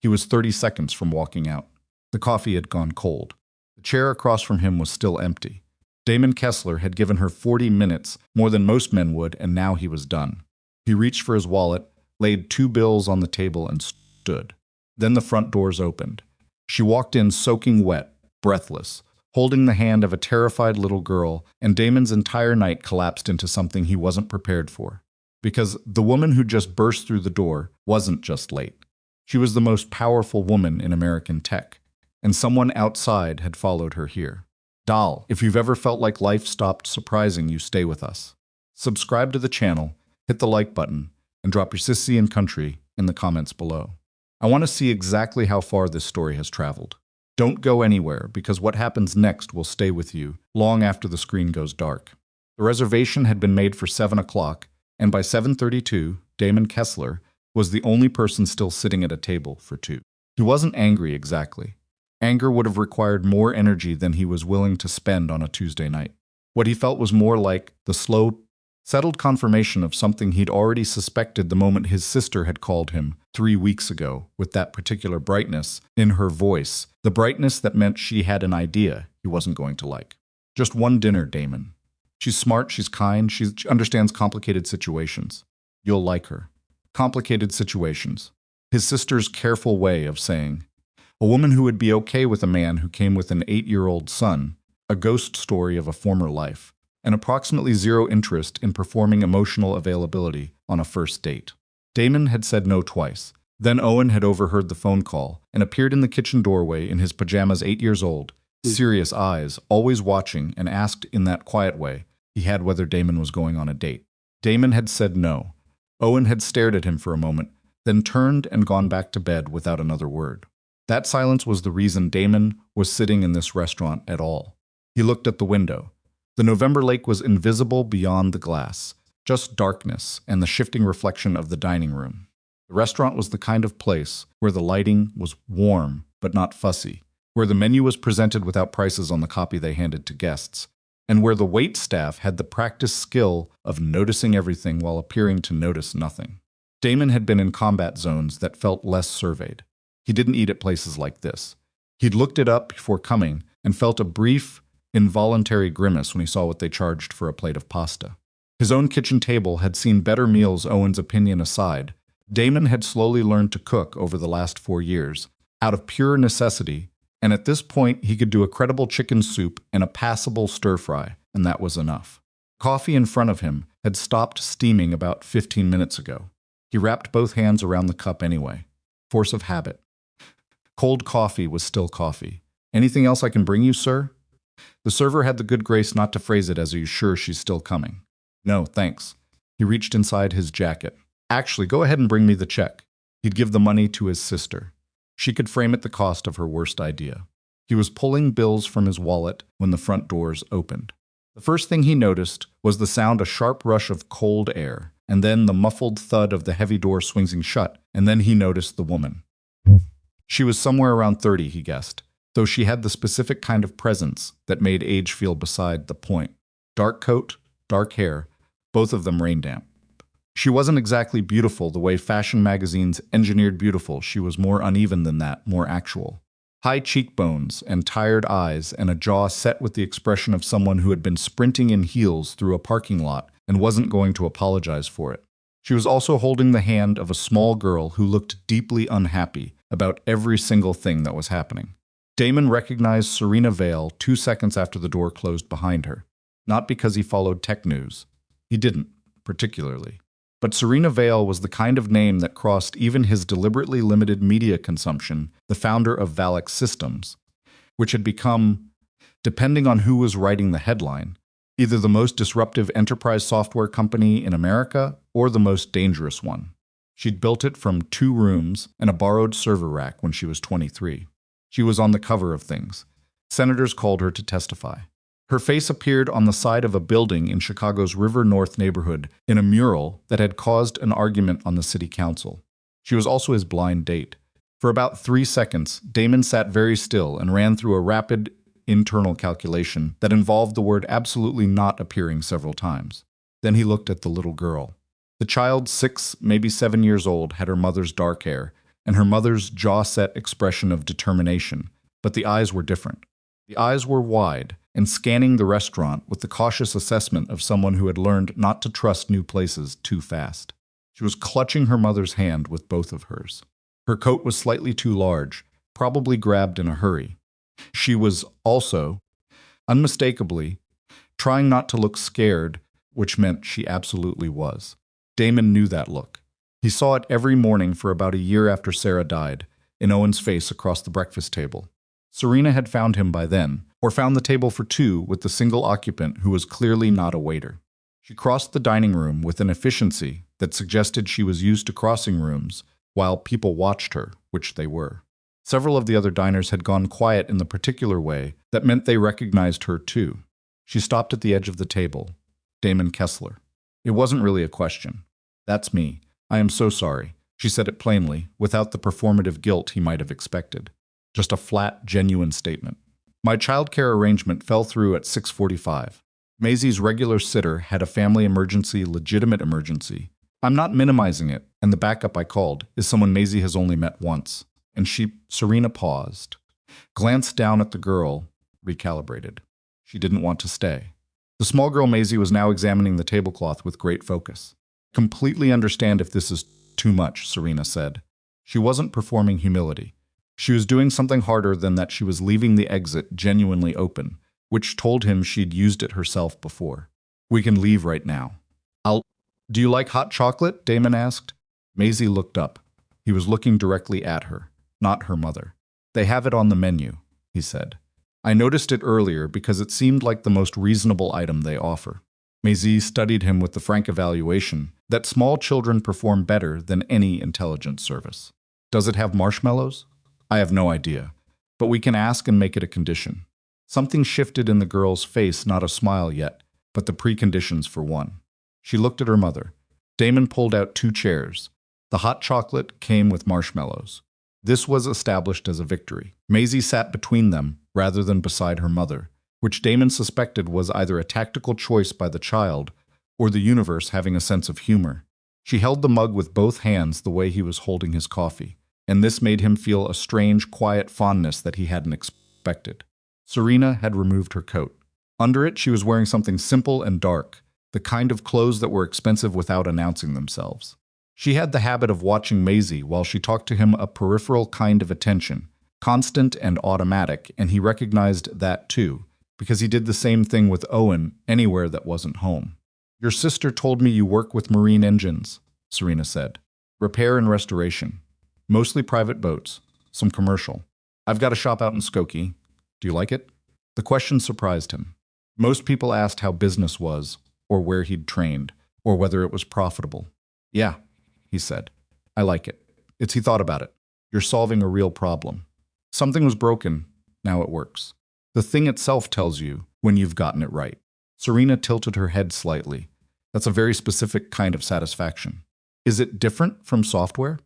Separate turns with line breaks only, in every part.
He was 30 seconds from walking out. The coffee had gone cold. The chair across from him was still empty. Damon Kessler had given her 40 minutes, more than most men would, and now he was done. He reached for his wallet, laid 2 bills on the table, and stood. Then the front doors opened. She walked in soaking wet, breathless, holding the hand of a terrified little girl, and Damon's entire night collapsed into something he wasn't prepared for. Because the woman who just burst through the door wasn't just late. She was the most powerful woman in American tech, and someone outside had followed her here. Doll, if you've ever felt like life stopped surprising you, stay with us. Subscribe to the channel, hit the like button, and drop your sissy and country in the comments below. I want to see exactly how far this story has traveled. Don't go anywhere, because what happens next will stay with you long after the screen goes dark. The reservation had been made for 7 o'clock, and by 7:32, Damon Kessler was the only person still sitting at a table for 2. He wasn't angry exactly. Anger would have required more energy than he was willing to spend on a Tuesday night. What he felt was more like the slow, settled confirmation of something he'd already suspected the moment his sister had called him 3 weeks ago, with that particular brightness in her voice, the brightness that meant she had an idea he wasn't going to like. Just one dinner, Damon. She's smart, she's kind, she understands complicated situations. You'll like her. Complicated situations. His sister's careful way of saying, a woman who would be okay with a man who came with an 8-year-old son, a ghost story of a former life, and approximately zero interest in performing emotional availability on a first date. Damon had said no twice. Then Owen had overheard the phone call and appeared in the kitchen doorway in his pajamas, 8 years old, serious eyes, always watching, and asked in that quiet way he had whether Damon was going on a date. Damon had said no. Owen had stared at him for a moment, then turned and gone back to bed without another word. That silence was the reason Damon was sitting in this restaurant at all. He looked at the window. The November lake was invisible beyond the glass, just darkness and the shifting reflection of the dining room. The restaurant was the kind of place where the lighting was warm but not fussy, where the menu was presented without prices on the copy they handed to guests, and where the wait staff had the practiced skill of noticing everything while appearing to notice nothing. Damon had been in combat zones that felt less surveyed. He didn't eat at places like this. He'd looked it up before coming and felt a brief, involuntary grimace when he saw what they charged for a plate of pasta. His own kitchen table had seen better meals, Owen's opinion aside. Damon had slowly learned to cook over the last 4 years, out of pure necessity, and at this point he could do a credible chicken soup and a passable stir-fry, and that was enough. Coffee in front of him had stopped steaming about 15 minutes ago. He wrapped both hands around the cup anyway. Force of habit. Cold coffee was still coffee. Anything else I can bring you, sir? The server had the good grace not to phrase it as, are you sure she's still coming? No, thanks. He reached inside his jacket. Actually, go ahead and bring me the check. He'd give the money to his sister. She could frame it the cost of her worst idea. He was pulling bills from his wallet when the front doors opened. The first thing he noticed was the sound, a sharp rush of cold air, and then the muffled thud of the heavy door swinging shut, and then he noticed the woman. She was somewhere around 30, he guessed, though she had the specific kind of presence that made age feel beside the point. Dark coat, dark hair, both of them rain damp. She wasn't exactly beautiful the way fashion magazines engineered beautiful. She was more uneven than that, more actual. High cheekbones and tired eyes and a jaw set with the expression of someone who had been sprinting in heels through a parking lot and wasn't going to apologize for it. She was also holding the hand of a small girl who looked deeply unhappy about every single thing that was happening. Damon recognized Serena Vale 2 seconds after the door closed behind her. Not because he followed tech news. He didn't, particularly. But Serena Vale was the kind of name that crossed even his deliberately limited media consumption, the founder of Valex Systems, which had become, depending on who was writing the headline, either the most disruptive enterprise software company in America or the most dangerous one. She'd built it from 2 rooms and a borrowed server rack when she was 23. She was on the cover of things. Senators called her to testify. Her face appeared on the side of a building in Chicago's River North neighborhood in a mural that had caused an argument on the city council. She was also his blind date. For about 3 seconds, Damon sat very still and ran through a rapid internal calculation that involved the word absolutely not appearing several times. Then he looked at the little girl. The child, 6, maybe 7 years old, had her mother's dark hair and her mother's jaw-set expression of determination, but the eyes were different. The eyes were wide and scanning the restaurant with the cautious assessment of someone who had learned not to trust new places too fast. She was clutching her mother's hand with both of hers. Her coat was slightly too large, probably grabbed in a hurry. She was also, unmistakably, trying not to look scared, which meant she absolutely was. Damon knew that look. He saw it every morning for about a year after Sarah died, in Owen's face across the breakfast table. Serena had found him by then, or found the table for two with the single occupant who was clearly not a waiter. She crossed the dining room with an efficiency that suggested she was used to crossing rooms while people watched her, which they were. Several of the other diners had gone quiet in the particular way that meant they recognized her too. She stopped at the edge of the table. Damon Kessler. It wasn't really a question. "That's me. I am so sorry." She said it plainly, without the performative guilt he might have expected. Just a flat, genuine statement. "My childcare arrangement fell through at 6:45. Maisie's regular sitter had a family emergency, legitimate emergency. I'm not minimizing it, and the backup I called is someone Maisie has only met once." And Serena paused, glanced down at the girl, recalibrated. She didn't want to stay. The small girl Maisie was now examining the tablecloth with great focus. "Completely understand if this is too much," Serena said. She wasn't performing humility. She was doing something harder than that. She was leaving the exit genuinely open, which told him she'd used it herself before. "We can leave right now." Do you like hot chocolate?" Damon asked. Maisie looked up. He was looking directly at her, not her mother. "They have it on the menu," he said. "I noticed it earlier because it seemed like the most reasonable item they offer." Maisie studied him with the frank evaluation that small children perform better than any intelligence service. "Does it have marshmallows?" "I have no idea, but we can ask and make it a condition." Something shifted in the girl's face, not a smile yet, but the preconditions for one. She looked at her mother. Damon pulled out 2 chairs. The hot chocolate came with marshmallows. This was established as a victory. Maisie sat between them rather than beside her mother, which Damon suspected was either a tactical choice by the child or the universe having a sense of humor. She held the mug with both hands the way he was holding his coffee, and this made him feel a strange, quiet fondness that he hadn't expected. Serena had removed her coat. Under it, she was wearing something simple and dark, the kind of clothes that were expensive without announcing themselves. She had the habit of watching Maisie while she talked to him, a peripheral kind of attention, constant and automatic, and he recognized that too, because he did the same thing with Owen anywhere that wasn't home. "Your sister told me you work with marine engines," Serena said. "Repair and restoration. Mostly private boats, some commercial. I've got a shop out in Skokie. Do you like it?" The question surprised him. Most people asked how business was, or where he'd trained, or whether it was profitable. "Yeah," he said. "I like it." He thought about it. "You're solving a real problem. Something was broken, now it works. The thing itself tells you when you've gotten it right." Serena tilted her head slightly. "That's a very specific kind of satisfaction." "Is it different from software?"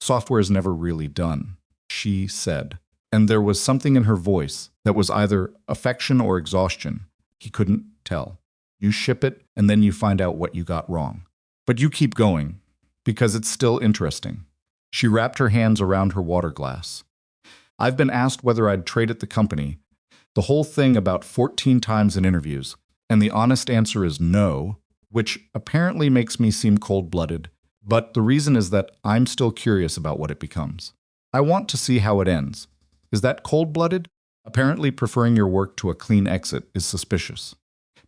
"Software is never really done," she said, and there was something in her voice that was either affection or exhaustion. He couldn't tell. You ship it, and then you find out what you got wrong. But you keep going, because it's still interesting. She wrapped her hands around her water glass. "I've been asked whether I'd trade at the company, the whole thing about 14 times in interviews, and the honest answer is no, which apparently makes me seem cold-blooded, but the reason is that I'm still curious about what it becomes. I want to see how it ends. Is that cold-blooded? Apparently preferring your work to a clean exit is suspicious.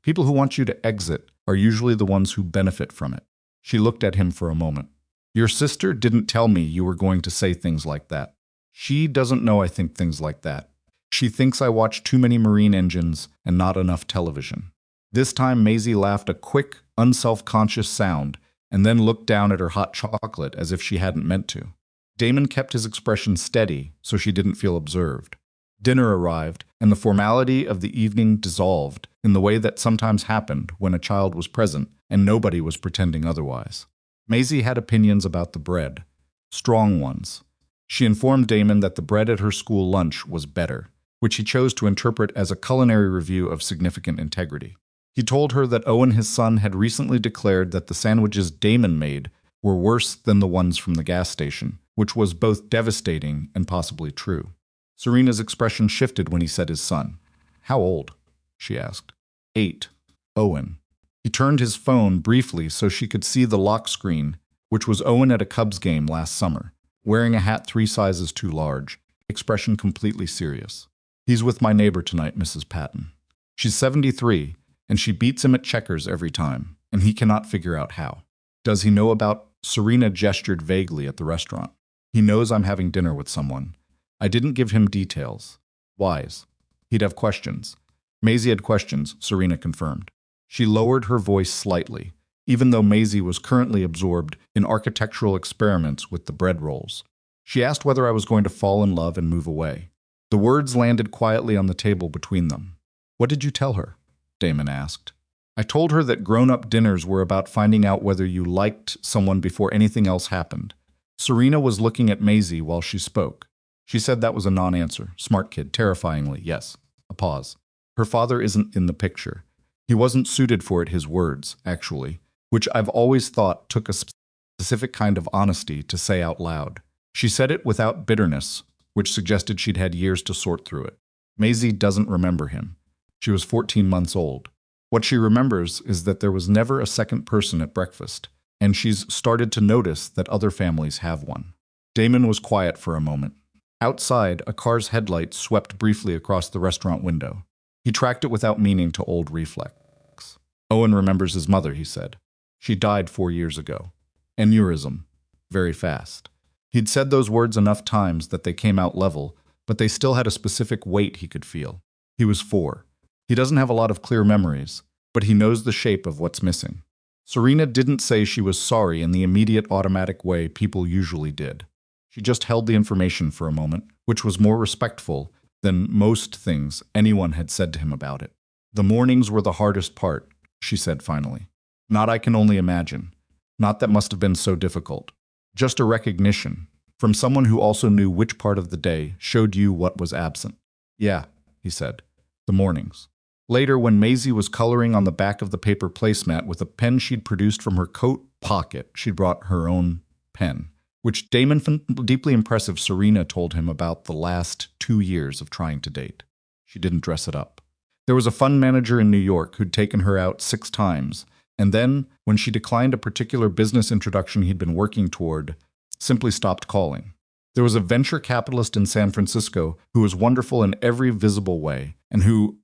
People who want you to exit are usually the ones who benefit from it." She looked at him for a moment. "Your sister didn't tell me you were going to say things like that." "She doesn't know I think things like that. She thinks I watch too many marine engines and not enough television." This time Maisie laughed a quick, unself-conscious sound and then looked down at her hot chocolate as if she hadn't meant to. Damon kept his expression steady so she didn't feel observed. Dinner arrived, and the formality of the evening dissolved in the way that sometimes happened when a child was present and nobody was pretending otherwise. Maisie had opinions about the bread, strong ones. She informed Damon that the bread at her school lunch was better, which he chose to interpret as a culinary review of significant integrity. He told her that Owen, his son, had recently declared that the sandwiches Damon made were worse than the ones from the gas station, which was both devastating and possibly true. Serena's expression shifted when he said his son. "How old?" she asked. 8. Owen. He turned his phone briefly so she could see the lock screen, which was Owen at a Cubs game last summer, wearing a hat 3 sizes too large, expression completely serious. "He's with my neighbor tonight, Mrs. Patton. She's 73, and she beats him at checkers every time, and he cannot figure out how." "Does he know about—" Serena gestured vaguely at the restaurant. "He knows I'm having dinner with someone. I didn't give him details. Wise. He'd have questions." Maisie had questions, Serena confirmed. She lowered her voice slightly, even though Maisie was currently absorbed in architectural experiments with the bread rolls. She asked whether I was going to fall in love and move away. The words landed quietly on the table between them. "What did you tell her?" Damon asked. "I told her that grown-up dinners were about finding out whether you liked someone before anything else happened." Serena was looking at Maisie while she spoke. She said that was a non-answer. Smart kid, terrifyingly, yes. A pause. "Her father isn't in the picture. He wasn't suited for it," his words, actually, which I've always thought took a specific kind of honesty to say out loud. She said it without bitterness, which suggested she'd had years to sort through it. Maisie doesn't remember him. She was 14 months old. What she remembers is that there was never a second person at breakfast, and she's started to notice that other families have one. Damon was quiet for a moment. Outside, a car's headlight swept briefly across the restaurant window. He tracked it without meaning to old reflex. "Owen remembers his mother," he said. "She died 4 years ago. Aneurysm. Very fast." He'd said those words enough times that they came out level, but they still had a specific weight he could feel. He was 4. He doesn't have a lot of clear memories, but he knows the shape of what's missing. Serena didn't say she was sorry in the immediate automatic way people usually did. She just held the information for a moment, which was more respectful than most things anyone had said to him about it. "The mornings were the hardest part," she said finally. "Not I can only imagine. Not that must have been so difficult. Just a recognition, from someone who also knew which part of the day showed you what was absent." "Yeah," he said. "The mornings." Later, when Maisie was coloring on the back of the paper placemat with a pen she'd produced from her coat pocket, she'd brought her own pen, which Damon found deeply impressive. Serena told him about the last 2 years of trying to date. She didn't dress it up. There was a fund manager in New York who'd taken her out 6 times, and then, when she declined a particular business introduction he'd been working toward, simply stopped calling. There was a venture capitalist in San Francisco who was wonderful in every visible way, and who,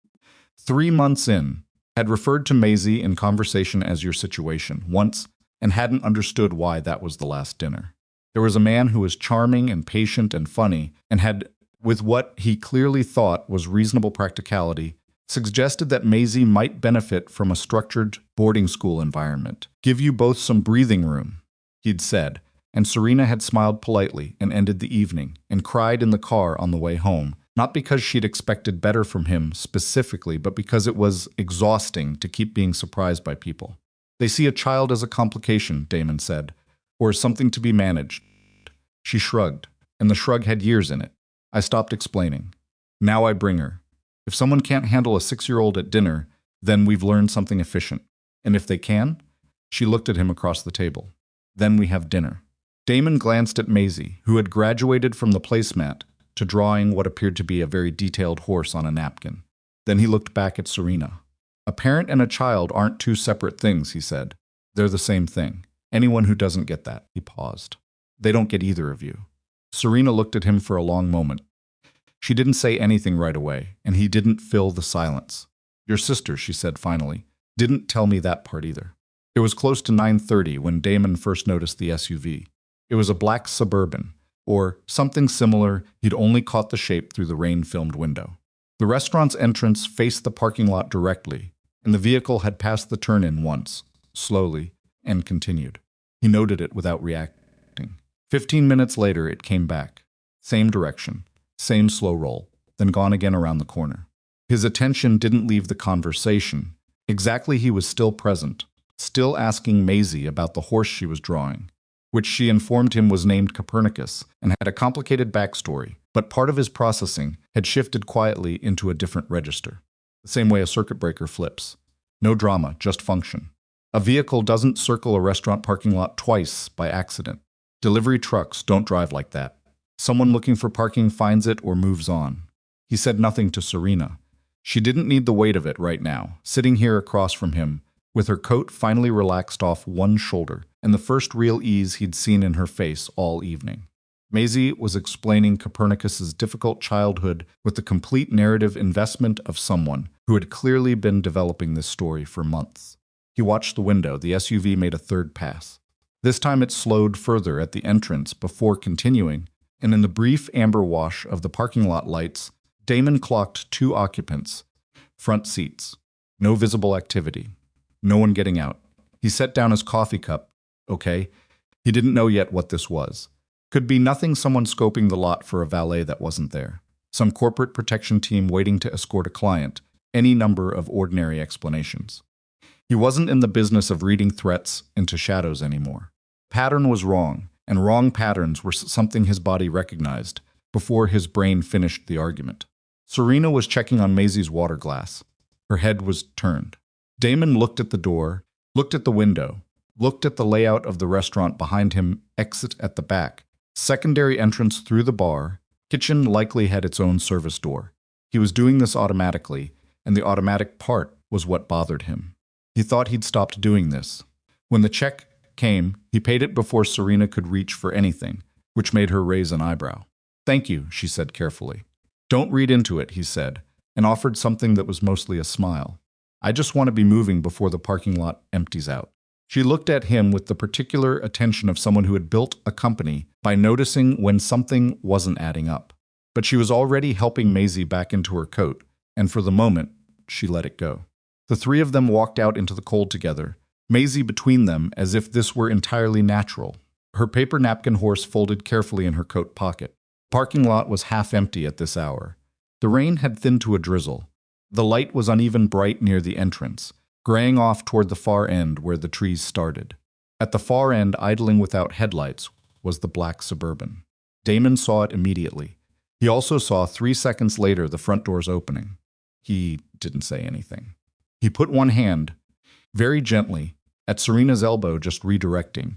3 months in, had referred to Maisie in conversation as your situation once, and hadn't understood why that was the last dinner. There was a man who was charming and patient and funny, and had, with what he clearly thought was reasonable practicality, suggested that Maisie might benefit from a structured boarding school environment. "Give you both some breathing room," he'd said, and Serena had smiled politely and ended the evening, and cried in the car on the way home, not because she'd expected better from him specifically, but because it was exhausting to keep being surprised by people. "They see a child as a complication," Damon said, "or as something to be managed." She shrugged, and the shrug had years in it. I stopped explaining. "Now I bring her. If someone can't handle a 6-year-old at dinner, then we've learned something efficient. And if they can?" She looked at him across the table. "Then we have dinner." Damon glanced at Maisie, who had graduated from the placemat to drawing what appeared to be a very detailed horse on a napkin. Then he looked back at Serena. "A parent and a child aren't 2 separate things," he said. "They're the same thing. Anyone who doesn't get that," he paused. "They don't get either of you." Serena looked at him for a long moment. She didn't say anything right away, and he didn't fill the silence. "Your sister," she said finally, "didn't tell me that part either." It was close to 9:30 when Damon first noticed the SUV. It was a black Suburban, or something similar. He'd only caught the shape through the rain-filmed window. The restaurant's entrance faced the parking lot directly, and the vehicle had passed the turn-in once, slowly, and continued. He noted it without reacting. 15 minutes later, it came back. Same direction, same slow roll, then gone again around the corner. His attention didn't leave the conversation. Exactly, he was still present, still asking Maisie about the horse she was drawing, which she informed him was named Copernicus and had a complicated backstory, but part of his processing had shifted quietly into a different register. The same way a circuit breaker flips. No drama, just function. A vehicle doesn't circle a restaurant parking lot twice by accident. Delivery trucks don't drive like that. Someone looking for parking finds it or moves on. He said nothing to Serena. She didn't need the weight of it right now, sitting here across from him, with her coat finally relaxed off one shoulder and the first real ease he'd seen in her face all evening. Maisie was explaining Copernicus's difficult childhood with the complete narrative investment of someone who had clearly been developing this story for months. He watched the window. The SUV made a third pass. This time it slowed further at the entrance before continuing, and in the brief amber wash of the parking lot lights, Damon clocked 2 occupants, front seats. No visible activity. No one getting out. He set down his coffee cup. Okay. He didn't know yet what this was. Could be nothing, someone scoping the lot for a valet that wasn't there. Some corporate protection team waiting to escort a client. Any number of ordinary explanations. He wasn't in the business of reading threats into shadows anymore. Pattern was wrong, and wrong patterns were something his body recognized before his brain finished the argument. Serena was checking on Maisie's water glass. Her head was turned. Damon looked at the door, looked at the window, looked at the layout of the restaurant behind him, exit at the back, secondary entrance through the bar, kitchen likely had its own service door. He was doing this automatically, and the automatic part was what bothered him. He thought he'd stopped doing this. When the check came, he paid it before Serena could reach for anything, which made her raise an eyebrow. "Thank you," she said carefully. "Don't read into it," he said, and offered something that was mostly a smile. "I just want to be moving before the parking lot empties out." She looked at him with the particular attention of someone who had built a company by noticing when something wasn't adding up. But she was already helping Maisie back into her coat, and for the moment, she let it go. The 3 of them walked out into the cold together, Maisie between them as if this were entirely natural, her paper napkin horse folded carefully in her coat pocket. The parking lot was half empty at this hour. The rain had thinned to a drizzle. The light was uneven bright near the entrance, graying off toward the far end where the trees started. At the far end, idling without headlights, was the black Suburban. Damon saw it immediately. He also saw 3 seconds later the front doors opening. He didn't say anything. He put one hand, very gently, at Serena's elbow, just redirecting,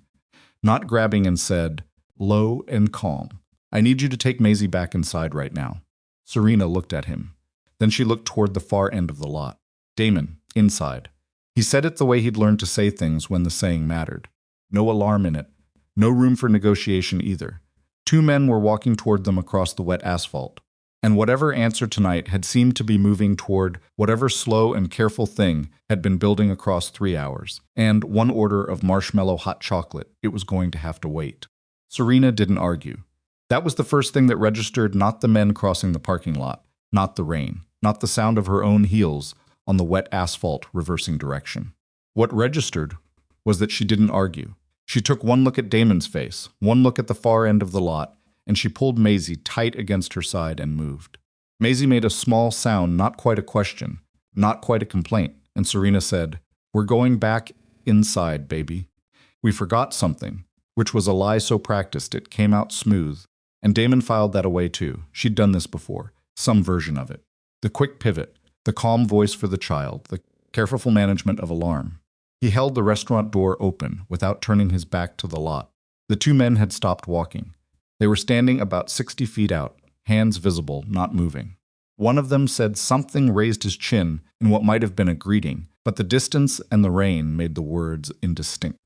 not grabbing, and said, low and calm, "I need you to take Maisie back inside right now." Serena looked at him. Then she looked toward the far end of the lot. "Damon, inside." He said it the way he'd learned to say things when the saying mattered. No alarm in it. No room for negotiation either. 2 men were walking toward them across the wet asphalt. And whatever answer tonight had seemed to be moving toward whatever slow and careful thing had been building across 3 hours. And 1 order of marshmallow hot chocolate, it was going to have to wait. Serena didn't argue. That was the first thing that registered, not the men crossing the parking lot, not the rain, not the sound of her own heels on the wet asphalt reversing direction. What registered was that she didn't argue. She took 1 look at Damon's face, 1 look at the far end of the lot, and she pulled Maisie tight against her side and moved. Maisie made a small sound, not quite a question, not quite a complaint, and Serena said, "We're going back inside, baby. We forgot something," which was a lie so practiced it came out smooth, and Damon filed that away too. She'd done this before, some version of it. The quick pivot, the calm voice for the child, the careful management of alarm. He held the restaurant door open without turning his back to the lot. The 2 men had stopped walking. They were standing about 60 feet out, hands visible, not moving. One of them said something, raised his chin in what might have been a greeting, but the distance and the rain made the words indistinct.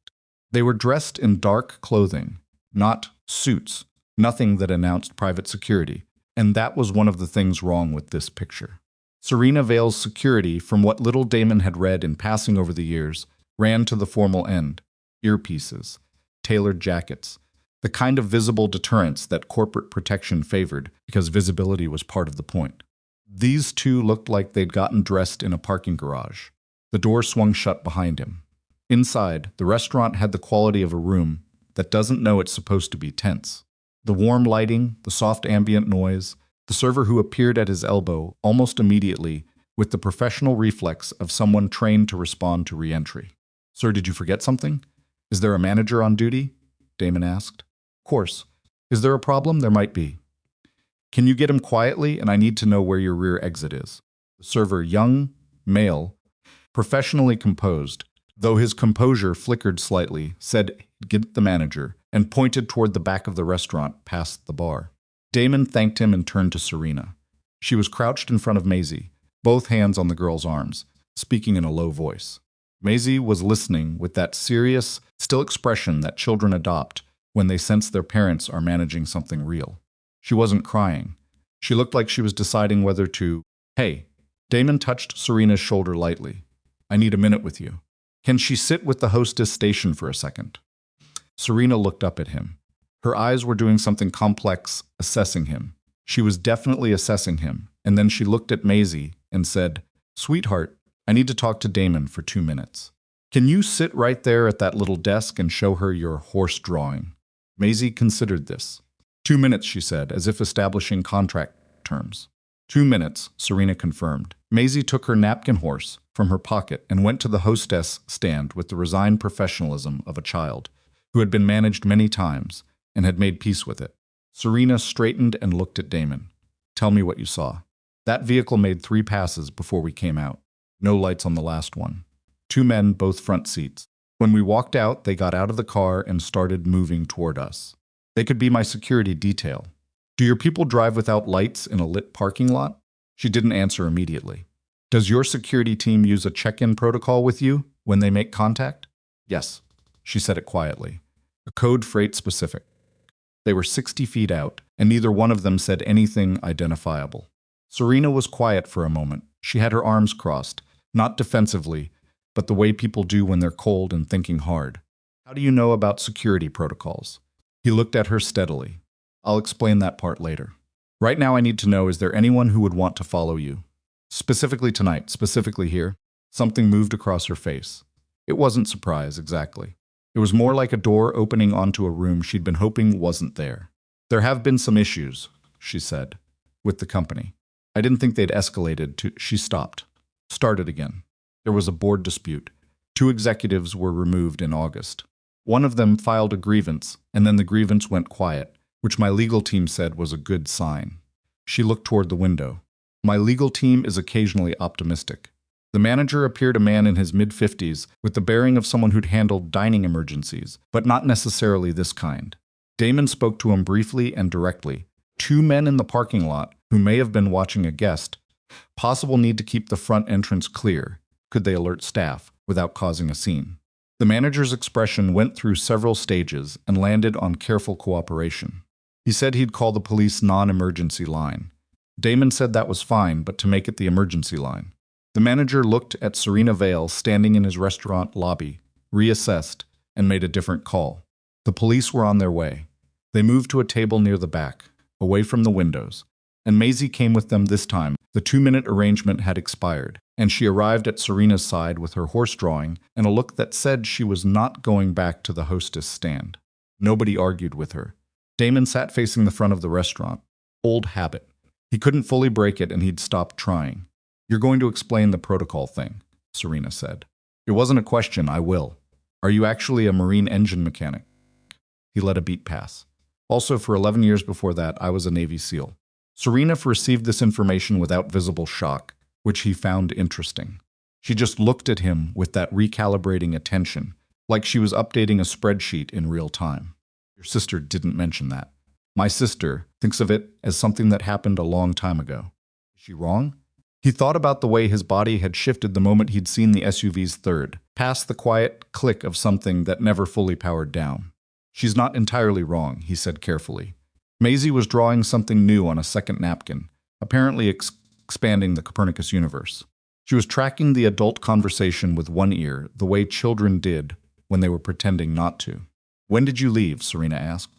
They were dressed in dark clothing, not suits, nothing that announced private security, and that was one of the things wrong with this picture. Serena Vale's security, from what little Damon had read in passing over the years, ran to the formal end. Earpieces, tailored jackets, the kind of visible deterrence that corporate protection favored because visibility was part of the point. These 2 looked like they'd gotten dressed in a parking garage. The door swung shut behind him. Inside, the restaurant had the quality of a room that doesn't know it's supposed to be tense. The warm lighting, the soft ambient noise, the server who appeared at his elbow almost immediately with the professional reflex of someone trained to respond to re-entry. "Sir, did you forget something? Is there a manager on duty?" Damon asked. "Of course. Is there a problem? There might be." "Can you get him quietly, and I need to know where your rear exit is." The server, young, male, professionally composed, Though his composure flickered slightly, said he'd get the manager, and pointed toward the back of the restaurant past the bar. Damon thanked him and turned to Serena. She was crouched in front of Maisie, both hands on the girl's arms, speaking in a low voice. Maisie was listening with that serious, still expression that children adopt when they sense their parents are managing something real. She wasn't crying. She looked like she was deciding whether to, "Hey." Damon touched Serena's shoulder lightly. "I need a minute with you. Can she sit with the hostess station for a second?" Serena looked up at him. Her eyes were doing something complex, assessing him. She was definitely assessing him, and then she looked at Maisie and said, "Sweetheart, I need to talk to Damon for 2 minutes. Can you sit right there at that little desk and show her your horse drawing?" Maisie considered this. 2 minutes, she said, as if establishing contract terms. 2 minutes, Serena confirmed. Maisie took her napkin horse from her pocket and went to the hostess stand with the resigned professionalism of a child who had been managed many times and had made peace with it. Serena straightened and looked at Damon. "Tell me what you saw." "That vehicle made 3 passes before we came out. No lights on the last one. 2 men, both front seats. When we walked out, they got out of the car and started moving toward us. They could be my security detail." "Do your people drive without lights in a lit parking lot?" She didn't answer immediately. "Does your security team use a check-in protocol with you when they make contact?" "Yes," she said it quietly. "A code freight specific." They were 60 feet out, and neither one of them said anything identifiable. Serena was quiet for a moment. She had her arms crossed, not defensively, but the way people do when they're cold and thinking hard. "How do you know about security protocols?" He looked at her steadily. "I'll explain that part later. Right now I need to know, is there anyone who would want to follow you? Specifically tonight, specifically here." Something moved across her face. It wasn't surprise, exactly. It was more like a door opening onto a room she'd been hoping wasn't there. "There have been some issues," she said, "with the company. I didn't think they'd escalated to—" She stopped. Started again. There was a board dispute. 2 executives were removed in August. One of them filed a grievance, and then the grievance went quiet, which my legal team said was a good sign. She looked toward the window. "My legal team is occasionally optimistic." The manager appeared a man in his mid-50s with the bearing of someone who'd handled dining emergencies, but not necessarily this kind. Damon spoke to him briefly and directly. 2 men in the parking lot who may have been watching a guest. Possible need to keep the front entrance clear. Could they alert staff without causing a scene? The manager's expression went through several stages and landed on careful cooperation. He said he'd call the police non-emergency line. Damon said that was fine, but to make it the emergency line. The manager looked at Serena Vale standing in his restaurant lobby, reassessed, and made a different call. The police were on their way. They moved to a table near the back, away from the windows, and Maisie came with them this time. The 2-minute arrangement had expired, and she arrived at Serena's side with her horse drawing and a look that said she was not going back to the hostess stand. Nobody argued with her. Damon sat facing the front of the restaurant. Old habit. He couldn't fully break it, and he'd stopped trying. "You're going to explain the protocol thing," Serena said. "It wasn't a question, I will. Are you actually a marine engine mechanic?" He let a beat pass. "Also, for 11 years before that, I was a Navy SEAL." Serena received this information without visible shock, which he found interesting. She just looked at him with that recalibrating attention, like she was updating a spreadsheet in real time. "Your sister didn't mention that." "My sister thinks of it as something that happened a long time ago." "Is she wrong?" He thought about the way his body had shifted the moment he'd seen the SUV's third, past the quiet click of something that never fully powered down. "She's not entirely wrong," he said carefully. Maisie was drawing something new on a second napkin, apparently expanding the Copernicus universe. She was tracking the adult conversation with one ear, the way children did when they were pretending not to. "When did you leave?" Serena asked.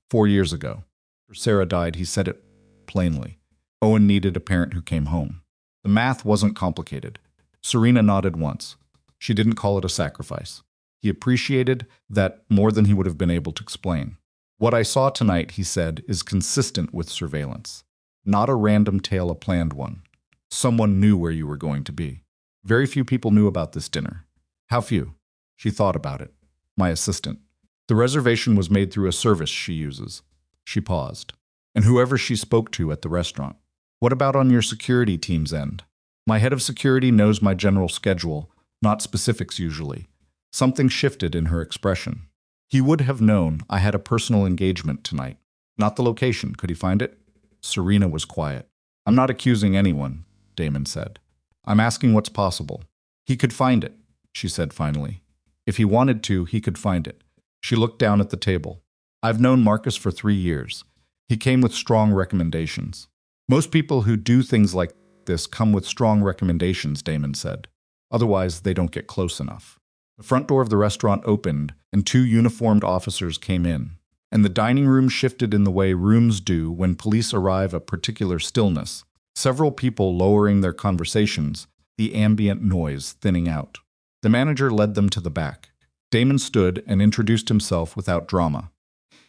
4 years ago. After Sarah died, he said it plainly. Owen needed a parent who came home. The math wasn't complicated. Serena nodded once. She didn't call it a sacrifice. He appreciated that more than he would have been able to explain. "What I saw tonight," he said, "is consistent with surveillance. Not a random tale, a planned one. Someone knew where you were going to be. Very few people knew about this dinner." "How few?" She thought about it. "My assistant. The reservation was made through a service she uses." She paused. "And whoever she spoke to at the restaurant." "What about on your security team's end?" "My head of security knows my general schedule, not specifics usually. Something shifted in her expression. He would have known I had a personal engagement tonight. Not the location. Could he find it? Serena was quiet. I'm not accusing anyone, Damon said. I'm asking what's possible. He could find it, she said finally. If he wanted to, he could find it. She looked down at the table. I've known Marcus for 3 years. He came with strong recommendations. Most people who do things like this come with strong recommendations, Damon said. Otherwise, they don't get close enough. The front door of the restaurant opened, and 2 uniformed officers came in. And the dining room shifted in the way rooms do when police arrive at particular stillness. Several people lowering their conversations, the ambient noise thinning out. The manager led them to the back. Damon stood and introduced himself without drama.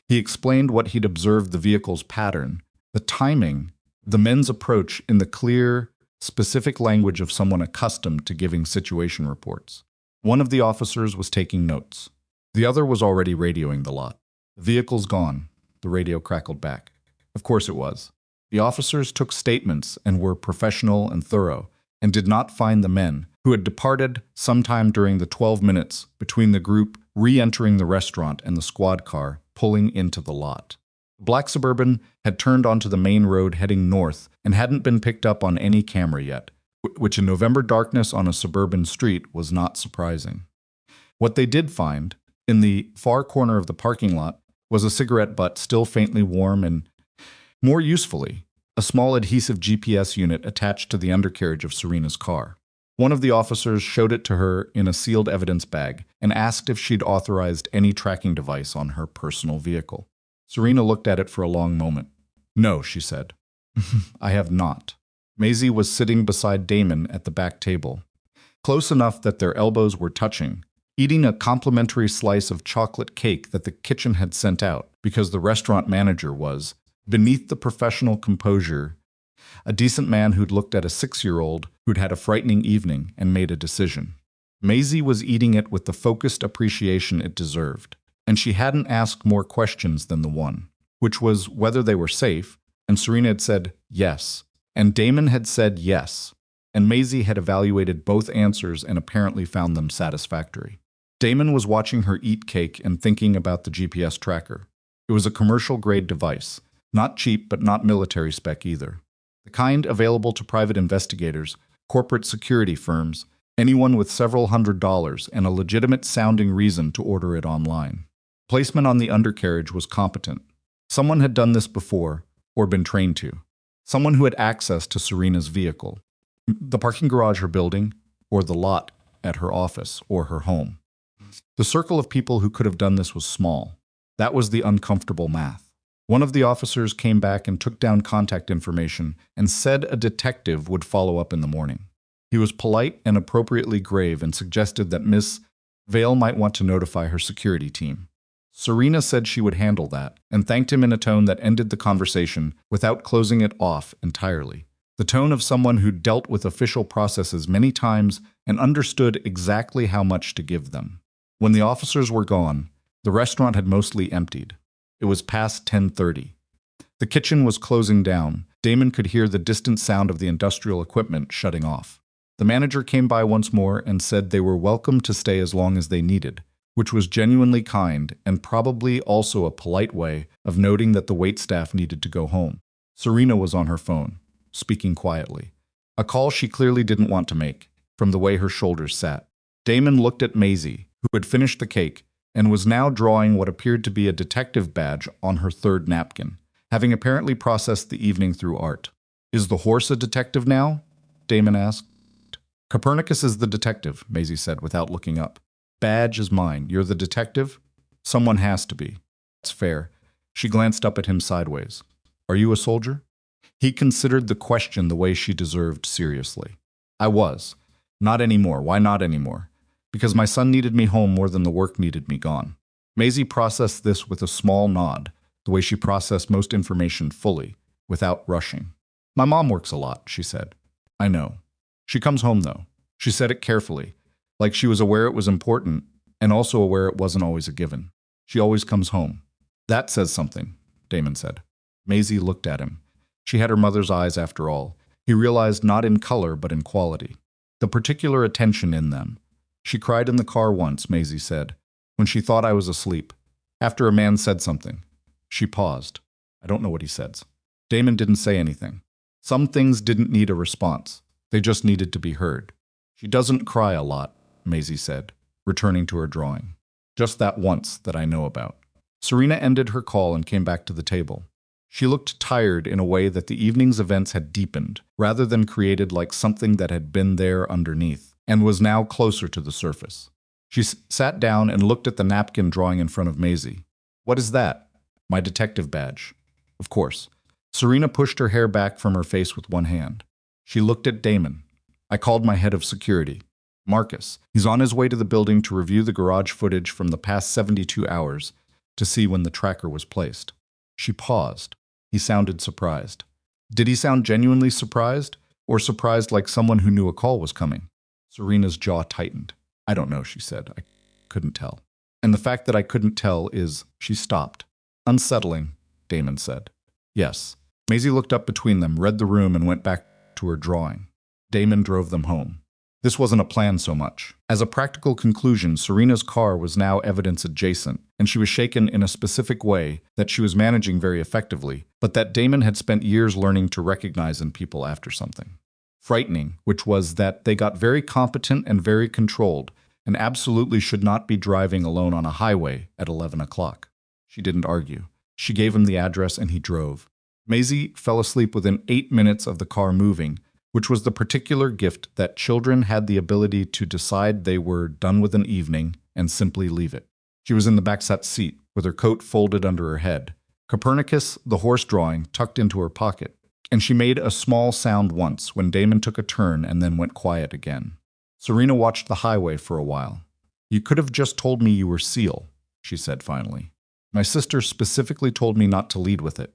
He explained what he'd observed the vehicle's pattern, the timing, the men's approach in the clear, specific language of someone accustomed to giving situation reports. One of the officers was taking notes. The other was already radioing the lot. The vehicle's gone, the radio crackled back. Of course it was. The officers took statements and were professional and thorough, and did not find the men, who had departed sometime during the 12 minutes between the group re-entering the restaurant and the squad car pulling into the lot. The black Suburban had turned onto the main road heading north and hadn't been picked up on any camera yet, which in November darkness on a suburban street was not surprising. What they did find, in the far corner of the parking lot, was a cigarette butt still faintly warm and, more usefully, a small adhesive GPS unit attached to the undercarriage of Serena's car. One of the officers showed it to her in a sealed evidence bag and asked if she'd authorized any tracking device on her personal vehicle. Serena looked at it for a long moment. No, she said. I have not. Maisie was sitting beside Damon at the back table, close enough that their elbows were touching, eating a complimentary slice of chocolate cake that the kitchen had sent out because the restaurant manager was, beneath the professional composure, a decent man who'd looked at a 6-year-old who'd had a frightening evening and made a decision. Maisie was eating it with the focused appreciation it deserved, and she hadn't asked more questions than the one, which was whether they were safe, and Serena had said yes, and Damon had said yes, and Maisie had evaluated both answers and apparently found them satisfactory. Damon was watching her eat cake and thinking about the GPS tracker. It was a commercial-grade device, not cheap but not military spec either. The kind available to private investigators, corporate security firms, anyone with several $100s and a legitimate-sounding reason to order it online. Placement on the undercarriage was competent. Someone had done this before, or been trained to. Someone who had access to Serena's vehicle. The parking garage her building, or the lot at her office or her home. The circle of people who could have done this was small. That was the uncomfortable math. One of the officers came back and took down contact information and said a detective would follow up in the morning. He was polite and appropriately grave and suggested that Miss Vale might want to notify her security team. Serena said she would handle that and thanked him in a tone that ended the conversation without closing it off entirely. The tone of someone who dealt with official processes many times and understood exactly how much to give them. When the officers were gone, the restaurant had mostly emptied. It was past 10:30. The kitchen was closing down. Damon could hear the distant sound of the industrial equipment shutting off. The manager came by once more and said they were welcome to stay as long as they needed, which was genuinely kind and probably also a polite way of noting that the waitstaff needed to go home. Serena was on her phone, speaking quietly. A call she clearly didn't want to make, from the way her shoulders sat. Damon looked at Maisie, who had finished the cake, and was now drawing what appeared to be a detective badge on her third napkin, having apparently processed the evening through art. Is the horse a detective now? Damon asked. Copernicus is the detective, Maisie said without looking up. Badge is mine. You're the detective? Someone has to be. That's fair. She glanced up at him sideways. Are you a soldier? He considered the question the way she deserved seriously. I was. Not anymore. Why not anymore? Because my son needed me home more than the work needed me gone. Maisie processed this with a small nod, the way she processed most information fully, without rushing. My mom works a lot, she said. I know. She comes home, though. She said it carefully, like she was aware it was important, and also aware it wasn't always a given. She always comes home. That says something, Damon said. Maisie looked at him. She had her mother's eyes after all. He realized not in color but in quality. The particular attention in them. She cried in the car once, Maisie said, when she thought I was asleep. After a man said something. She paused. I don't know what he said. Damon didn't say anything. Some things didn't need a response. They just needed to be heard. She doesn't cry a lot, Maisie said, returning to her drawing. Just that once that I know about. Serena ended her call and came back to the table. She looked tired in a way that the evening's events had deepened, rather than created like something that had been there underneath, and was now closer to the surface. She sat down and looked at the napkin drawing in front of Maisie. What is that? My detective badge. Of course. Serena pushed her hair back from her face with one hand. She looked at Damon. I called my head of security. Marcus. He's on his way to the building to review the garage footage from the past 72 hours to see when the tracker was placed. She paused. He sounded surprised. Did he sound genuinely surprised, or surprised like someone who knew a call was coming? Serena's jaw tightened. I don't know, she said. I couldn't tell. And the fact that I couldn't tell is, she stopped. Unsettling, Damon said. Yes. Maisie looked up between them, read the room, and went back to her drawing. Damon drove them home. This wasn't a plan so much. As a practical conclusion, Serena's car was now evidence adjacent, and she was shaken in a specific way that she was managing very effectively, but that Damon had spent years learning to recognize in people after something. Frightening, which was that they got very competent and very controlled, and absolutely should not be driving alone on a highway at 11 o'clock. She didn't argue. She gave him the address and he drove. Maisie fell asleep within 8 minutes of the car moving, which was the particular gift that children had the ability to decide they were done with an evening and simply leave it. She was in the backseat seat, with her coat folded under her head, Copernicus, the horse drawing, tucked into her pocket, and she made a small sound once when Damon took a turn and then went quiet again. Serena watched the highway for a while. You could have just told me you were SEAL, she said finally. My sister specifically told me not to lead with it.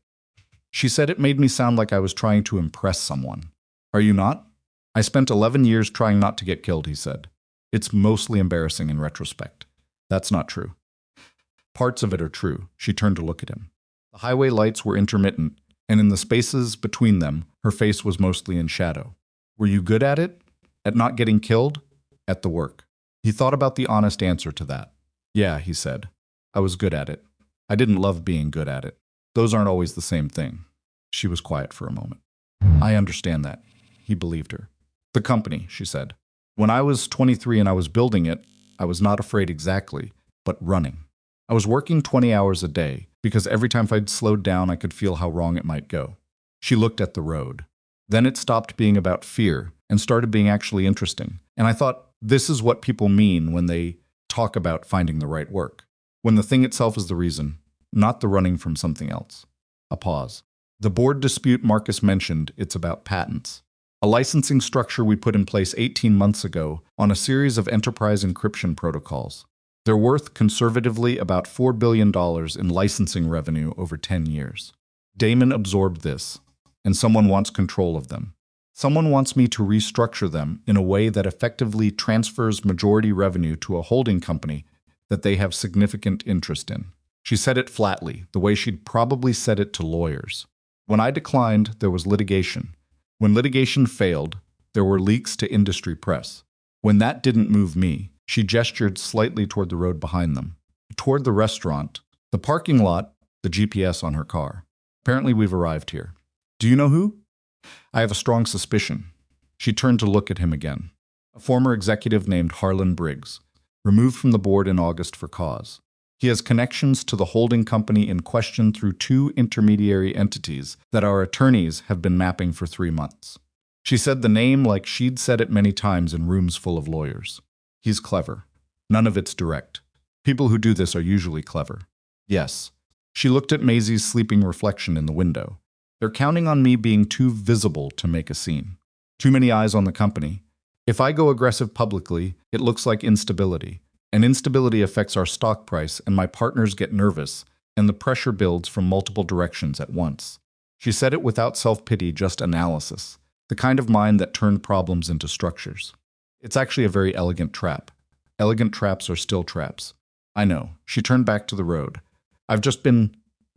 She said it made me sound like I was trying to impress someone. Are you not? I spent 11 years trying not to get killed, he said. It's mostly embarrassing in retrospect. That's not true. Parts of it are true. She turned to look at him. The highway lights were intermittent, and in the spaces between them, her face was mostly in shadow. Were you good at it? At not getting killed? At the work. He thought about the honest answer to that. Yeah, he said. I was good at it. I didn't love being good at it. Those aren't always the same thing. She was quiet for a moment. I understand that. He believed her. The company, she said. When I was 23 and I was building it, I was not afraid exactly, but running. I was working 20 hours a day, because every time I'd slowed down, I could feel how wrong it might go. She looked at the road. Then it stopped being about fear and started being actually interesting. And I thought, this is what people mean when they talk about finding the right work. When the thing itself is the reason, not the running from something else. A pause. The board dispute Marcus mentioned, it's about patents. A licensing structure we put in place 18 months ago on a series of enterprise encryption protocols. They're worth conservatively about $4 billion in licensing revenue over 10 years. Damon absorbed this, and someone wants control of them. Someone wants me to restructure them in a way that effectively transfers majority revenue to a holding company that they have significant interest in. She said it flatly, the way she'd probably said it to lawyers. When I declined, there was litigation. When litigation failed, there were leaks to industry press. When that didn't move me, she gestured slightly toward the road behind them, toward the restaurant, the parking lot, the GPS on her car. Apparently we've arrived here. Do you know who? I have a strong suspicion. She turned to look at him again. A former executive named Harlan Briggs, removed from the board in August for cause. He has connections to the holding company in question through 2 intermediary entities that our attorneys have been mapping for 3 months. She said the name like she'd said it many times in rooms full of lawyers. He's clever. None of it's direct. People who do this are usually clever. Yes. She looked at Maisie's sleeping reflection in the window. They're counting on me being too visible to make a scene. Too many eyes on the company. If I go aggressive publicly, it looks like instability. And instability affects our stock price, and my partners get nervous, and the pressure builds from multiple directions at once. She said it without self-pity, just analysis, the kind of mind that turned problems into structures. It's actually a very elegant trap. Elegant traps are still traps. I know. She turned back to the road. I've just been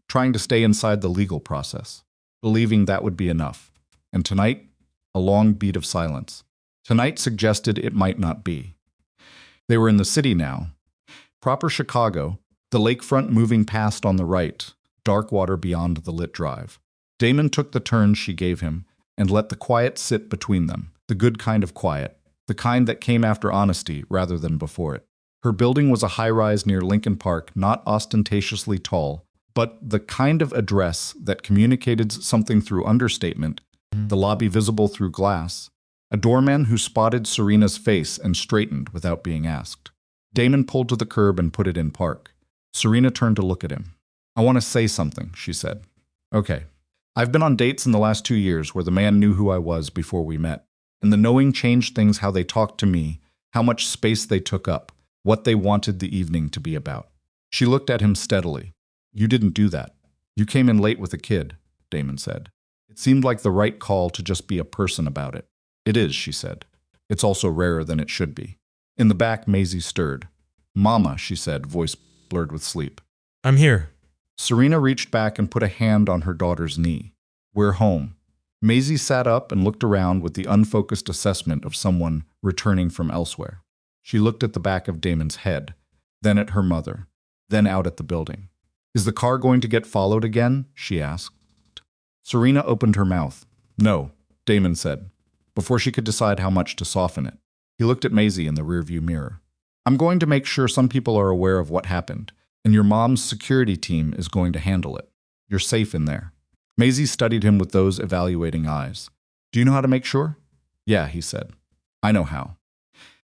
trying to stay inside the legal process, believing that would be enough. And tonight, a long beat of silence. Tonight suggested it might not be. They were in the city now. Proper Chicago, the lakefront moving past on the right, dark water beyond the lit drive. Damon took the turn she gave him and let the quiet sit between them, the good kind of quiet, the kind that came after honesty rather than before it. Her building was a high-rise near Lincoln Park, not ostentatiously tall, but the kind of address that communicated something through understatement, the lobby visible through glass, a doorman who spotted Serena's face and straightened without being asked. Damon pulled to the curb and put it in park. Serena turned to look at him. "I want to say something," she said. "Okay. I've been on dates in the last 2 years where the man knew who I was before we met, and the knowing changed things how they talked to me, how much space they took up, what they wanted the evening to be about." She looked at him steadily. "You didn't do that. You came in late with a kid," Damon said. "It seemed like the right call to just be a person about it." "It is," she said. "It's also rarer than it should be." In the back, Maisie stirred. "Mama," she said, voice blurred with sleep.
"I'm here."
Serena reached back and put a hand on her daughter's knee. "We're home." Maisie sat up and looked around with the unfocused assessment of someone returning from elsewhere. She looked at the back of Damon's head, then at her mother, then out at the building. "Is the car going to get followed again?" she asked. Serena opened her mouth. "No," Damon said, before she could decide how much to soften it. He looked at Maisie in the rearview mirror. "I'm going to make sure some people are aware of what happened, and your mom's security team is going to handle it. You're safe in there." Maisie studied him with those evaluating eyes. "Do you know how to make sure?" "Yeah," he said. "I know how."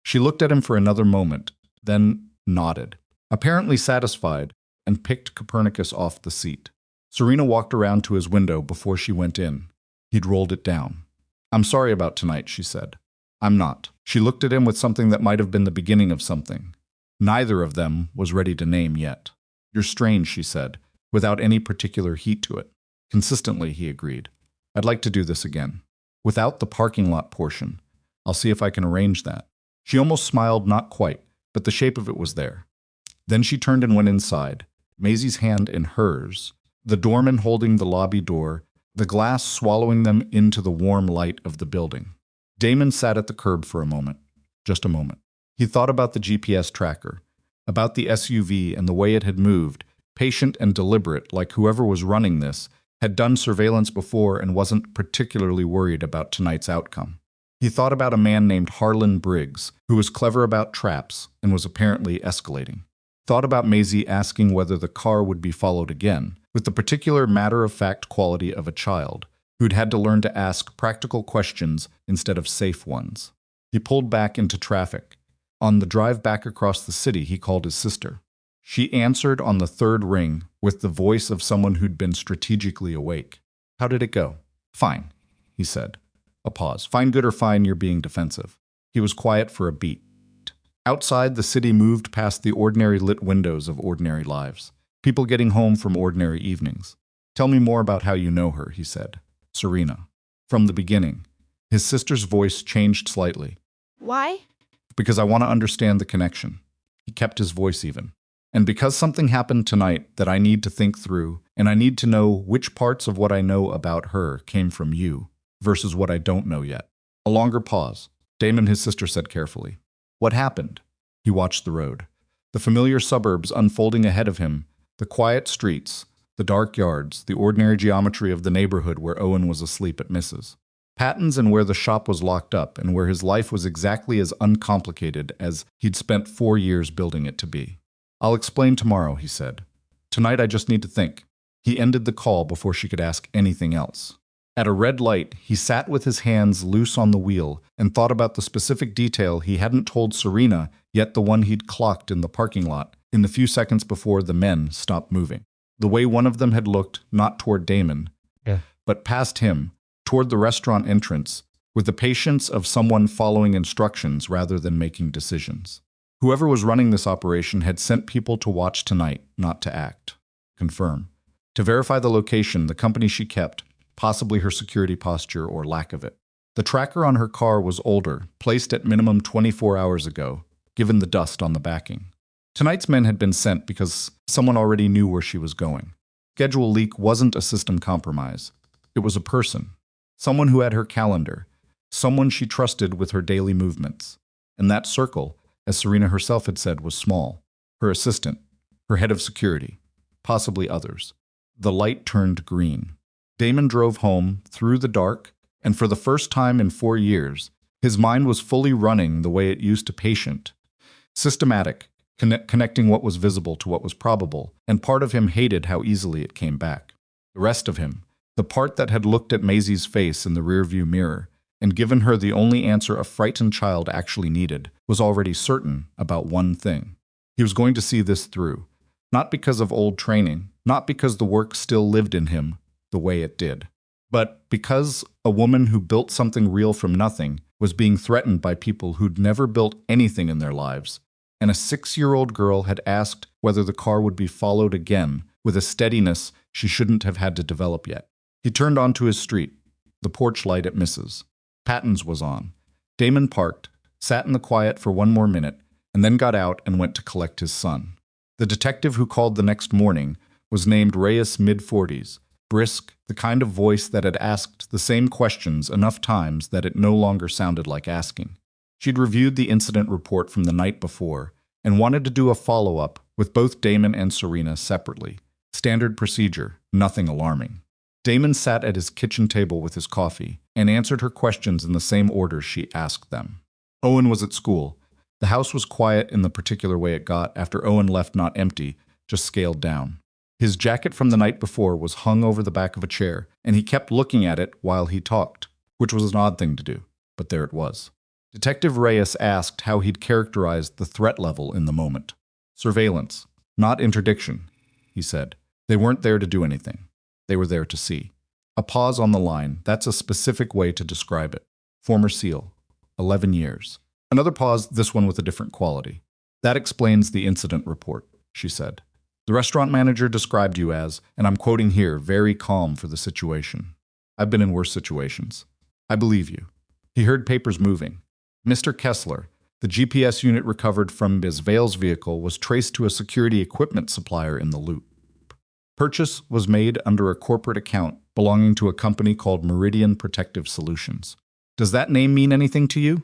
She looked at him for another moment, then nodded, apparently satisfied, and picked Copernicus off the seat. Serena walked around to his window before she went in. He'd rolled it down. "I'm sorry about tonight," she said. "I'm not." She looked at him with something that might have been the beginning of something. Neither of them was ready to name yet. "You're strange," she said, without any particular heat to it. "Consistently," he agreed. "I'd like to do this again. Without the parking lot portion. I'll see if I can arrange that." She almost smiled, not quite, but the shape of it was there. Then she turned and went inside, Maisie's hand in hers, the doorman holding the lobby door, the glass swallowing them into the warm light of the building. Damon sat at the curb for a moment. Just a moment. He thought about the GPS tracker, about the SUV and the way it had moved, patient and deliberate, like whoever was running this had done surveillance before and wasn't particularly worried about tonight's outcome. He thought about a man named Harlan Briggs, who was clever about traps and was apparently escalating. Thought about Maisie asking whether the car would be followed again, with the particular matter-of-fact quality of a child, who'd had to learn to ask practical questions instead of safe ones. He pulled back into traffic. On the drive back across the city, he called his sister. She answered on the third ring with the voice of someone who'd been strategically awake. "How did it go?" "Fine," he said. A pause. "Fine, good, or fine, you're being defensive." He was quiet for a beat. Outside, the city moved past the ordinary lit windows of ordinary lives. People getting home from ordinary evenings. "Tell me more about how you know her," he said. "Serena." "From the beginning." His sister's voice changed slightly.
"Why?"
"Because I want to understand the connection." He kept his voice even. "And because something happened tonight that I need to think through, and I need to know which parts of what I know about her came from you versus what I don't know yet." A longer pause. Damon, his sister, said carefully. "What happened?" He watched the road. The familiar suburbs unfolding ahead of him, the quiet streets, the dark yards, the ordinary geometry of the neighborhood where Owen was asleep at Mrs. Patton's and where the shop was locked up and where his life was exactly as uncomplicated as he'd spent 4 years building it to be. "I'll explain tomorrow," he said. "Tonight I just need to think." He ended the call before she could ask anything else. At a red light, he sat with his hands loose on the wheel and thought about the specific detail he hadn't told Serena, yet the one he'd clocked in the parking lot in the few seconds before the men stopped moving. The way one of them had looked, not toward Damon, but past him, toward the restaurant entrance, with the patience of someone following instructions rather than making decisions. Whoever was running this operation had sent people to watch tonight, not to act. Confirm. To verify the location, the company she kept, possibly her security posture or lack of it. The tracker on her car was older, placed at minimum 24 hours ago, given the dust on the backing. Tonight's men had been sent because someone already knew where she was going. Schedule leak wasn't a system compromise. It was a person. Someone who had her calendar. Someone she trusted with her daily movements. And that circle, as Serena herself had said, was small. Her assistant, her head of security, possibly others. The light turned green. Damon drove home through the dark, and for the first time in 4 years, his mind was fully running the way it used to patient. Systematic, connecting what was visible to what was probable, and part of him hated how easily it came back. The rest of him, the part that had looked at Maisie's face in the rearview mirror and given her the only answer a frightened child actually needed, was already certain about one thing. He was going to see this through, not because of old training, not because the work still lived in him the way it did, but because a woman who built something real from nothing was being threatened by people who'd never built anything in their lives, and a 6-year-old girl had asked whether the car would be followed again with a steadiness she shouldn't have had to develop yet. He turned onto his street, the porch light at Mrs. Patton's was on. Damon parked, sat in the quiet for 1 more minute, and then got out and went to collect his son. The detective who called the next morning was named Reyes, mid-40s, brisk, the kind of voice that had asked the same questions enough times that it no longer sounded like asking. She'd reviewed the incident report from the night before and wanted to do a follow-up with both Damon and Serena separately. Standard procedure, nothing alarming. Damon sat at his kitchen table with his coffee and answered her questions in the same order she asked them. Owen was at school. The house was quiet in the particular way it got after Owen left, not empty, just scaled down. His jacket from the night before was hung over the back of a chair, and he kept looking at it while he talked, which was an odd thing to do, but there it was. Detective Reyes asked how he'd characterized the threat level in the moment. Surveillance, not interdiction, he said. They weren't there to do anything. They were there to see. A pause on the line, that's a specific way to describe it. Former SEAL, 11 years. Another pause, this one with a different quality. That explains the incident report, she said. The restaurant manager described you as, and I'm quoting here, very calm for the situation. I've been in worse situations. I believe you. He heard papers moving. Mr. Kessler, the GPS unit recovered from Ms. Vale's vehicle was traced to a security equipment supplier in the loop. Purchase was made under a corporate account belonging to a company called Meridian Protective Solutions. Does that name mean anything to you?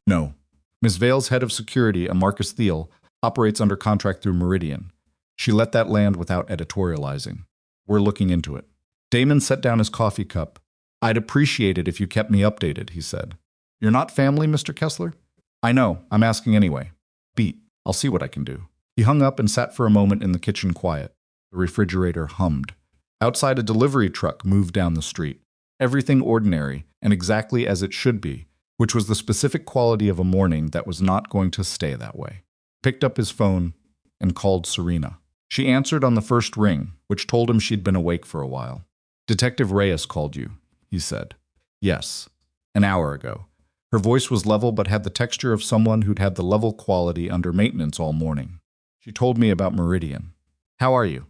No. Ms. Vale's head of security, a Marcus Thiel, operates under contract through Meridian. She let that land without editorializing. We're looking into it. Damon set down his coffee cup. I'd appreciate it if you kept me updated, he said. You're not family, Mr. Kessler? I know. I'm asking anyway. Beat. I'll see what I can do. He hung up and sat for a moment in the kitchen quiet. The refrigerator hummed. Outside, a delivery truck moved down the street. Everything ordinary and exactly as it should be, which was the specific quality of a morning that was not going to stay that way. Picked up his phone and called Serena. She answered on the first ring, which told him she'd been awake for a while. Detective Reyes called you, he said. Yes, an hour ago. Her voice was level but had the texture of someone who'd had the level quality under maintenance all morning. She told me about Meridian. How are you?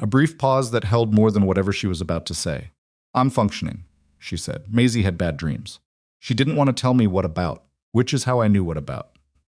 A brief pause that held more than whatever she was about to say. I'm functioning, she said. Maisie had bad dreams. She didn't want to tell me what about, which is how I knew what about.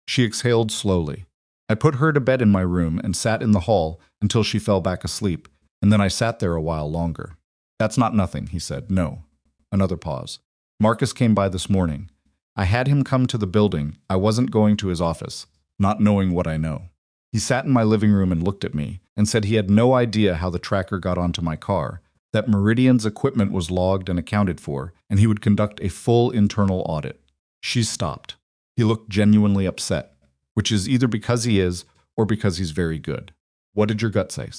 She exhaled slowly. I put her to bed in my room and sat in the hall until she fell back asleep, and then I sat there a while longer. That's not nothing, he said. No. Another pause. Marcus came by this morning. I had him come to the building. I wasn't going to his office, not knowing what I know. He sat in my living room and looked at me and said he had no idea how the tracker got onto my car, that Meridian's equipment was logged and accounted for, and he would conduct a full internal audit. She stopped. He looked genuinely upset, which is either because he is or because he's very good. What did your gut say?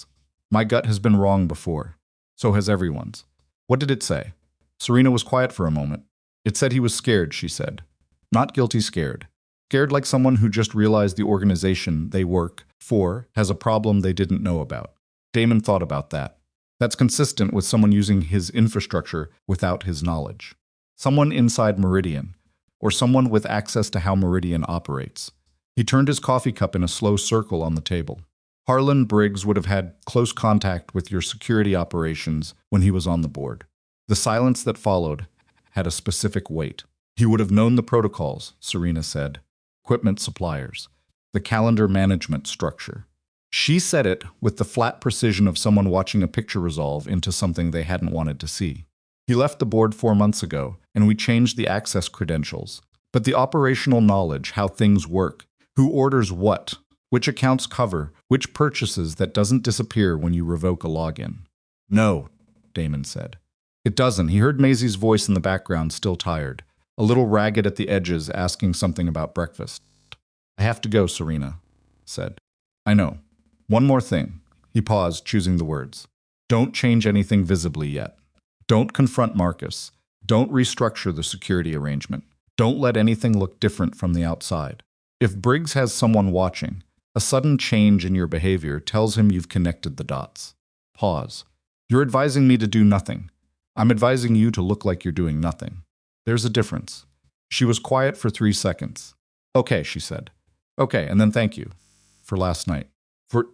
My gut has been wrong before. So has everyone's. What did it say? Serena was quiet for a moment. It said he was scared, she said. Not guilty scared. Scared like someone who just realized the organization they work for has a problem they didn't know about. Damon thought about that. That's consistent with someone using his infrastructure without his knowledge. Someone inside Meridian, or someone with access to how Meridian operates. He turned his coffee cup in a slow circle on the table. Harlan Briggs would have had close contact with your security operations when he was on the board. The silence that followed had a specific weight. He would have known the protocols, Serena said. Equipment suppliers. The calendar management structure. She said it with the flat precision of someone watching a picture resolve into something they hadn't wanted to see. He left the board 4 months ago, and we changed the access credentials. But the operational knowledge, how things work, Who orders what? Which accounts cover? Which purchases that doesn't disappear when you revoke a login? No, Damon said. It doesn't. He heard Maisie's voice in the background, still tired, a little ragged at the edges, asking something about breakfast. I have to go, Serena said. I know. One more thing. He paused, choosing the words. Don't change anything visibly yet. Don't confront Marcus. Don't restructure the security arrangement. Don't let anything look different from the outside. If Briggs has someone watching, a sudden change in your behavior tells him you've connected the dots. Pause. You're advising me to do nothing. I'm advising you to look like you're doing nothing. There's a difference. She was quiet for 3 seconds. Okay, she said. Okay, and then thank you. For last night.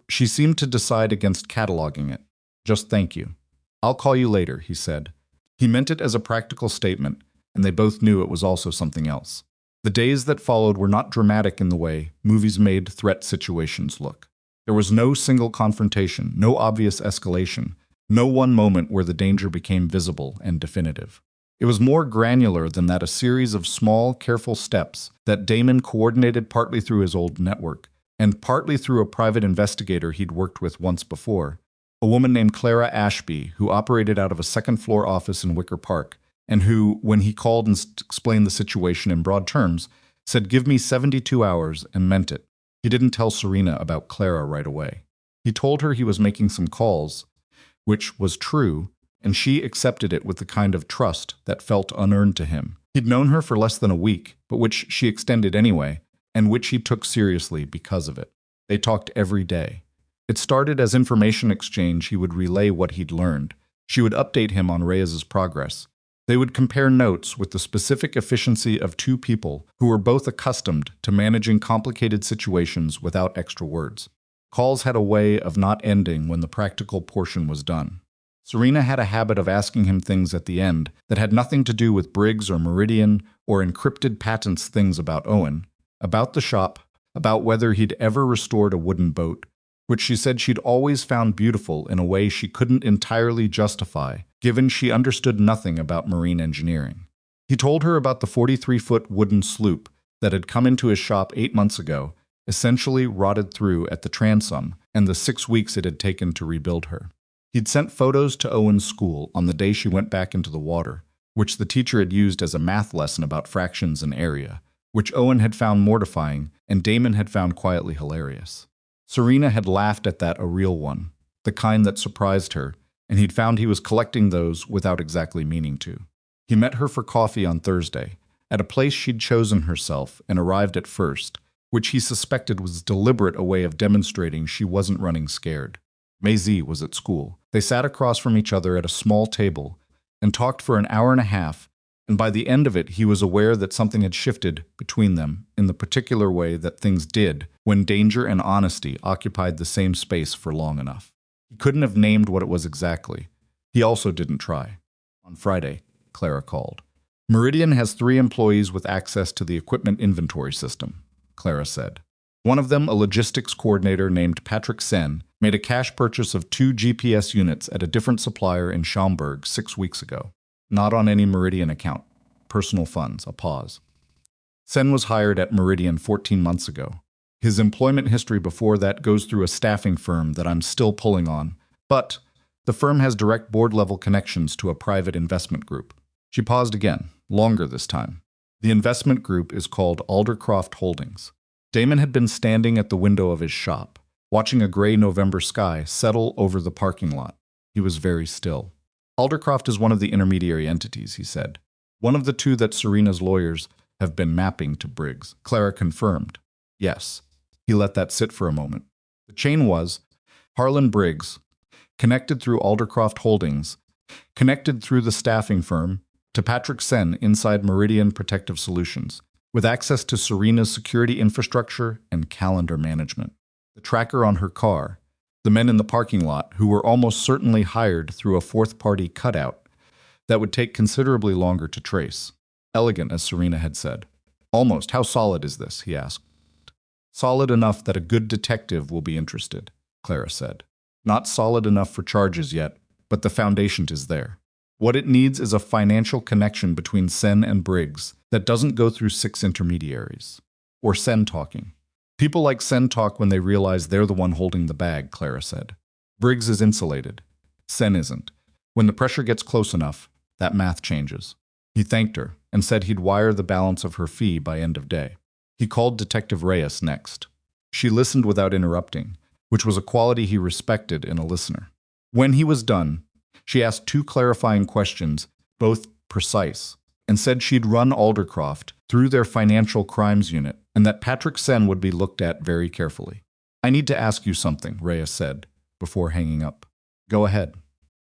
She seemed to decide against cataloging it. Just thank you. I'll call you later, he said. He meant it as a practical statement, and they both knew it was also something else. The days that followed were not dramatic in the way movies made threat situations look. There was no single confrontation, no obvious escalation, no one moment where the danger became visible and definitive. It was more granular than that, a series of small, careful steps that Damon coordinated partly through his old network, and partly through a private investigator he'd worked with once before, a woman named Clara Ashby, who operated out of a second-floor office in Wicker Park, and who, when he called and explained the situation in broad terms, said, "Give me 72 hours," and meant it. He didn't tell Serena about Clara right away. He told her he was making some calls, which was true, and she accepted it with the kind of trust that felt unearned to him. He'd known her for less than a week, but which she extended anyway, and which he took seriously because of it. They talked every day. It started as information exchange. He would relay what he'd learned. She would update him on Reyes's progress. They would compare notes with the specific efficiency of two people who were both accustomed to managing complicated situations without extra words. Calls had a way of not ending when the practical portion was done. Serena had a habit of asking him things at the end that had nothing to do with Briggs or Meridian or encrypted patents, things about Owen, about the shop, about whether he'd ever restored a wooden boat, which she said she'd always found beautiful in a way she couldn't entirely justify, given she understood nothing about marine engineering. He told her about the 43-foot wooden sloop that had come into his shop 8 months ago, essentially rotted through at the transom, and the 6 weeks it had taken to rebuild her. He'd sent photos to Owen's school on the day she went back into the water, which the teacher had used as a math lesson about fractions and area, which Owen had found mortifying and Damon had found quietly hilarious. Serena had laughed at that, a real one, the kind that surprised her, and he'd found he was collecting those without exactly meaning to. He met her for coffee on Thursday, at a place she'd chosen herself and arrived at first, which he suspected was deliberate, a way of demonstrating she wasn't running scared. Maisie was at school. They sat across from each other at a small table and talked for an hour and a half, and by the end of it he was aware that something had shifted between them in the particular way that things did when danger and honesty occupied the same space for long enough. He couldn't have named what it was exactly. He also didn't try. On Friday, Clara called. Meridian has 3 employees with access to the equipment inventory system, Clara said. One of them, a logistics coordinator named Patrick Sen, made a cash purchase of 2 GPS units at a different supplier in Schaumburg 6 weeks ago. Not on any Meridian account. Personal funds. A pause. Sen was hired at Meridian 14 months ago. His employment history before that goes through a staffing firm that I'm still pulling on, but the firm has direct board-level connections to a private investment group. She paused again, longer this time. The investment group is called Aldercroft Holdings. Damon had been standing at the window of his shop, watching a gray November sky settle over the parking lot. He was very still. Aldercroft is one of the intermediary entities, he said. One of the 2 that Serena's lawyers have been mapping to Briggs. Clara confirmed. Yes. He let that sit for a moment. The chain was Harlan Briggs, connected through Aldercroft Holdings, connected through the staffing firm, to Patrick Sen inside Meridian Protective Solutions, with access to Serena's security infrastructure and calendar management. The tracker on her car, the men in the parking lot who were almost certainly hired through a fourth-party cutout that would take considerably longer to trace. Elegant, as Serena had said. Almost. How solid is this? He asked. Solid enough that a good detective will be interested, Clara said. Not solid enough for charges yet, but the foundation is there. What it needs is a financial connection between Sen and Briggs that doesn't go through 6 intermediaries. Or Sen talking. People like Sen talk when they realize they're the one holding the bag, Clara said. Briggs is insulated. Sen isn't. When the pressure gets close enough, that math changes. He thanked her and said he'd wire the balance of her fee by end of day. He called Detective Reyes next. She listened without interrupting, which was a quality he respected in a listener. When he was done, she asked 2 clarifying questions, both precise, and said she'd run Aldercroft through their financial crimes unit and that Patrick Sen would be looked at very carefully. I need to ask you something, Reyes said, before hanging up. Go ahead.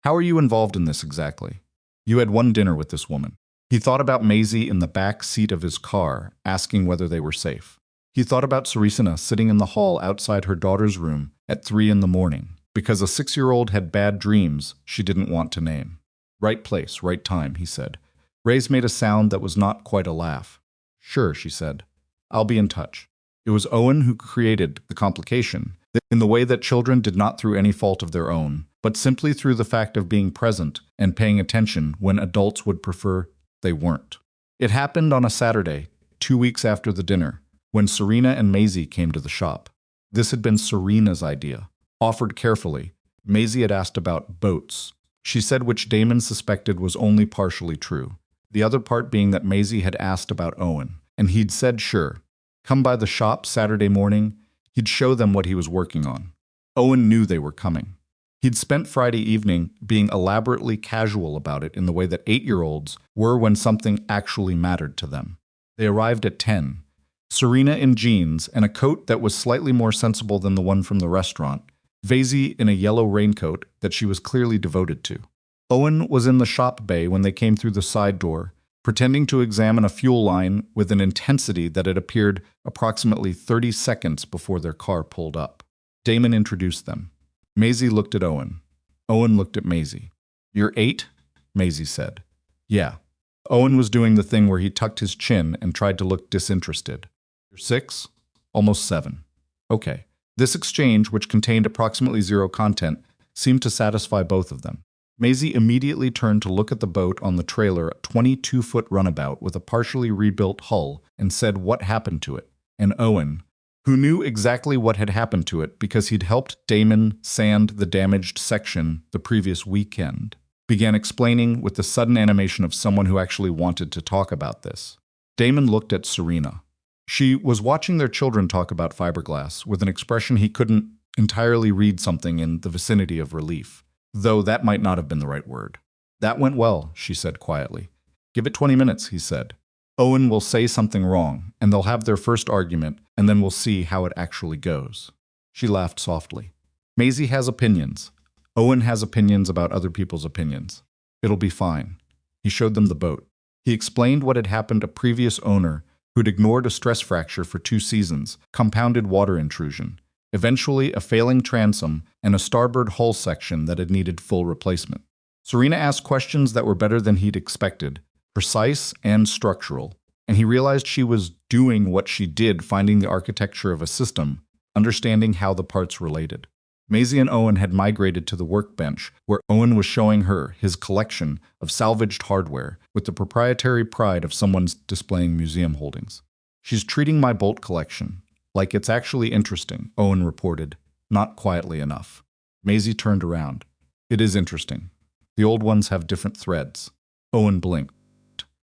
How are you involved in this exactly? You had one dinner with this woman. He thought about Maisie in the back seat of his car, asking whether they were safe. He thought about Serena sitting in the hall outside her daughter's room at 3 in the morning, because a 6-year-old had bad dreams she didn't want to name. Right place, right time, he said. Reyes made a sound that was not quite a laugh. Sure, she said. I'll be in touch. It was Owen who created the complication, in the way that children did not through any fault of their own, but simply through the fact of being present and paying attention when adults would prefer they weren't. It happened on a Saturday, 2 weeks after the dinner, when Serena and Maisie came to the shop. This had been Serena's idea. Offered carefully, Maisie had asked about boats. She said which Damon suspected was only partially true, the other part being that Maisie had asked about Owen, and he'd said sure. Come by the shop Saturday morning, he'd show them what he was working on. Owen knew they were coming. He'd spent Friday evening being elaborately casual about it in the way that 8-year-olds were when something actually mattered to them. They arrived at 10. Serena in jeans and a coat that was slightly more sensible than the one from the restaurant, Maisie in a yellow raincoat that she was clearly devoted to. Owen was in the shop bay when they came through the side door, pretending to examine a fuel line with an intensity that had appeared approximately 30 seconds before their car pulled up. Damon introduced them. Maisie looked at Owen. Owen looked at Maisie. You're 8? Maisie said. Yeah. Owen was doing the thing where he tucked his chin and tried to look disinterested. You're 6? Almost 7. Okay. This exchange, which contained approximately 0 content, seemed to satisfy both of them. Maisie immediately turned to look at the boat on the trailer, a 22-foot runabout with a partially rebuilt hull, and said what happened to it. And Owen, who knew exactly what had happened to it because he'd helped Damon sand the damaged section the previous weekend, began explaining with the sudden animation of someone who actually wanted to talk about this. Damon looked at Serena. She was watching their children talk about fiberglass with an expression he couldn't entirely read, something in the vicinity of relief, though that might not have been the right word. That went well, she said quietly. Give it 20 minutes, he said. Owen will say something wrong, and they'll have their first argument, and then we'll see how it actually goes. She laughed softly. Maisie has opinions. Owen has opinions about other people's opinions. It'll be fine. He showed them the boat. He explained what had happened to previous owner who'd ignored a stress fracture for 2 seasons, compounded water intrusion, eventually a failing transom, and a starboard hull section that had needed full replacement. Serena asked questions that were better than he'd expected, precise and structural, and he realized she was doing what she did, finding the architecture of a system, understanding how the parts related. Maisie and Owen had migrated to the workbench, where Owen was showing her his collection of salvaged hardware with the proprietary pride of someone displaying museum holdings. She's treating my bolt collection like it's actually interesting, Owen reported, not quietly enough. Maisie turned around. It is interesting. The old ones have different threads. Owen blinked.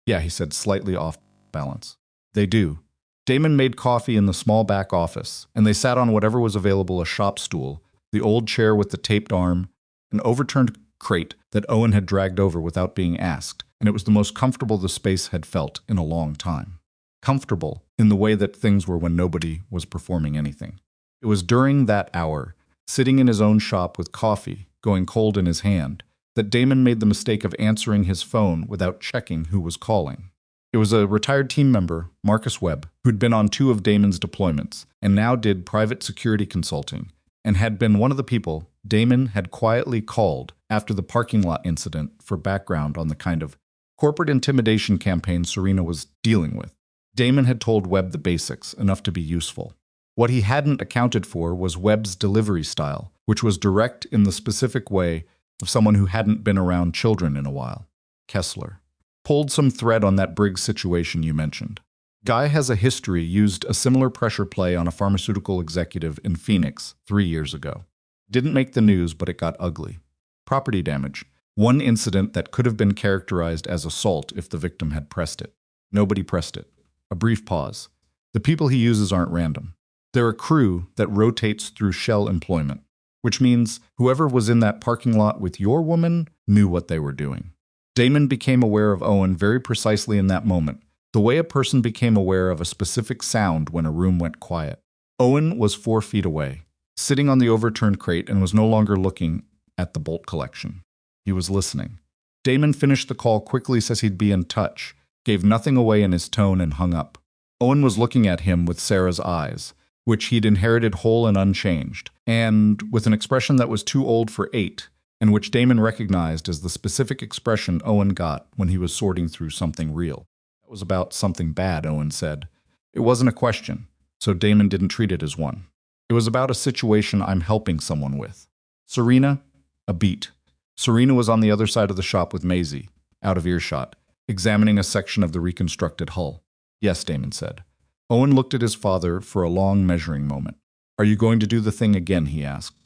Yeah, he said, slightly off balance. They do. Damon made coffee in the small back office, and they sat on whatever was available, a shop stool, the old chair with the taped arm, an overturned crate that Owen had dragged over without being asked, and it was the most comfortable the space had felt in a long time. Comfortable in the way that things were when nobody was performing anything. It was during that hour, sitting in his own shop with coffee going cold in his hand, that Damon made the mistake of answering his phone without checking who was calling. It was a retired team member, Marcus Webb, who'd been on 2 of Damon's deployments and now did private security consulting, and had been one of the people Damon had quietly called after the parking lot incident for background on the kind of corporate intimidation campaign Serena was dealing with. Damon had told Webb the basics, enough to be useful. What he hadn't accounted for was Webb's delivery style, which was direct in the specific way of someone who hadn't been around children in a while. Kessler pulled some thread on that Briggs situation you mentioned. Guy has a history, used a similar pressure play on a pharmaceutical executive in Phoenix 3 years ago. Didn't make the news, but it got ugly. Property damage. One incident that could have been characterized as assault if the victim had pressed it. Nobody pressed it. A brief pause. The people he uses aren't random. They're a crew that rotates through shell employment, which means whoever was in that parking lot with your woman knew what they were doing. Damon became aware of Owen very precisely in that moment, the way a person became aware of a specific sound when a room went quiet. Owen was 4 feet away, sitting on the overturned crate, and was no longer looking at the bolt collection. He was listening. Damon finished the call quickly, says he'd be in touch, gave nothing away in his tone, and hung up. Owen was looking at him with Sarah's eyes, which he'd inherited whole and unchanged, and with an expression that was too old for 8, and which Damon recognized as the specific expression Owen got when he was sorting through something real. It was about something bad, Owen said. It wasn't a question, so Damon didn't treat it as one. It was about a situation I'm helping someone with. Serena? A beat. Serena was on the other side of the shop with Maisie, out of earshot, examining a section of the reconstructed hull. Yes, Damon said. Owen looked at his father for a long measuring moment. Are you going to do the thing again, he asked.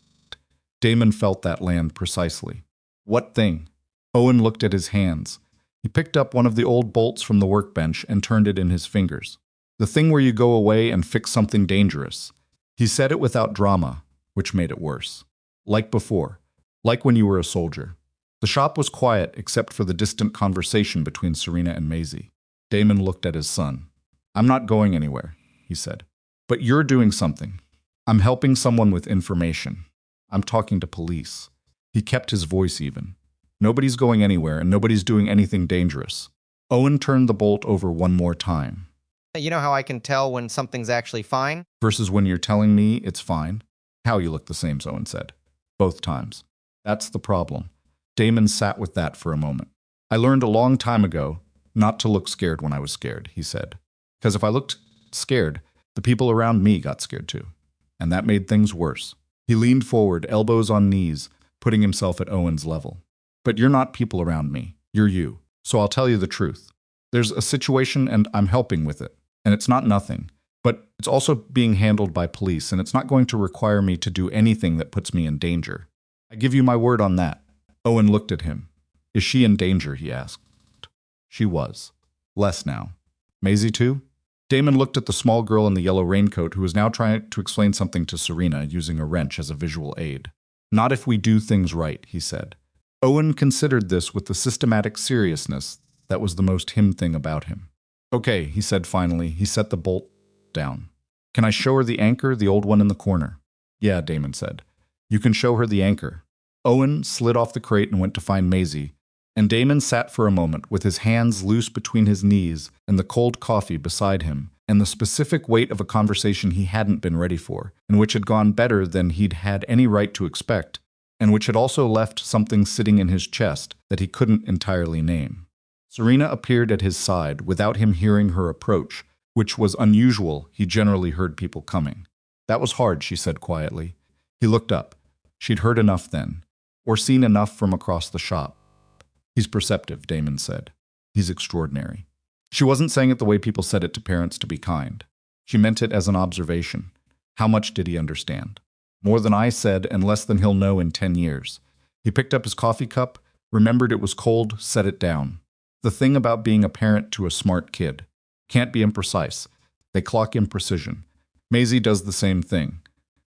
Damon felt that land precisely. What thing? Owen looked at his hands. He picked up one of the old bolts from the workbench and turned it in his fingers. The thing where you go away and fix something dangerous. He said it without drama, which made it worse. Like before. Like when you were a soldier. The shop was quiet except for the distant conversation between Serena and Maisie. Damon looked at his son. I'm not going anywhere, he said. But you're doing something. I'm helping someone with information. I'm talking to police. He kept his voice even. Nobody's going anywhere and nobody's doing anything dangerous. Owen turned the bolt over one more time.
You know how I can tell when something's actually fine?
Versus when you're telling me it's fine? How you look the same, Owen said. Both times. That's the problem. Damon sat with that for a moment. I learned a long time ago not to look scared when I was scared, he said. Because if I looked scared, the people around me got scared too. And that made things worse. He leaned forward, elbows on knees, putting himself at Owen's level. But you're not people around me. You're you. So I'll tell you the truth. There's a situation and I'm helping with it. And it's not nothing. But it's also being handled by police, and it's not going to require me to do anything that puts me in danger. I give you my word on that. Owen looked at him. Is she in danger, he asked. She was. Less now. Maisie too? Damon looked at the small girl in the yellow raincoat who was now trying to explain something to Serena using a wrench as a visual aid. Not if we do things right, he said. Owen considered this with the systematic seriousness that was the most him thing about him. Okay, he said finally. He set the bolt down. Can I show her the anchor, the old one in the corner? Yeah, Damon said. You can show her the anchor. Owen slid off the crate and went to find Maisie, and Damon sat for a moment with his hands loose between his knees and the cold coffee beside him, and the specific weight of a conversation he hadn't been ready for, and which had gone better than he'd had any right to expect, and which had also left something sitting in his chest that he couldn't entirely name. Serena appeared at his side without him hearing her approach, which was unusual. He generally heard people coming. That was hard, she said quietly. He looked up. She'd heard enough then, or seen enough from across the shop. He's perceptive, Damon said. He's extraordinary. She wasn't saying it the way people said it to parents to be kind. She meant it as an observation. How much did he understand? More than I said, and less than he'll know in 10 years. He picked up his coffee cup, remembered it was cold, set it down. The thing about being a parent to a smart kid. Can't be imprecise. They clock imprecision. Maisie does the same thing.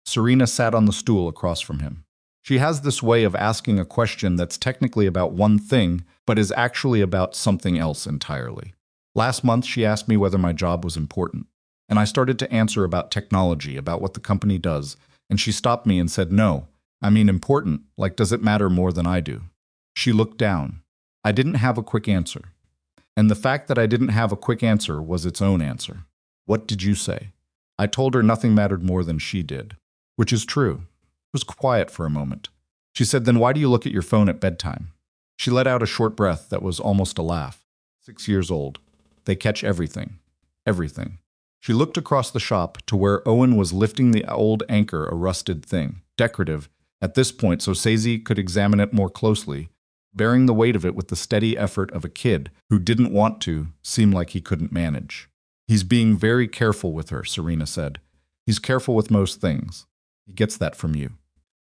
Serena sat on the stool across from him. She has this way of asking a question that's technically about one thing, but is actually about something else entirely. Last month, she asked me whether my job was important, and I started to answer about technology, about what the company does, and she stopped me and said, no, I mean important, like does it matter more than I do? She looked down. I didn't have a quick answer. And the fact that I didn't have a quick answer was its own answer. What did you say? I told her nothing mattered more than she did, which is true. It was quiet for a moment. She said, then why do you look at your phone at bedtime? She let out a short breath that was almost a laugh. 6 years old. They catch everything. Everything. She looked across the shop to where Owen was lifting the old anchor, a rusted thing, decorative, at this point so Maisie could examine it more closely, bearing the weight of it with the steady effort of a kid who didn't want to seem like he couldn't manage. He's being very careful with her, Serena said. He's careful with most things. He gets that from you.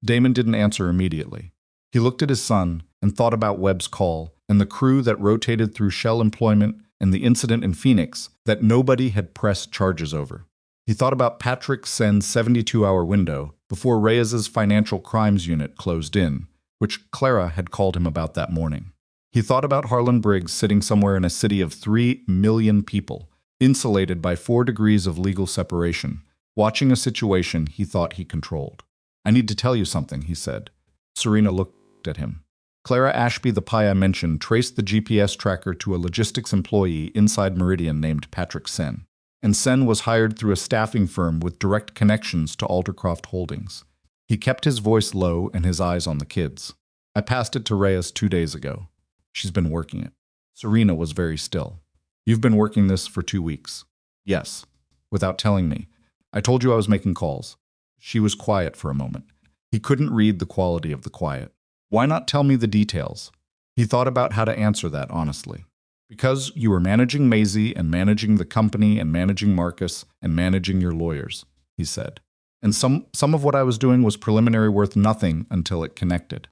Damon didn't answer immediately. He looked at his son and thought about Webb's call and the crew that rotated through Shell employment and the incident in Phoenix that nobody had pressed charges over. He thought about Patrick Sen's 72-hour window before Reyes's financial crimes unit closed in, which Clara had called him about that morning. He thought about Harlan Briggs sitting somewhere in a city of 3 million people, insulated by 4 degrees of legal separation, watching a situation he thought he controlled. I need to tell you something, he said. Serena looked at him. Clara Ashby, the PI I mentioned, traced the GPS tracker to a logistics employee inside Meridian named Patrick Sen. And Sen was hired through a staffing firm with direct connections to Aldercroft Holdings. He kept his voice low and his eyes on the kids. I passed it to Reyes 2 days ago. She's been working it. Serena was very still. You've been working this for 2 weeks. Yes, without telling me. I told you I was making calls. She was quiet for a moment. He couldn't read the quality of the quiet. Why not tell me the details? He thought about how to answer that honestly. Because you were managing Maisie and managing the company and managing Marcus and managing your lawyers, he said. And some of what I was doing was preliminary worth nothing until it connected.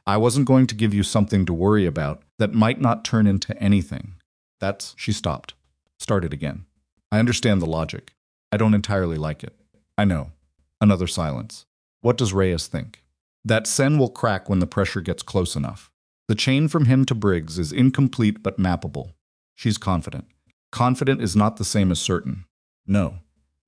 I wasn't going to give you something to worry about that might not turn into anything. She stopped. Started again. I understand the logic. I don't entirely like it. I know. Another silence. What does Reyes think? That Sen will crack when the pressure gets close enough. The chain from him to Briggs is incomplete but mappable. She's confident. Confident is not the same as certain. No,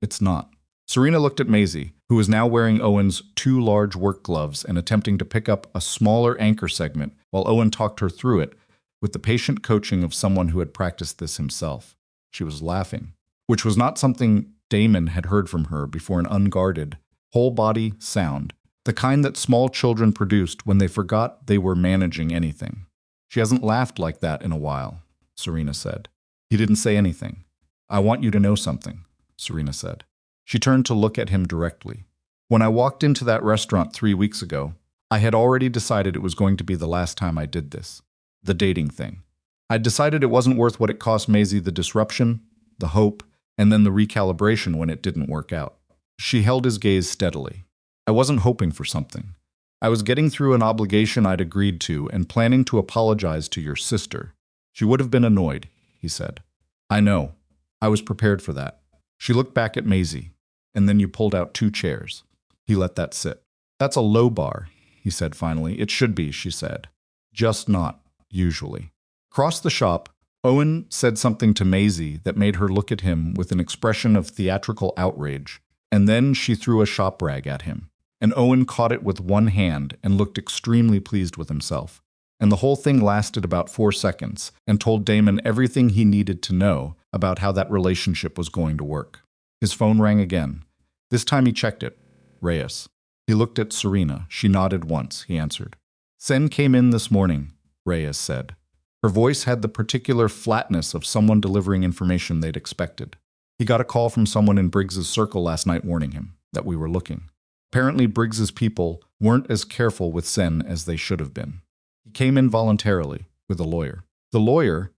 it's not. Serena looked at Maisie, who was now wearing Owen's 2 large work gloves and attempting to pick up a smaller anchor segment while Owen talked her through it with the patient coaching of someone who had practiced this himself. She was laughing, which was not something Damon had heard from her before, an unguarded, whole-body sound, the kind that small children produced when they forgot they were managing anything. She hasn't laughed like that in a while, Serena said. He didn't say anything. I want you to know something, Serena said. She turned to look at him directly. When I walked into that restaurant 3 weeks ago, I had already decided it was going to be the last time I did this. The dating thing. I'd decided it wasn't worth what it cost Maisie, the disruption, the hope, and then the recalibration when it didn't work out. She held his gaze steadily. I wasn't hoping for something. I was getting through an obligation I'd agreed to and planning to apologize to your sister. She would have been annoyed, he said. I know. I was prepared for that. She looked back at Maisie, and then you pulled out 2 chairs. He let that sit. That's a low bar, he said finally. It should be, she said. Just not, usually. Across the shop, Owen said something to Maisie that made her look at him with an expression of theatrical outrage, and then she threw a shop rag at him. And Owen caught it with one hand and looked extremely pleased with himself. And the whole thing lasted about 4 seconds and told Damon everything he needed to know about how that relationship was going to work. His phone rang again. This time he checked it. Reyes. He looked at Serena. She nodded once. He answered. Sen came in this morning, Reyes said. Her voice had the particular flatness of someone delivering information they'd expected. He got a call from someone in Briggs's circle last night warning him that we were looking. Apparently, Briggs's people weren't as careful with Sen as they should have been. He came in voluntarily with a lawyer. The lawyer,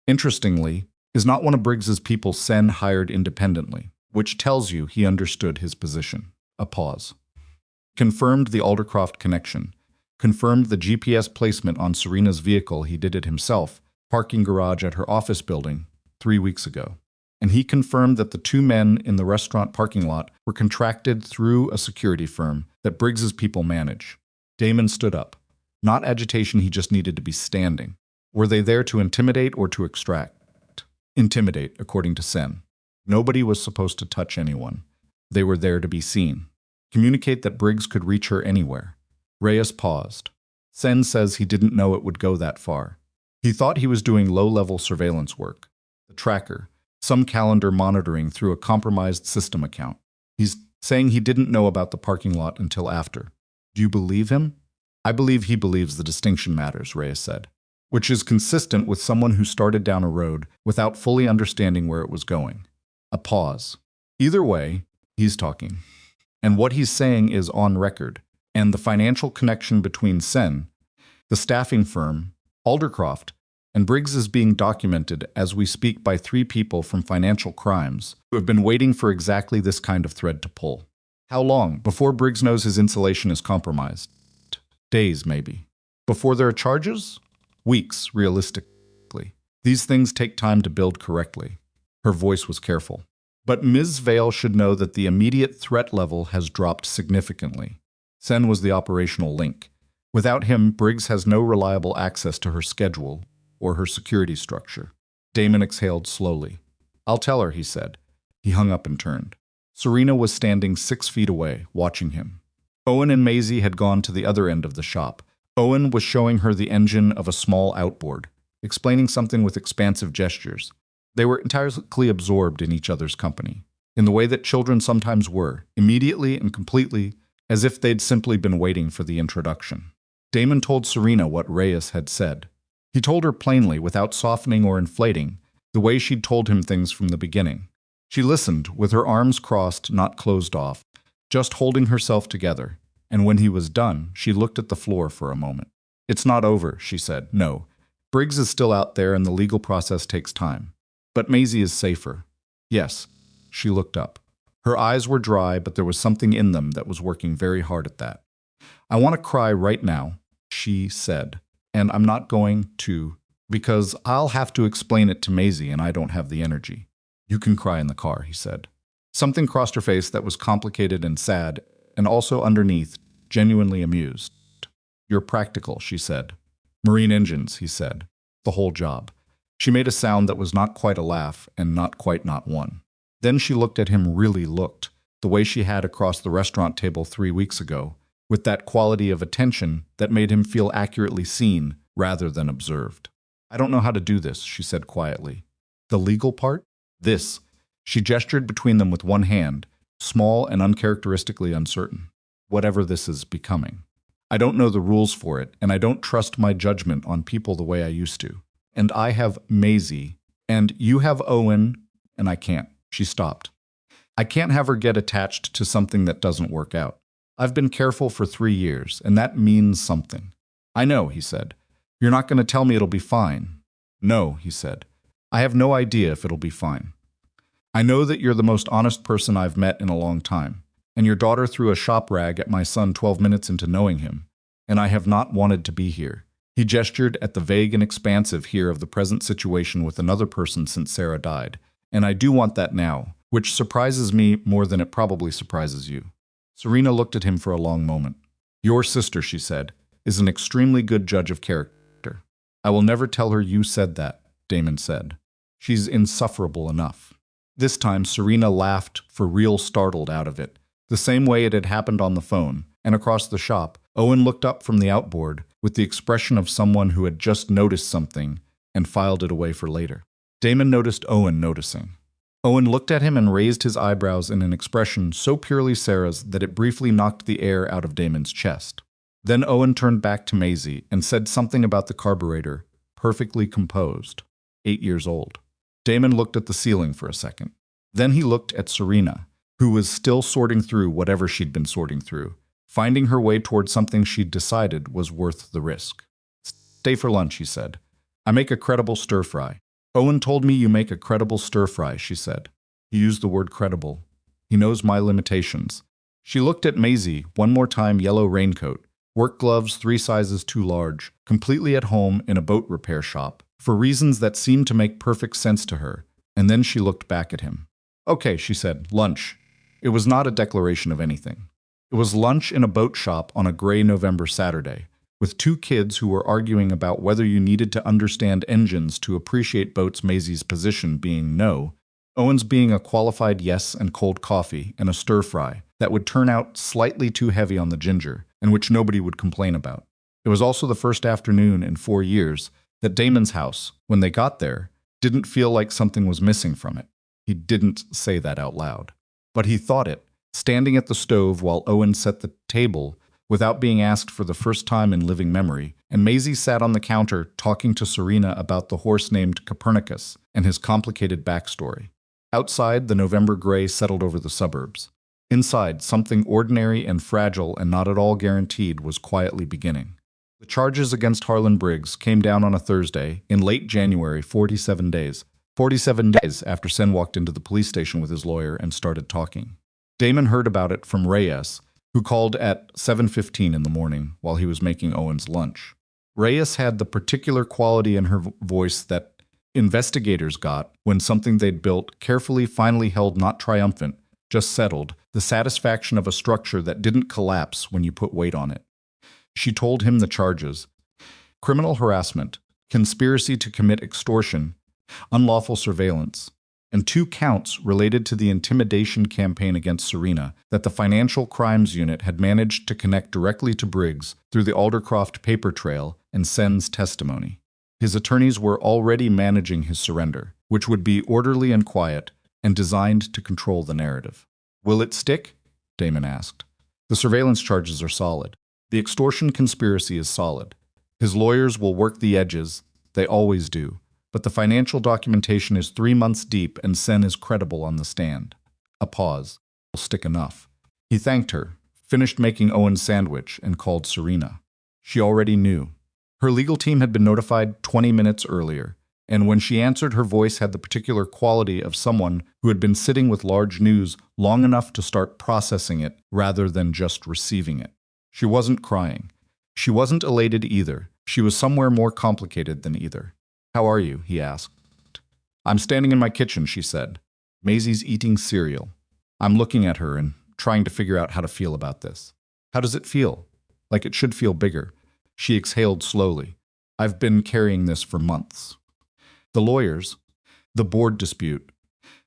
interestingly, is not one of Briggs's people Sen hired independently, which tells you he understood his position. A pause. Confirmed the Aldercroft connection. Confirmed the GPS placement on Serena's vehicle. He did it himself, parking garage at her office building 3 weeks ago. And he confirmed that the 2 men in the restaurant parking lot were contracted through a security firm that Briggs's people manage. Damon stood up. Not agitation, he just needed to be standing. Were they there to intimidate or to extract? Intimidate, according to Sen. Nobody was supposed to touch anyone. They were there to be seen. Communicate that Briggs could reach her anywhere. Reyes paused. Sen says he didn't know it would go that far. He thought he was doing low-level surveillance work. The tracker. Some calendar monitoring through a compromised system account. He's saying he didn't know about the parking lot until after. Do you believe him? I believe he believes the distinction matters, Reyes said, which is consistent with someone who started down a road without fully understanding where it was going. A pause. Either way, he's talking. And what he's saying is on record. And the financial connection between Sen, the staffing firm, Aldercroft, And Briggs is being documented as we speak by 3 people from financial crimes who have been waiting for exactly this kind of thread to pull. How long before Briggs knows his insulation is compromised? Days, maybe. Before there are charges? Weeks, realistically. These things take time to build correctly. Her voice was careful. But Ms. Vale should know that the immediate threat level has dropped significantly. Sen was the operational link. Without him, Briggs has no reliable access to her schedule or her security structure. Damon exhaled slowly. "I'll tell her," he said. He hung up and turned. Serena was standing 6 feet away, watching him. Owen and Maisie had gone to the other end of the shop. Owen was showing her the engine of a small outboard, explaining something with expansive gestures. They were entirely absorbed in each other's company, in the way that children sometimes were, immediately and completely, as if they'd simply been waiting for the introduction. Damon told Serena what Reyes had said. He told her plainly, without softening or inflating, the way she'd told him things from the beginning. She listened, with her arms crossed, not closed off, just holding herself together, and when he was done, she looked at the floor for a moment. "It's not over," she said. "No. Briggs is still out there and the legal process takes time. But Maisie is safer." "Yes." She looked up. Her eyes were dry, but there was something in them that was working very hard at that. "I want to cry right now," she said. "And I'm not going to, because I'll have to explain it to Maisie and I don't have the energy." "You can cry in the car," he said. Something crossed her face that was complicated and sad, and also underneath, genuinely amused. "You're practical," she said. "Marine engines," he said. "The whole job." She made a sound that was not quite a laugh and not quite not one. Then she looked at him, really looked, the way she had across the restaurant table 3 weeks ago, with that quality of attention that made him feel accurately seen rather than observed. "I don't know how to do this," she said quietly. "The legal part? This." She gestured between them with one hand, small and uncharacteristically uncertain. "Whatever this is becoming. I don't know the rules for it, and I don't trust my judgment on people the way I used to. And I have Maisie, and you have Owen, and I can't." She stopped. "I can't have her get attached to something that doesn't work out. I've been careful for 3 years, and that means something." "I know," he said. "You're not going to tell me it'll be fine." "No," he said. "I have no idea if it'll be fine. I know that you're the most honest person I've met in a long time, and your daughter threw a shop rag at my son 12 minutes into knowing him, and I have not wanted to be here." He gestured at the vague and expansive here of the present situation with another person since Sarah died, "and I do want that now, which surprises me more than it probably surprises you." Serena looked at him for a long moment. "Your sister," she said, "is an extremely good judge of character." "I will never tell her you said that," Damon said. "She's insufferable enough." This time Serena laughed, for real startled out of it, the same way it had happened on the phone, and across the shop, Owen looked up from the outboard with the expression of someone who had just noticed something and filed it away for later. Damon noticed Owen noticing. Owen looked at him and raised his eyebrows in an expression so purely Sarah's that it briefly knocked the air out of Damon's chest. Then Owen turned back to Maisie and said something about the carburetor, perfectly composed. 8 years old. Damon looked at the ceiling for a second. Then he looked at Serena, who was still sorting through whatever she'd been sorting through, finding her way toward something she'd decided was worth the risk. "Stay for lunch," he said. "I make a credible stir-fry." "Owen told me you make a credible stir-fry," she said. He used the word credible. "He knows my limitations." She looked at Maisie, one more time, yellow raincoat, work gloves 3 sizes too large, completely at home in a boat repair shop, for reasons that seemed to make perfect sense to her, and then she looked back at him. "Okay," she said, "lunch." It was not a declaration of anything. It was lunch in a boat shop on a gray November Saturday, with 2 kids who were arguing about whether you needed to understand engines to appreciate boats. Maisie's position being no, Owen's being a qualified yes, and cold coffee and a stir-fry that would turn out slightly too heavy on the ginger, and which nobody would complain about. It was also the first afternoon in 4 years that Damon's house, when they got there, didn't feel like something was missing from it. He didn't say that out loud. But he thought it, standing at the stove while Owen set the table without being asked for the first time in living memory, and Maisie sat on the counter talking to Serena about the horse named Copernicus and his complicated backstory. Outside, the November gray settled over the suburbs. Inside, something ordinary and fragile and not at all guaranteed was quietly beginning. The charges against Harlan Briggs came down on a Thursday in late January, 47 days. 47 days after Sen walked into the police station with his lawyer and started talking. Damon heard about it from Reyes, who called at 7:15 in the morning while he was making Owen's lunch. Reyes had the particular quality in her voice that investigators got when something they'd built, carefully, finally held, not triumphant, just settled, the satisfaction of a structure that didn't collapse when you put weight on it. She told him the charges: criminal harassment, conspiracy to commit extortion, unlawful surveillance, and 2 counts related to the intimidation campaign against Serena that the Financial Crimes Unit had managed to connect directly to Briggs through the Aldercroft paper trail and Sen's testimony. His attorneys were already managing his surrender, which would be orderly and quiet and designed to control the narrative. Will it stick? Damon asked. The surveillance charges are solid. The extortion conspiracy is solid. His lawyers will work the edges, they always do, but the financial documentation is 3 months deep and Sen is credible on the stand. A pause. Will stick enough. He thanked her, finished making Owen's sandwich, and called Serena. She already knew. Her legal team had been notified 20 minutes earlier, and when she answered, her voice had the particular quality of someone who had been sitting with large news long enough to start processing it rather than just receiving it. She wasn't crying. She wasn't elated either. She was somewhere more complicated than either. How are you? He asked. I'm standing in my kitchen, she said. Maisie's eating cereal. I'm looking at her and trying to figure out how to feel about this. How does it feel? Like it should feel bigger. She exhaled slowly. I've been carrying this for months. The lawyers, the board dispute,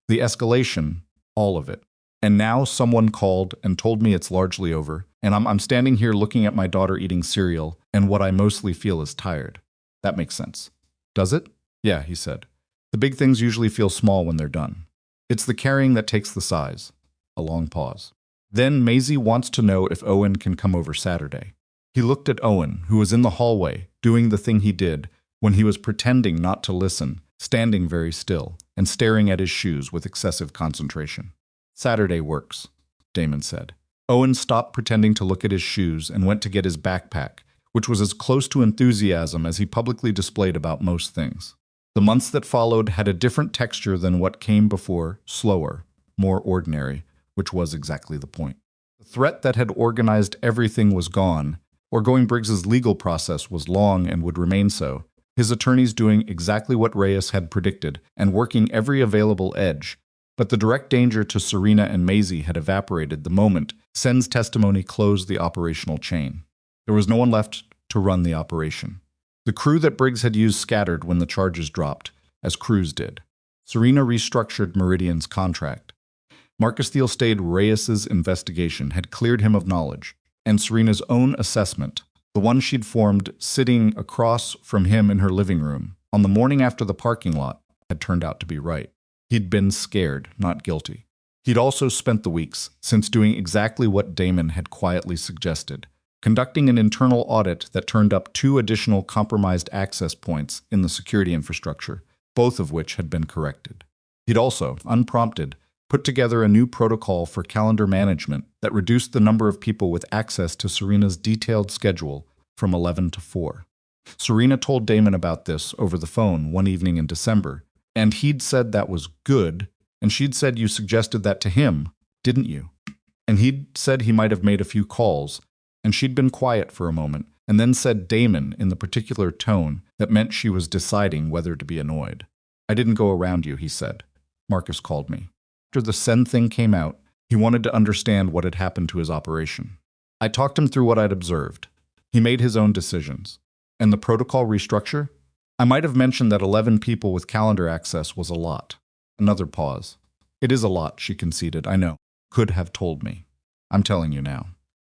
the escalation, all of it. And now someone called and told me it's largely over, and I'm standing here looking at my daughter eating cereal, and what I mostly feel is tired. That makes sense. Does it? Yeah, he said. The big things usually feel small when they're done. It's the carrying that takes the size. A long pause. Then Maisie wants to know if Owen can come over Saturday. He looked at Owen, who was in the hallway, doing the thing he did when he was pretending not to listen, standing very still, and staring at his shoes with excessive concentration. Saturday works, Damon said. Owen stopped pretending to look at his shoes and went to get his backpack, which was as close to enthusiasm as he publicly displayed about most things. The months that followed had a different texture than what came before, slower, more ordinary, which was exactly the point. The threat that had organized everything was gone, or going Briggs's legal process was long and would remain so, his attorneys doing exactly what Reyes had predicted and working every available edge. But the direct danger to Serena and Maisie had evaporated the moment Sen's testimony closed the operational chain. There was no one left to run the operation. The crew that Briggs had used scattered when the charges dropped, as crews did. Serena restructured Meridian's contract. Marcus Thiel stayed Reyes's investigation had cleared him of knowledge, and Serena's own assessment, the one she'd formed sitting across from him in her living room, on the morning after the parking lot, had turned out to be right. He'd been scared, not guilty. He'd also spent the weeks since doing exactly what Damon had quietly suggested, conducting an internal audit that turned up 2 additional compromised access points in the security infrastructure, both of which had been corrected. He'd also, unprompted, put together a new protocol for calendar management that reduced the number of people with access to Serena's detailed schedule from 11 to 4. Serena told Damon about this over the phone one evening in December, and he'd said that was good, and she'd said you suggested that to him, didn't you? And he'd said he might have made a few calls, and she'd been quiet for a moment, and then said Damon in the particular tone that meant she was deciding whether to be annoyed. I didn't go around you, he said. Marcus called me. After the Sen thing came out, he wanted to understand what had happened to his operation. I talked him through what I'd observed. He made his own decisions. And the protocol restructure? I might have mentioned that 11 people with calendar access was a lot. Another pause. It is a lot, she conceded. I know. Could have told me. I'm telling you now.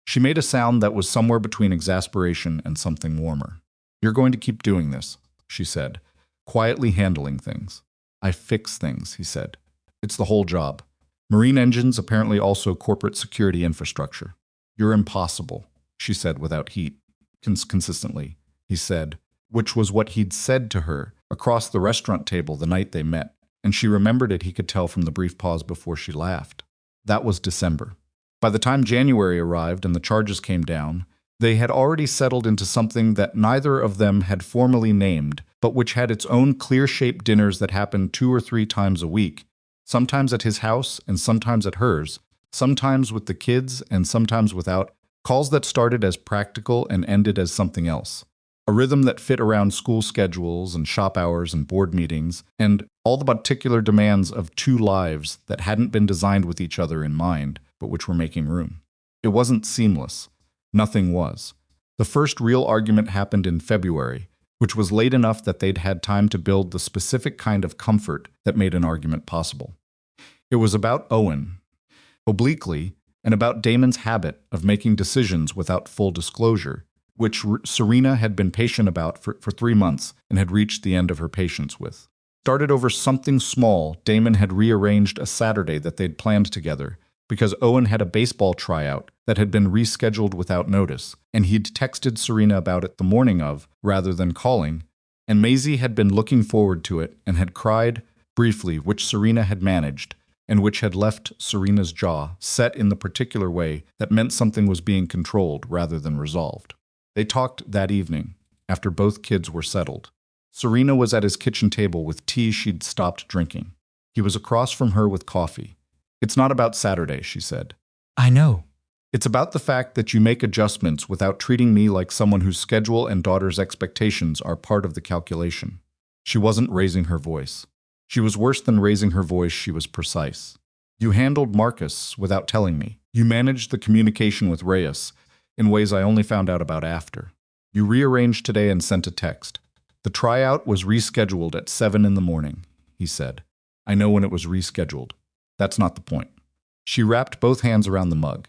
She made a sound that was somewhere between exasperation and something warmer. You're going to keep doing this, she said, quietly handling things. I fix things, he said. It's the whole job. Marine engines, apparently also corporate security infrastructure. You're impossible, she said without heat. Consistently, he said, which was what he'd said to her across the restaurant table the night they met, and she remembered it, he could tell from the brief pause before she laughed. That was December. By the time January arrived and the charges came down, They had already settled into something that neither of them had formally named, but which had its own clear-shaped dinners that happened 2 or 3 times a week, sometimes at his house and sometimes at hers, sometimes with the kids and sometimes without, calls that started as practical and ended as something else. A rhythm that fit around school schedules and shop hours and board meetings, and all the particular demands of 2 lives that hadn't been designed with each other in mind, but which were making room. It wasn't seamless. Nothing was. The first real argument happened in February, which was late enough that they'd had time to build the specific kind of comfort that made an argument possible. It was about Owen, obliquely, and about Damon's habit of making decisions without full disclosure, which Serena had been patient about for 3 months and had reached the end of her patience with. Started over something small, Damon had rearranged a Saturday that they'd planned together, because Owen had a baseball tryout that had been rescheduled without notice, and he'd texted Serena about it the morning of, rather than calling, and Maisie had been looking forward to it and had cried, briefly, which Serena had managed, and which had left Serena's jaw set in the particular way that meant something was being controlled rather than resolved. They talked that evening, after both kids were settled. Serena was at his kitchen table with tea she'd stopped drinking. He was across from her with coffee. "It's not about Saturday," she said.
"I know."
"It's about the fact that you make adjustments without treating me like someone whose schedule and daughter's expectations are part of the calculation." She wasn't raising her voice. She was worse than raising her voice, she was precise. "You handled Marcus without telling me. You managed the communication with Reyes in ways I only found out about after. You rearranged today and sent a text. The tryout was rescheduled at 7 in the morning," he said. "I know when it was rescheduled. That's not the point." She wrapped both hands around the mug.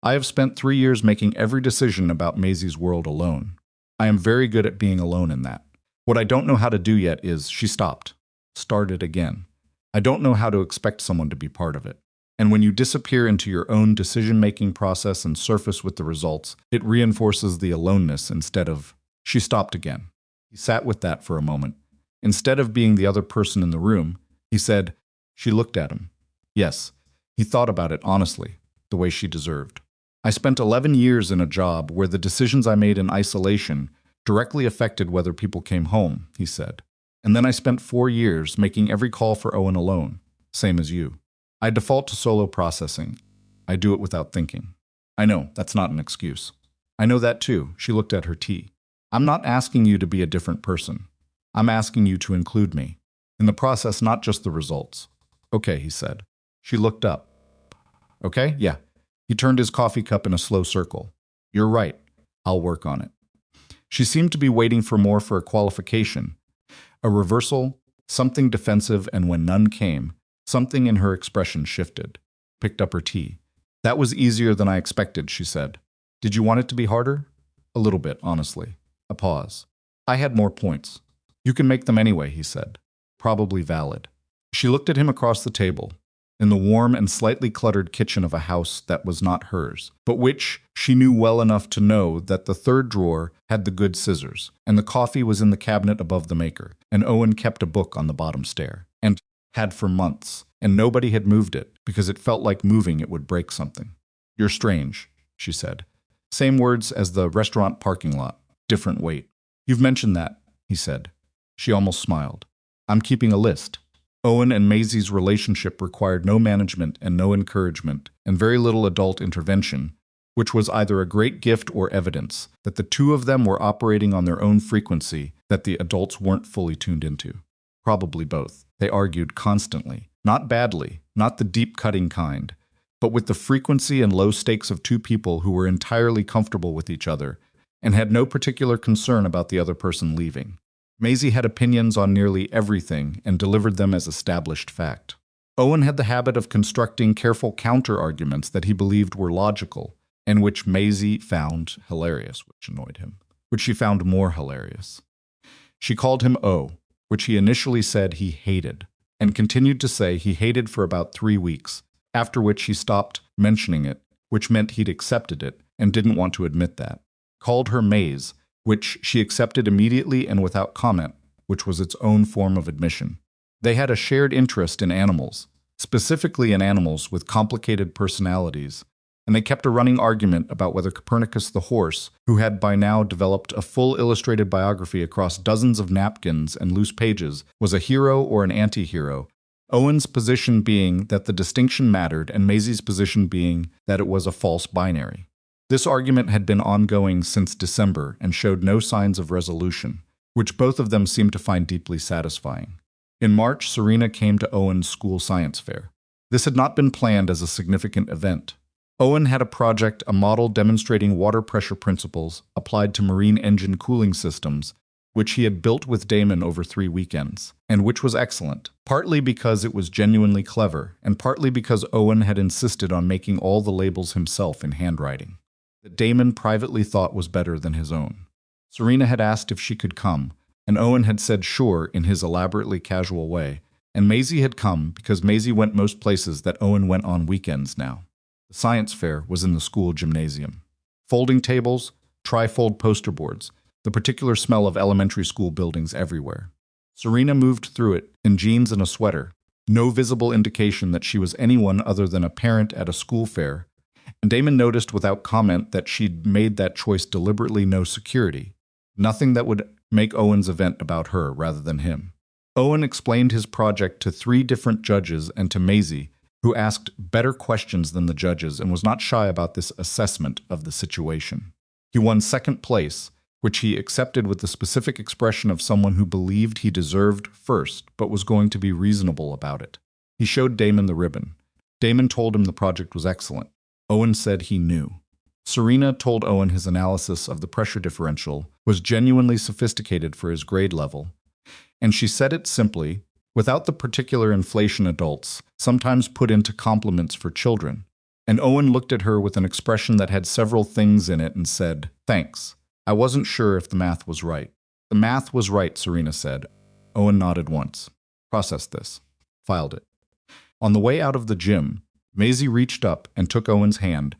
"I have spent 3 years making every decision about Maisie's world alone. I am very good at being alone in that. What I don't know how to do yet is," she stopped, started again. "I don't know how to expect someone to be part of it. And when you disappear into your own decision-making process and surface with the results, it reinforces the aloneness instead of—" She stopped again. He sat with that for a moment. Instead of being the other person in the room, he said, She looked at him. Yes, he thought about it honestly, the way she deserved. "I spent 11 years in a job where the decisions I made in isolation directly affected whether people came home," he said. "And then I spent 4 years making every call for Owen alone, same as you. I default to solo processing. I do it without thinking. I know, that's not an excuse. I know that too." She looked at her tea. "I'm not asking you to be a different person. I'm asking you to include me. In the process, not just the results." "Okay," he said. She looked up. "Okay, yeah." He turned his coffee cup in a slow circle. "You're right. I'll work on it." She seemed to be waiting for more, for a qualification, a reversal, something defensive, and when none came, something in her expression shifted. Picked up her tea. "That was easier than I expected," she said. "Did you want it to be harder?" "A little bit, honestly." A pause. "I had more points." "You can make them anyway," he said. "Probably valid." She looked at him across the table, in the warm and slightly cluttered kitchen of a house that was not hers, but which she knew well enough to know that the third drawer had the good scissors, and the coffee was in the cabinet above the maker, and Owen kept a book on the bottom stair, and had for months, and nobody had moved it, because it felt like moving it would break something. "You're strange," she said. Same words as the restaurant parking lot, different weight. "You've mentioned that," he said. She almost smiled. "I'm keeping a list." Owen and Maisie's relationship required no management and no encouragement, and very little adult intervention, which was either a great gift or evidence that the two of them were operating on their own frequency that the adults weren't fully tuned into. Probably both. They argued constantly. Not badly, not the deep-cutting kind, but with the frequency and low stakes of two people who were entirely comfortable with each other and had no particular concern about the other person leaving. Maisie had opinions on nearly everything and delivered them as established fact. Owen had the habit of constructing careful counter-arguments that he believed were logical, and which Maisie found hilarious, which annoyed him, which she found more hilarious. She called him O, which he initially said he hated, and continued to say he hated for about 3 weeks, after which he stopped mentioning it, which meant he'd accepted it and didn't want to admit that. Called her Maze, which she accepted immediately and without comment, which was its own form of admission. They had a shared interest in animals, specifically in animals with complicated personalities, and they kept a running argument about whether Copernicus the horse, who had by now developed a full illustrated biography across dozens of napkins and loose pages, was a hero or an anti-hero, Owen's position being that the distinction mattered and Maisie's position being that it was a false binary. This argument had been ongoing since December and showed no signs of resolution, which both of them seemed to find deeply satisfying. In March, Serena came to Owen's school science fair. This had not been planned as a significant event. Owen had a project, a model demonstrating water pressure principles applied to marine engine cooling systems, which he had built with Damon over 3 weekends, and which was excellent, partly because it was genuinely clever, and partly because Owen had insisted on making all the labels himself in handwriting, that Damon privately thought was better than his own. Serena had asked if she could come, and Owen had said sure in his elaborately casual way, and Maisie had come because Maisie went most places that Owen went on weekends now. The science fair was in the school gymnasium. Folding tables, trifold poster boards, the particular smell of elementary school buildings everywhere. Serena moved through it in jeans and a sweater, no visible indication that she was anyone other than a parent at a school fair, and Damon noticed without comment that she'd made that choice deliberately no security, nothing that would make Owen's event about her rather than him. Owen explained his project to 3 different judges and to Maisie, who asked better questions than the judges and was not shy about this assessment of the situation. He won 2nd place, which he accepted with the specific expression of someone who believed he deserved first, but was going to be reasonable about it. He showed Damon the ribbon. Damon told him the project was excellent. Owen said he knew. Serena told Owen his analysis of the pressure differential was genuinely sophisticated for his grade level, and she said it simply, without the particular inflation adults sometimes put into compliments for children, and Owen looked at her with an expression that had several things in it and said, "Thanks. I wasn't sure if the math was right." "The math was right," Serena said. Owen nodded once. "Process this." Filed it. On the way out of the gym, Maisie reached up and took Owen's hand,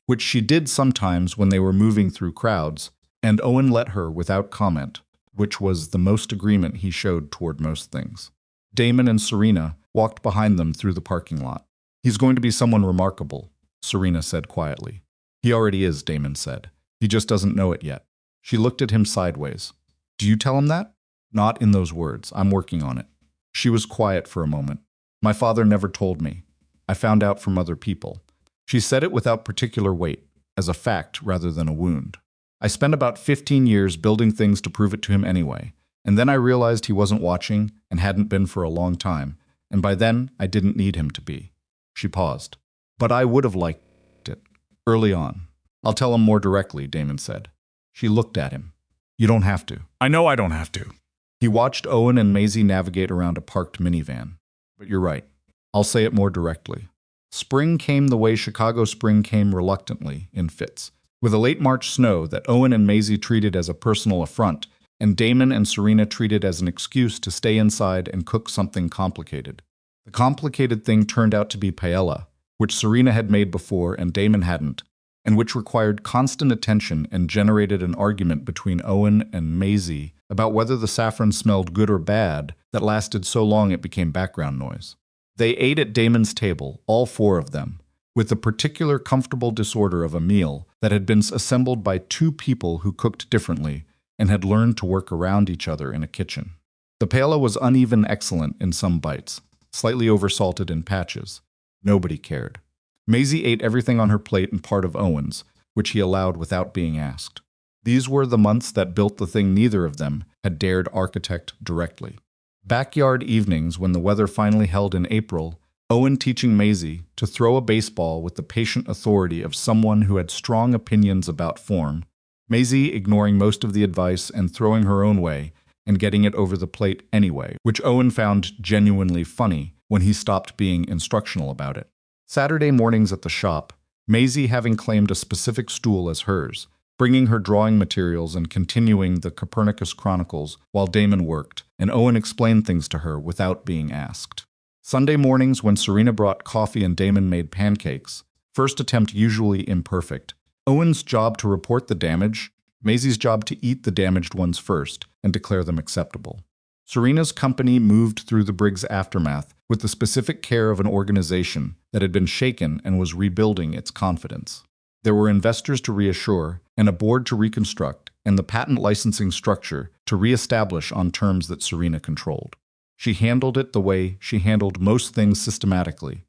which she did sometimes when they were moving through crowds, and Owen let her without comment, which was the most agreement he showed toward most things. Damon and Serena walked behind them through the parking lot. "He's going to be someone remarkable," Serena said quietly. "He already is," Damon said. "He just doesn't know it yet." She looked at him sideways. "Do you tell him that?" "Not in those words. I'm working on it." She was quiet for a moment. "My father never told me. I found out from other people." She said it without particular weight, as a fact rather than a wound. "I spent about 15 years building things to prove it to him anyway, and then I realized he wasn't watching and hadn't been for a long time, and by then I didn't need him to be." She paused. "But I would have liked it. Early on." "I'll tell him more directly," Damon said. She looked at him. "You don't have to."
I know I don't have to.
He watched Owen and Maisie navigate around a parked minivan. "But you're right. I'll say it more directly." Spring came the way Chicago spring came reluctantly, in fits, with a late March snow that Owen and Maisie treated as a personal affront, and Damon and Serena treated as an excuse to stay inside and cook something complicated. The complicated thing turned out to be paella, which Serena had made before and Damon hadn't, and which required constant attention and generated an argument between Owen and Maisie about whether the saffron smelled good or bad that lasted so long it became background noise. They ate at Damon's table, all 4 of them, with the particular comfortable disorder of a meal that had been assembled by 2 people who cooked differently and had learned to work around each other in a kitchen. The paella was uneven excellent in some bites, slightly oversalted in patches. Nobody cared. Maisie ate everything on her plate and part of Owen's, which he allowed without being asked. These were the months that built the thing neither of them had dared architect directly. Backyard evenings when the weather finally held in April, Owen teaching Maisie to throw a baseball with the patient authority of someone who had strong opinions about form, Maisie ignoring most of the advice and throwing her own way and getting it over the plate anyway, which Owen found genuinely funny when he stopped being instructional about it. Saturday mornings at the shop, Maisie having claimed a specific stool as hers, bringing her drawing materials and continuing the Copernicus Chronicles while Damon worked, and Owen explained things to her without being asked. Sunday mornings when Serena brought coffee and Damon made pancakes, first attempt usually imperfect, Owen's job to report the damage, Maisie's job to eat the damaged ones first and declare them acceptable. Serena's company moved through the Briggs aftermath with the specific care of an organization that had been shaken and was rebuilding its confidence. There were investors to reassure, and a board to reconstruct, and the patent licensing structure to reestablish on terms that Serena controlled. She handled it the way she handled most things systematically,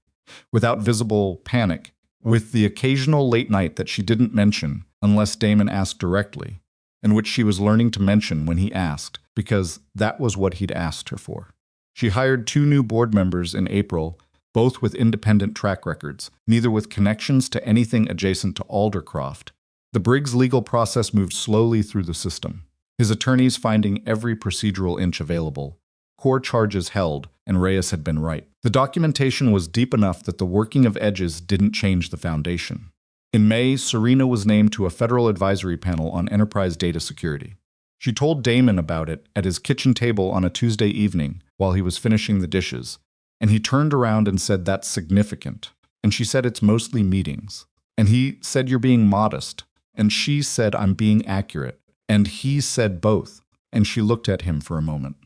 without visible panic, with the occasional late night that she didn't mention unless Damon asked directly, and which she was learning to mention when he asked, because that was what he'd asked her for. She hired 2 new board members in April, both with independent track records, neither with connections to anything adjacent to Aldercroft. The Briggs legal process moved slowly through the system, his attorneys finding every procedural inch available. Core charges held, and Reyes had been right. The documentation was deep enough that the working of edges didn't change the foundation. In May, Serena was named to a federal advisory panel on enterprise data security. She told Damon about it at his kitchen table on a Tuesday evening while he was finishing the dishes, and he turned around and said, "That's significant." And she said, "It's mostly meetings." And he said, "You're being modest." And she said, "I'm being accurate." And he said both, and she looked at him for a moment,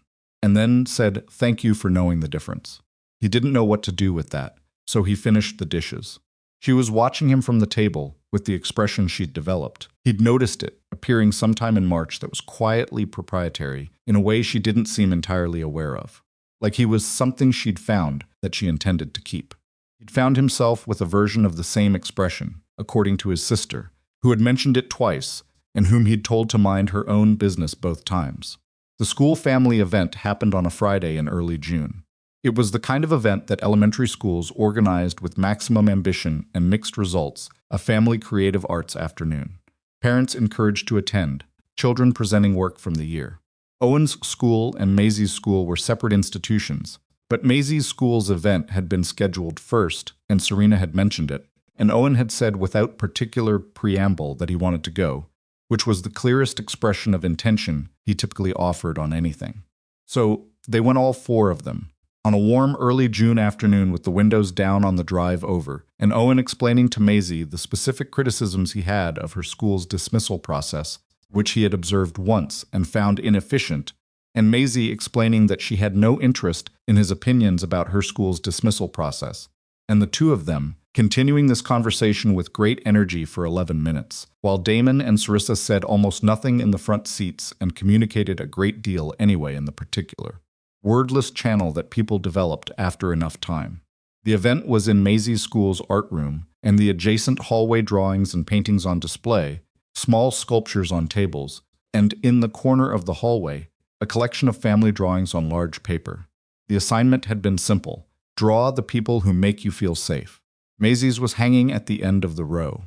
and then said, "Thank you for knowing the difference." He didn't know what to do with that, so he finished the dishes. She was watching him from the table with the expression she'd developed. He'd noticed it, appearing sometime in March, that was quietly proprietary in a way she didn't seem entirely aware of. Like he was something she'd found that she intended to keep. He'd found himself with a version of the same expression, according to his sister, who had mentioned it twice, and whom he'd told to mind her own business both times. The school family event happened on a Friday in early June. It was the kind of event that elementary schools organized with maximum ambition and mixed results, a family creative arts afternoon. Parents encouraged to attend, children presenting work from the year. Owen's school and Maisie's school were separate institutions, but Maisie's school's event had been scheduled first, and Serena had mentioned it, and Owen had said without particular preamble that he wanted to go, which was the clearest expression of intention he typically offered on anything. So they went, all 4 of them, on a warm early June afternoon with the windows down on the drive over, and Owen explaining to Maisie the specific criticisms he had of her school's dismissal process, which he had observed once and found inefficient, and Maisie explaining that she had no interest in his opinions about her school's dismissal process, and the 2 of them continuing this conversation with great energy for 11 minutes, while Damon and Sarissa said almost nothing in the front seats and communicated a great deal anyway in the particular wordless channel that people developed after enough time. The event was in Maisie's school's art room, and the adjacent hallway drawings and paintings on display, small sculptures on tables, and in the corner of the hallway, a collection of family drawings on large paper. The assignment had been simple: draw the people who make you feel safe. Maisie's was hanging at the end of the row.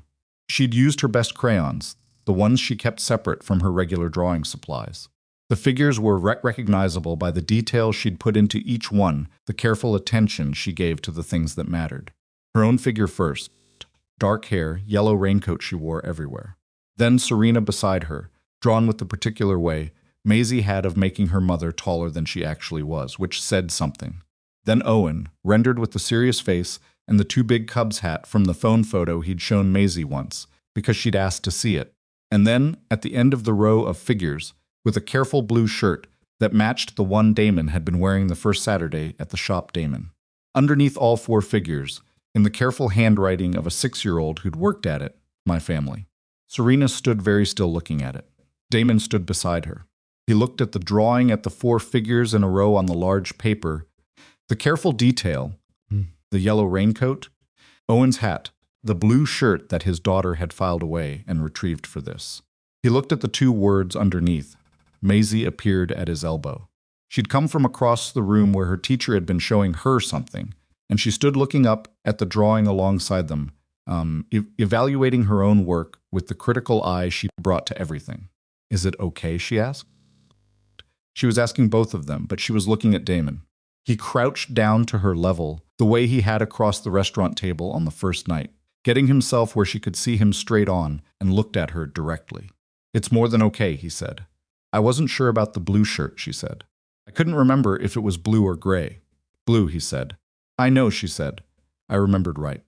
She'd used her best crayons, the ones she kept separate from her regular drawing supplies. The figures were recognizable by the detail she'd put into each one, the careful attention she gave to the things that mattered. Her own figure first, dark hair, yellow raincoat she wore everywhere. Then Serena beside her, drawn with the particular way Maisie had of making her mother taller than she actually was, which said something. Then Owen, rendered with the serious face and the 2 big Cubs hat from the phone photo he'd shown Maisie once, because she'd asked to see it. And then, at the end of the row of figures, with a careful blue shirt that matched the one Damon had been wearing the first Saturday at the shop Damon. Underneath all 4 figures, in the careful handwriting of a 6-year-old who'd worked at it, "My family." Serena stood very still looking at it. Damon stood beside her. He looked at the drawing at the 4 figures in a row on the large paper, the careful detail, the yellow raincoat, Owen's hat, the blue shirt that his daughter had filed away and retrieved for this. He looked at the 2 words underneath. Maisie appeared at his elbow. She'd come from across the room where her teacher had been showing her something, and she stood looking up at the drawing alongside them, evaluating her own work with the critical eye she brought to everything. "Is it okay?" she asked. She was asking both of them, but she was looking at Damon. He crouched down to her level, the way he had across the restaurant table on the first night, getting himself where she could see him straight on, and looked at her directly. "It's more than okay," he said. "I wasn't sure about the blue shirt," she said. "I couldn't remember if it was blue or gray." "Blue," he said. "I know," she said. "I remembered right."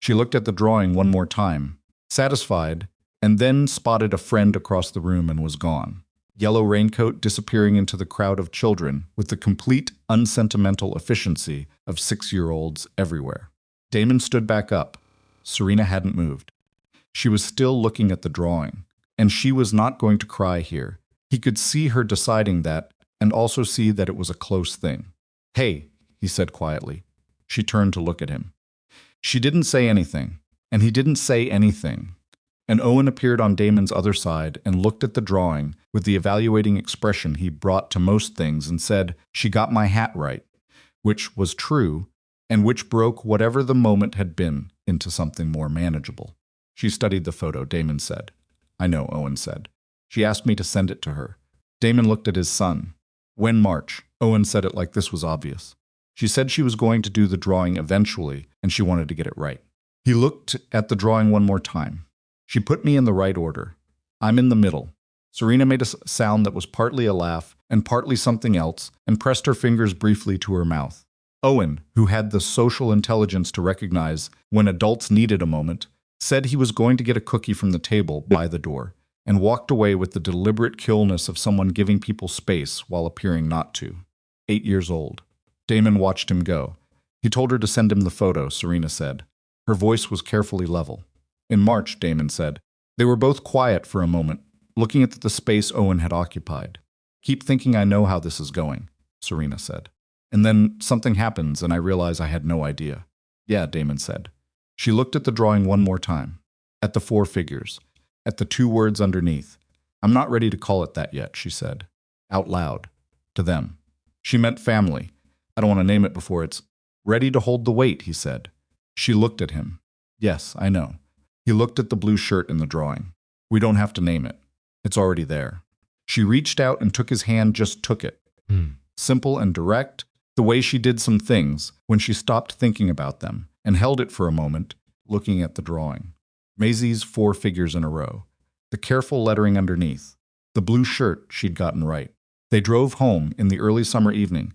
She looked at the drawing one more time, satisfied, and then spotted a friend across the room and was gone. yellow raincoat disappearing into the crowd of children with the complete unsentimental efficiency of 6-year-olds everywhere. Damon stood back up. Serena hadn't moved. She was still looking at the drawing, and she was not going to cry here. He could see her deciding that, and also see that it was a close thing. "Hey," he said quietly. She turned to look at him. She didn't say anything, and he didn't say anything. And Owen appeared on Damon's other side and looked at the drawing with the evaluating expression he brought to most things and said, "She got my hat right," which was true, and which broke whatever the moment had been into something more manageable. "She studied the photo," Damon said. "I know," Owen said. "She asked me to send it to her." Damon looked at his son. "When March?" Owen said it like this was obvious. "She said she was going to do the drawing eventually, and she wanted to get it right." He looked at the drawing one more time. "She put me in the right order. I'm in the middle." Serena made a sound that was partly a laugh and partly something else and pressed her fingers briefly to her mouth. Owen, who had the social intelligence to recognize when adults needed a moment, said he was going to get a cookie from the table by the door and walked away with the deliberate coolness of someone giving people space while appearing not to. 8 years old. Damon watched him go. He told her to send him the photo, Serena said. Her voice was carefully level. "In March," Damon said. They were both quiet for a moment, looking at the space Owen had occupied. "Keep thinking I know how this is going," Serena said. "And then something happens and I realize I had no idea." "Yeah," Damon said. She looked at the drawing one more time. At the 4 figures. At the 2 words underneath. "I'm not ready to call it that yet," she said. Out loud. To them. She meant family. "I don't want to name it before it's ready to hold the weight," he said. She looked at him. "Yes, I know." He looked at the blue shirt in the drawing. "We don't have to name it. It's already there." She reached out and took his hand, just took it. Simple and direct, the way she did some things when she stopped thinking about them, and held it for a moment, looking at the drawing. Maisie's 4 figures in a row. The careful lettering underneath. The blue shirt she'd gotten right. They drove home in the early summer evening.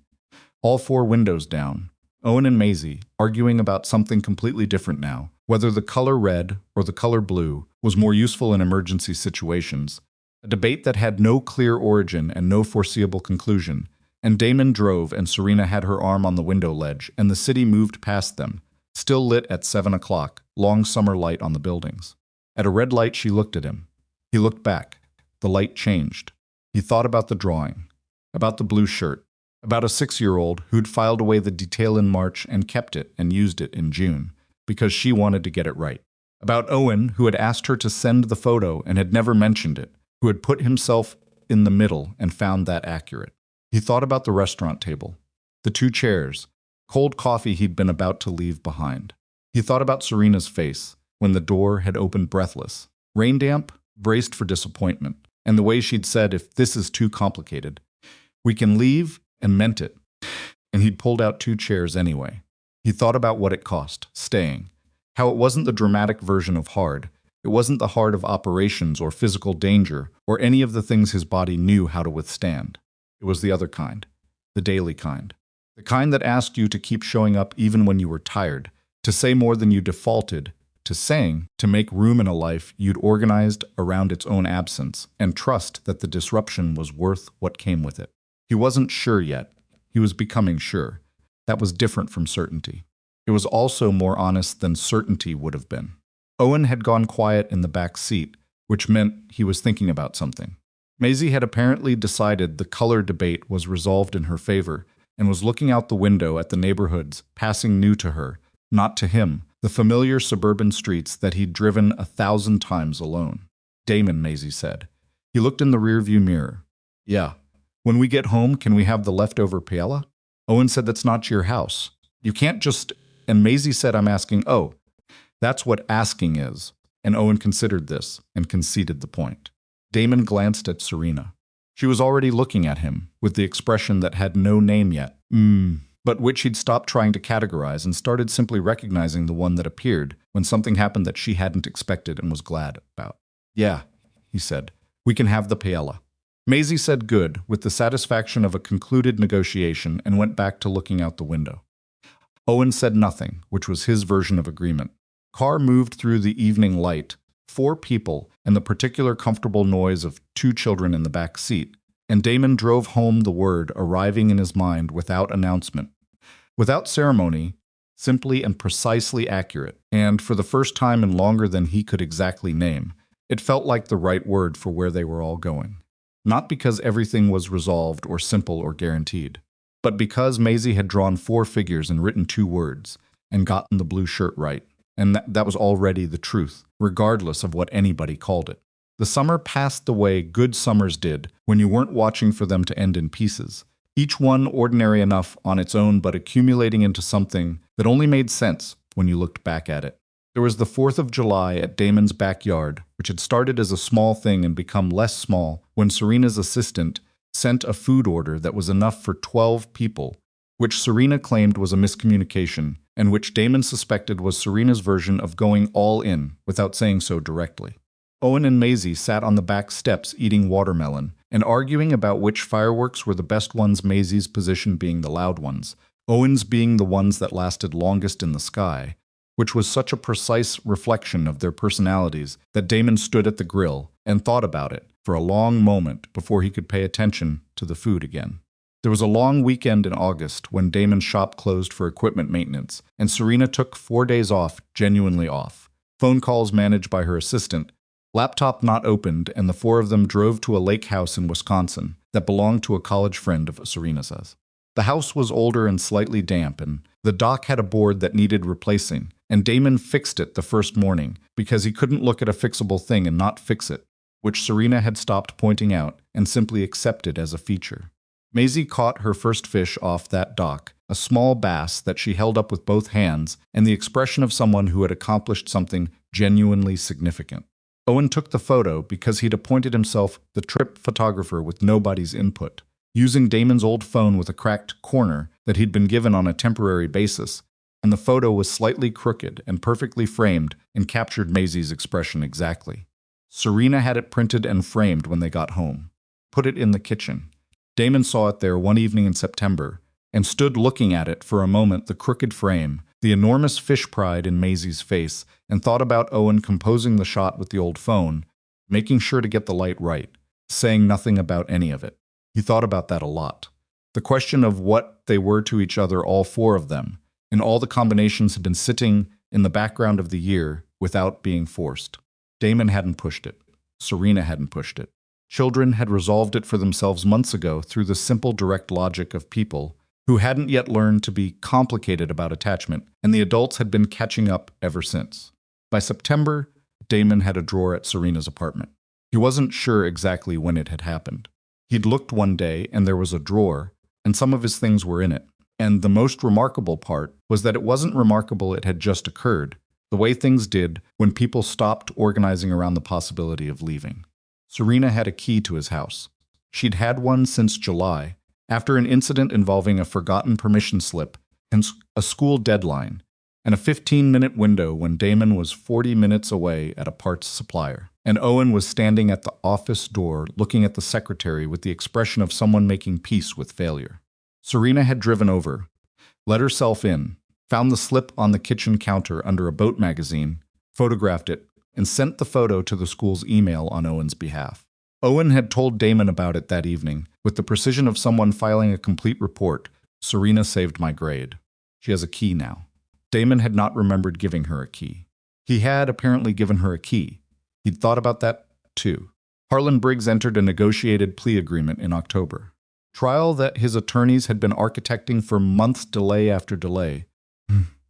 All 4 windows down. Owen and Maisie, arguing about something completely different now, whether the color red or the color blue was more useful in emergency situations, a debate that had no clear origin and no foreseeable conclusion, and Damon drove and Serena had her arm on the window ledge and the city moved past them, still lit at 7 o'clock, long summer light on the buildings. At a red light she looked at him. He looked back. The light changed. He thought about the drawing, about the blue shirt, about a 6-year-old who'd filed away the detail in March and kept it and used it in June, because she wanted to get it right. About Owen, who had asked her to send the photo and had never mentioned it, who had put himself in the middle and found that accurate. He thought about the restaurant table, the 2 chairs, cold coffee he'd been about to leave behind. He thought about Serena's face when the door had opened breathless, rain damp, braced for disappointment, and the way she'd said, "If this is too complicated, we can leave," and meant it. And he'd pulled out 2 chairs anyway. He thought about what it cost, staying. How it wasn't the dramatic version of hard. It wasn't the hard of operations or physical danger or any of the things his body knew how to withstand. It was the other kind. The daily kind. The kind that asked you to keep showing up even when you were tired, to say more than you defaulted to saying, to make room in a life you'd organized around its own absence, and trust that the disruption was worth what came with it. He wasn't sure yet. He was becoming sure. That was different from certainty. It was also more honest than certainty would have been. Owen had gone quiet in the back seat, which meant he was thinking about something. Maisie had apparently decided the color debate was resolved in her favor and was looking out the window at the neighborhoods, passing new to her, not to him, the familiar suburban streets that he'd driven 1,000 times alone. "Damon," Maisie said. He looked in the rearview mirror. "Yeah. When we get home, can we have the leftover paella?" Owen said, "That's not your house. You can't just..." And Maisie said, "I'm asking." "Oh, that's what asking is." And Owen considered this and conceded the point. Damon glanced at Serena. She was already looking at him, with the expression that had no name yet, but which he'd stopped trying to categorize and started simply recognizing the one that appeared when something happened that she hadn't expected and was glad about. "Yeah," he said. "We can have the paella." Maisie said good, with the satisfaction of a concluded negotiation, and went back to looking out the window. Owen said nothing, which was his version of agreement. Car moved through the evening light, 4 people, and the particular comfortable noise of 2 children in the back seat, and Damon drove home the word arriving in his mind without announcement. Without ceremony, simply and precisely accurate, and for the first time in longer than he could exactly name, it felt like the right word for where they were all going. Not because everything was resolved or simple or guaranteed, but because Maisie had drawn 4 figures and written 2 words, and gotten the blue shirt right. And that was already the truth, regardless of what anybody called it. The summer passed the way good summers did, when you weren't watching for them to end in pieces, each one ordinary enough on its own but accumulating into something that only made sense when you looked back at it. There was the 4th of July at Damon's backyard, which had started as a small thing and become less small when Serena's assistant sent a food order that was enough for 12 people, which Serena claimed was a miscommunication, and which Damon suspected was Serena's version of going all in without saying so directly. Owen and Maisie sat on the back steps eating watermelon and arguing about which fireworks were the best ones, Maisie's position being the loud ones, Owen's being the ones that lasted longest in the sky, which was such a precise reflection of their personalities that Damon stood at the grill and thought about it for a long moment before he could pay attention to the food again. There was a long weekend in August when Damon's shop closed for equipment maintenance, and Serena took 4 days off, genuinely off. Phone calls managed by her assistant, laptop not opened, and the 4 of them drove to a lake house in Wisconsin that belonged to a college friend of Serena's. The house was older and slightly damp, and the dock had a board that needed replacing, and Damon fixed it the first morning because he couldn't look at a fixable thing and not fix it, which Serena had stopped pointing out and simply accepted as a feature. Maisie caught her first fish off that dock, a small bass that she held up with both hands, and the expression of someone who had accomplished something genuinely significant. Owen took the photo because he'd appointed himself the trip photographer with nobody's input, using Damon's old phone with a cracked corner that he'd been given on a temporary basis, and the photo was slightly crooked and perfectly framed and captured Maisie's expression exactly. Serena had it printed and framed when they got home. Put it in the kitchen. Damon saw it there one evening in September and stood looking at it for a moment, the crooked frame, the enormous fish pride in Maisie's face, and thought about Owen composing the shot with the old phone, making sure to get the light right, saying nothing about any of it. He thought about that a lot. The question of what they were to each other, all 4 of them, and all the combinations had been sitting in the background of the year without being forced. Damon hadn't pushed it. Serena hadn't pushed it. Children had resolved it for themselves months ago through the simple direct logic of people who hadn't yet learned to be complicated about attachment, and the adults had been catching up ever since. By September, Damon had a drawer at Serena's apartment. He wasn't sure exactly when it had happened. He'd looked one day, and there was a drawer, and some of his things were in it. And the most remarkable part was that it wasn't remarkable it had just occurred, the way things did when people stopped organizing around the possibility of leaving. Serena had a key to his house. She'd had one since July, after an incident involving a forgotten permission slip and a school deadline, and a 15-minute window when Damon was 40 minutes away at a parts supplier, and Owen was standing at the office door looking at the secretary with the expression of someone making peace with failure. Serena had driven over, let herself in, found the slip on the kitchen counter under a boat magazine, photographed it, and sent the photo to the school's email on Owen's behalf. Owen had told Damon about it that evening, with the precision of someone filing a complete report. Serena saved my grade. She has a key now. Damon had not remembered giving her a key. He had apparently given her a key. He'd thought about that, too. Harlan Briggs entered a negotiated plea agreement in October. Trial that his attorneys had been architecting for months, delay after delay.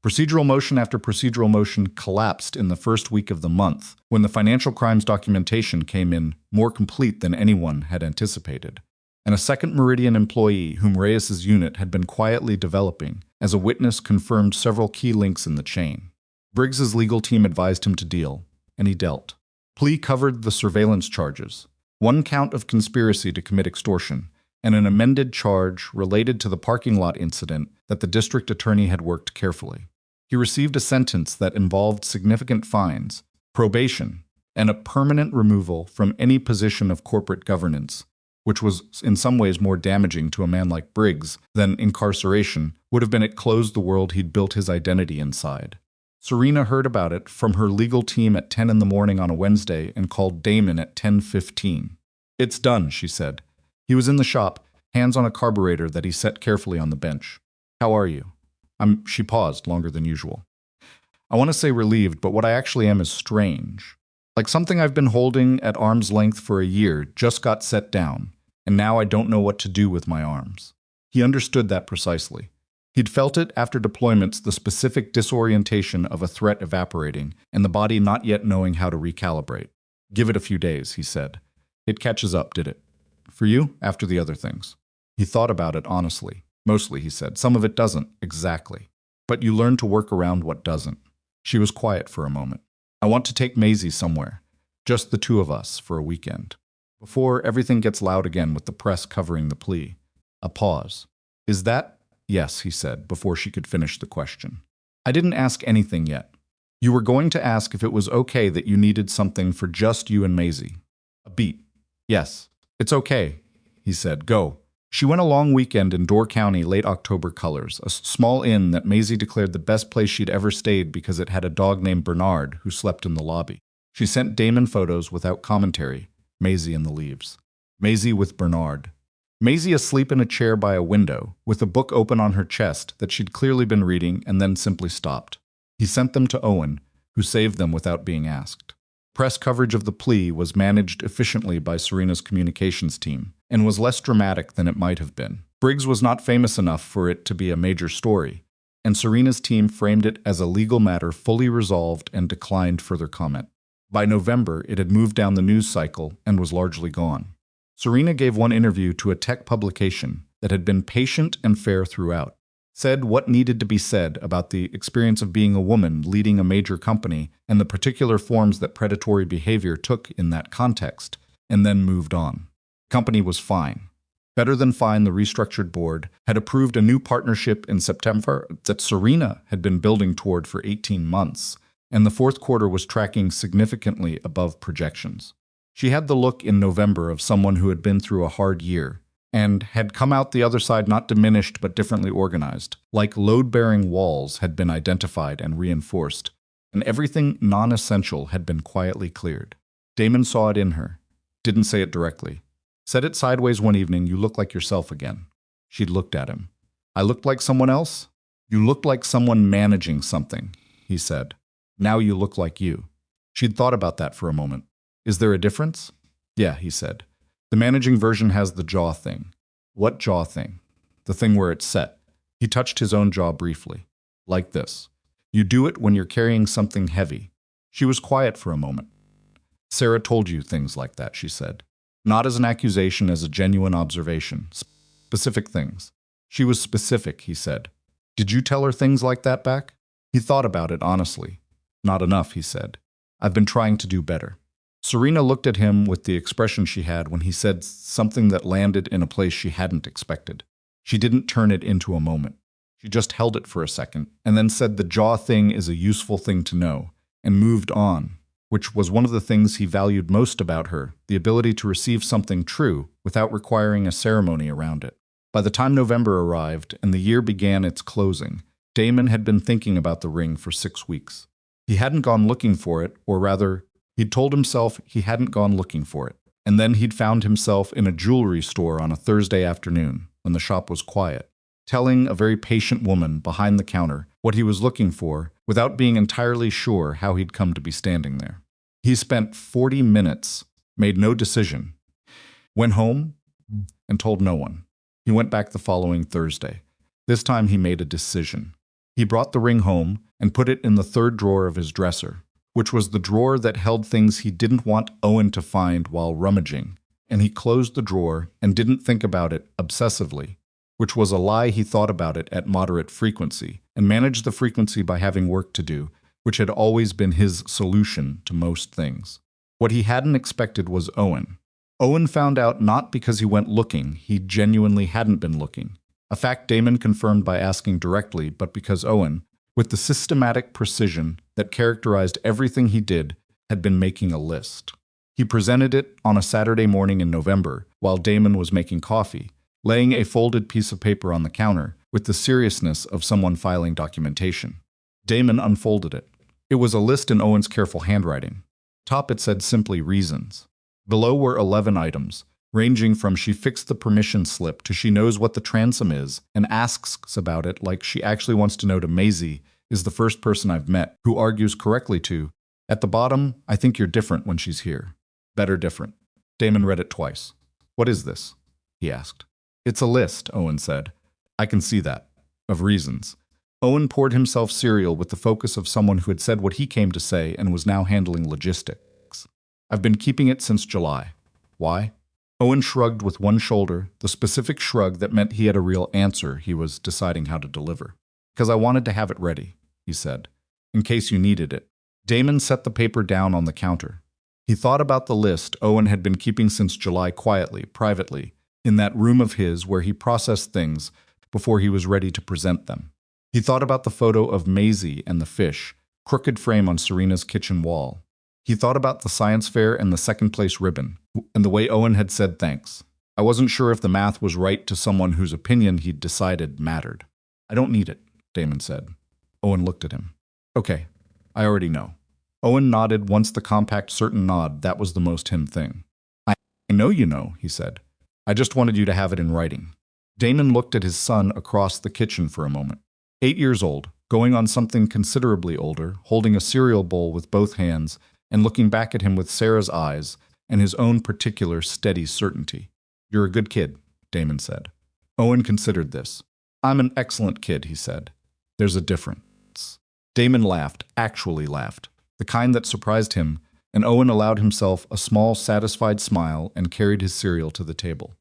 Procedural motion after procedural motion collapsed in the first week of the month, when the financial crimes documentation came in more complete than anyone had anticipated. And a second Meridian employee, whom Reyes's unit had been quietly developing, as a witness confirmed several key links in the chain. Briggs's legal team advised him to deal, and he dealt. Plea covered the surveillance charges, 1 count of conspiracy to commit extortion, and an amended charge related to the parking lot incident that the district attorney had worked carefully. He received a sentence that involved significant fines, probation, and a permanent removal from any position of corporate governance, which was in some ways more damaging to a man like Briggs than incarceration would have been. It closed the world he'd built his identity inside. Serena heard about it from her legal team at 10 in the morning on a Wednesday and called Damon at 10:15. "It's done," she said. He was in the shop, hands on a carburetor that he set carefully on the bench. "How are you?" She paused longer than usual. "I want to say relieved, but what I actually am is strange. Like something I've been holding at arm's length for a year just got set down, and now I don't know what to do with my arms." He understood that precisely. He'd felt it after deployments, the specific disorientation of a threat evaporating and the body not yet knowing how to recalibrate. "Give it a few days," he said. "It catches up, did it? For you, after the other things." He thought about it honestly. "Mostly," he said. "Some of it doesn't, exactly. But you learn to work around what doesn't." She was quiet for a moment. "I want to take Maisie somewhere. Just the two of us for a weekend. Before everything gets loud again with the press covering the plea." A pause. "Is that—" "Yes," he said, before she could finish the question. "I didn't ask anything yet. You were going to ask if it was okay that you needed something for just you and Maisie." A beat. "Yes. It's okay," he said. "Go." She went a long weekend in Door County, late October colors, a small inn that Maisie declared the best place she'd ever stayed because it had a dog named Bernard who slept in the lobby. She sent Damon photos without commentary. Maisie in the leaves. Maisie with Bernard. Maisie asleep in a chair by a window, with a book open on her chest that she'd clearly been reading and then simply stopped. He sent them to Owen, who saved them without being asked. Press coverage of the plea was managed efficiently by Serena's communications team, and was less dramatic than it might have been. Briggs was not famous enough for it to be a major story, and Serena's team framed it as a legal matter fully resolved and declined further comment. By November, it had moved down the news cycle and was largely gone. Serena gave one interview to a tech publication that had been patient and fair throughout, said what needed to be said about the experience of being a woman leading a major company and the particular forms that predatory behavior took in that context, and then moved on. The company was fine. Better than fine, the restructured board had approved a new partnership in September that Serena had been building toward for 18 months, and the fourth quarter was tracking significantly above projections. She had the look in November of someone who had been through a hard year, and had come out the other side not diminished but differently organized, like load-bearing walls had been identified and reinforced, and everything non-essential had been quietly cleared. Damon saw it in her, didn't say it directly. Said it sideways one evening, "You look like yourself again." She'd looked at him. "I looked like someone else?" "You looked like someone managing something," he said. "Now you look like you." She'd thought about that for a moment. "Is there a difference?" "Yeah," he said. "The managing version has the jaw thing." "What jaw thing?" "The thing where it's set." He touched his own jaw briefly. "Like this. You do it when you're carrying something heavy." She was quiet for a moment. "Sarah told you things like that," she said. Not as an accusation, as a genuine observation. Specific things. She was specific, he said. "Did you tell her things like that back?" He thought about it honestly. "Not enough," he said. "I've been trying to do better." Serena looked at him with the expression she had when he said something that landed in a place she hadn't expected. She didn't turn it into a moment. She just held it for a second, and then said the jaw thing is a useful thing to know, and moved on, which was one of the things he valued most about her, the ability to receive something true without requiring a ceremony around it. By the time November arrived and the year began its closing, Damon had been thinking about the ring for 6 weeks. He hadn't gone looking for it, or rather, he'd told himself he hadn't gone looking for it. And then he'd found himself in a jewelry store on a Thursday afternoon, when the shop was quiet, telling a very patient woman behind the counter what he was looking for without being entirely sure how he'd come to be standing there. He spent 40 minutes, made no decision, went home, and told no one. He went back the following Thursday. This time he made a decision. He brought the ring home and put it in the third drawer of his dresser, which was the drawer that held things he didn't want Owen to find while rummaging, and he closed the drawer and didn't think about it obsessively, which was a lie. He thought about it at moderate frequency, and managed the frequency by having work to do, which had always been his solution to most things. What he hadn't expected was Owen. Owen found out not because he went looking, he genuinely hadn't been looking, a fact Damon confirmed by asking directly, but because Owen, with the systematic precision that characterized everything he did, had been making a list. He presented it on a Saturday morning in November, while Damon was making coffee, laying a folded piece of paper on the counter with the seriousness of someone filing documentation. Damon unfolded it. It was a list in Owen's careful handwriting. Top it said simply reasons. Below were 11 items, ranging from she fixed the permission slip to she knows what the transom is and asks about it like she actually wants to know to Maisie is the first person I've met who argues correctly to, at the bottom, I think you're different when she's here. Better different. Damon read it twice. What is this? He asked. It's a list, Owen said. I can see that. Of reasons. Owen poured himself cereal with the focus of someone who had said what he came to say and was now handling logistics. I've been keeping it since July. Why? Owen shrugged with one shoulder, the specific shrug that meant he had a real answer he was deciding how to deliver. Because I wanted to have it ready, he said, in case you needed it. Damon set the paper down on the counter. He thought about the list Owen had been keeping since July quietly, privately, in that room of his where he processed things before he was ready to present them. He thought about the photo of Maisie and the fish, crooked frame on Serena's kitchen wall. He thought about the science fair and the second-place ribbon, and the way Owen had said thanks. I wasn't sure if the math was right to someone whose opinion he'd decided mattered. I don't need it, Damon said. Owen looked at him. Okay, I already know. Owen nodded once the compact certain nod that was the most him thing. I know you know, he said. I just wanted you to have it in writing. Damon looked at his son across the kitchen for a moment. 8 years old, going on something considerably older, holding a cereal bowl with both hands, and looking back at him with Sarah's eyes and his own particular steady certainty. You're a good kid, Damon said. Owen considered this. I'm an excellent kid, he said. There's a difference. Damon laughed, actually laughed, the kind that surprised him, and Owen allowed himself a small, satisfied smile and carried his cereal to the table.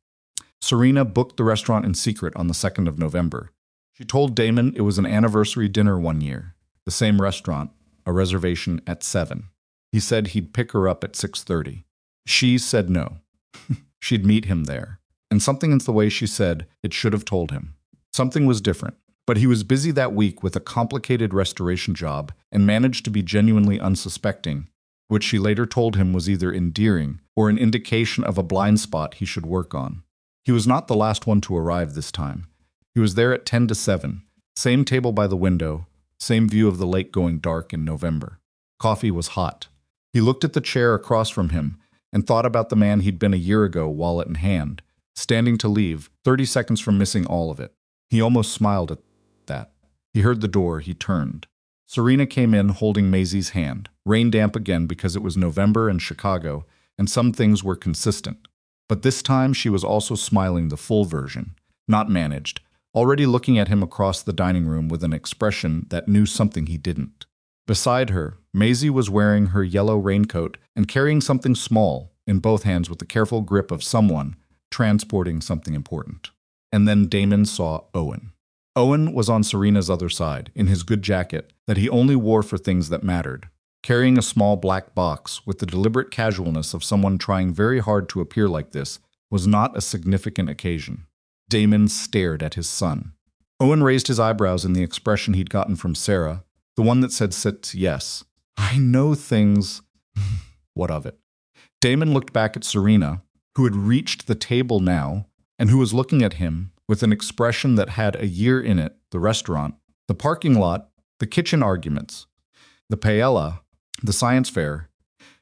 Serena booked the restaurant in secret on the 2nd of November. She told Damon it was an anniversary dinner one year, the same restaurant, a reservation at 7. He said he'd pick her up at 6:30. She said no. She'd meet him there. And something in the way she said it should have told him. Something was different. But he was busy that week with a complicated restoration job and managed to be genuinely unsuspecting, which she later told him was either endearing or an indication of a blind spot he should work on. He was not the last one to arrive this time. He was there at 10 to 7, same table by the window, same view of the lake going dark in November. Coffee was hot. He looked at the chair across from him and thought about the man he'd been a year ago, wallet in hand, standing to leave, 30 seconds from missing all of it. He almost smiled at that. He heard the door, he turned. Serena came in holding Maisie's hand, rain damp again because it was November in Chicago, and some things were consistent. But this time she was also smiling the full version, not managed, already looking at him across the dining room with an expression that knew something he didn't. Beside her, Maisie was wearing her yellow raincoat and carrying something small in both hands with the careful grip of someone transporting something important. And then Damon saw Owen. Owen was on Serena's other side, in his good jacket that he only wore for things that mattered, carrying a small black box with the deliberate casualness of someone trying very hard to appear like this was not a significant occasion. Damon stared at his son. Owen raised his eyebrows in the expression he'd gotten from Sarah, the one that said sit yes. I know things. What of it? Damon looked back at Serena, who had reached the table now, and who was looking at him with an expression that had a year in it, the restaurant, the parking lot, the kitchen arguments, the paella, the science fair,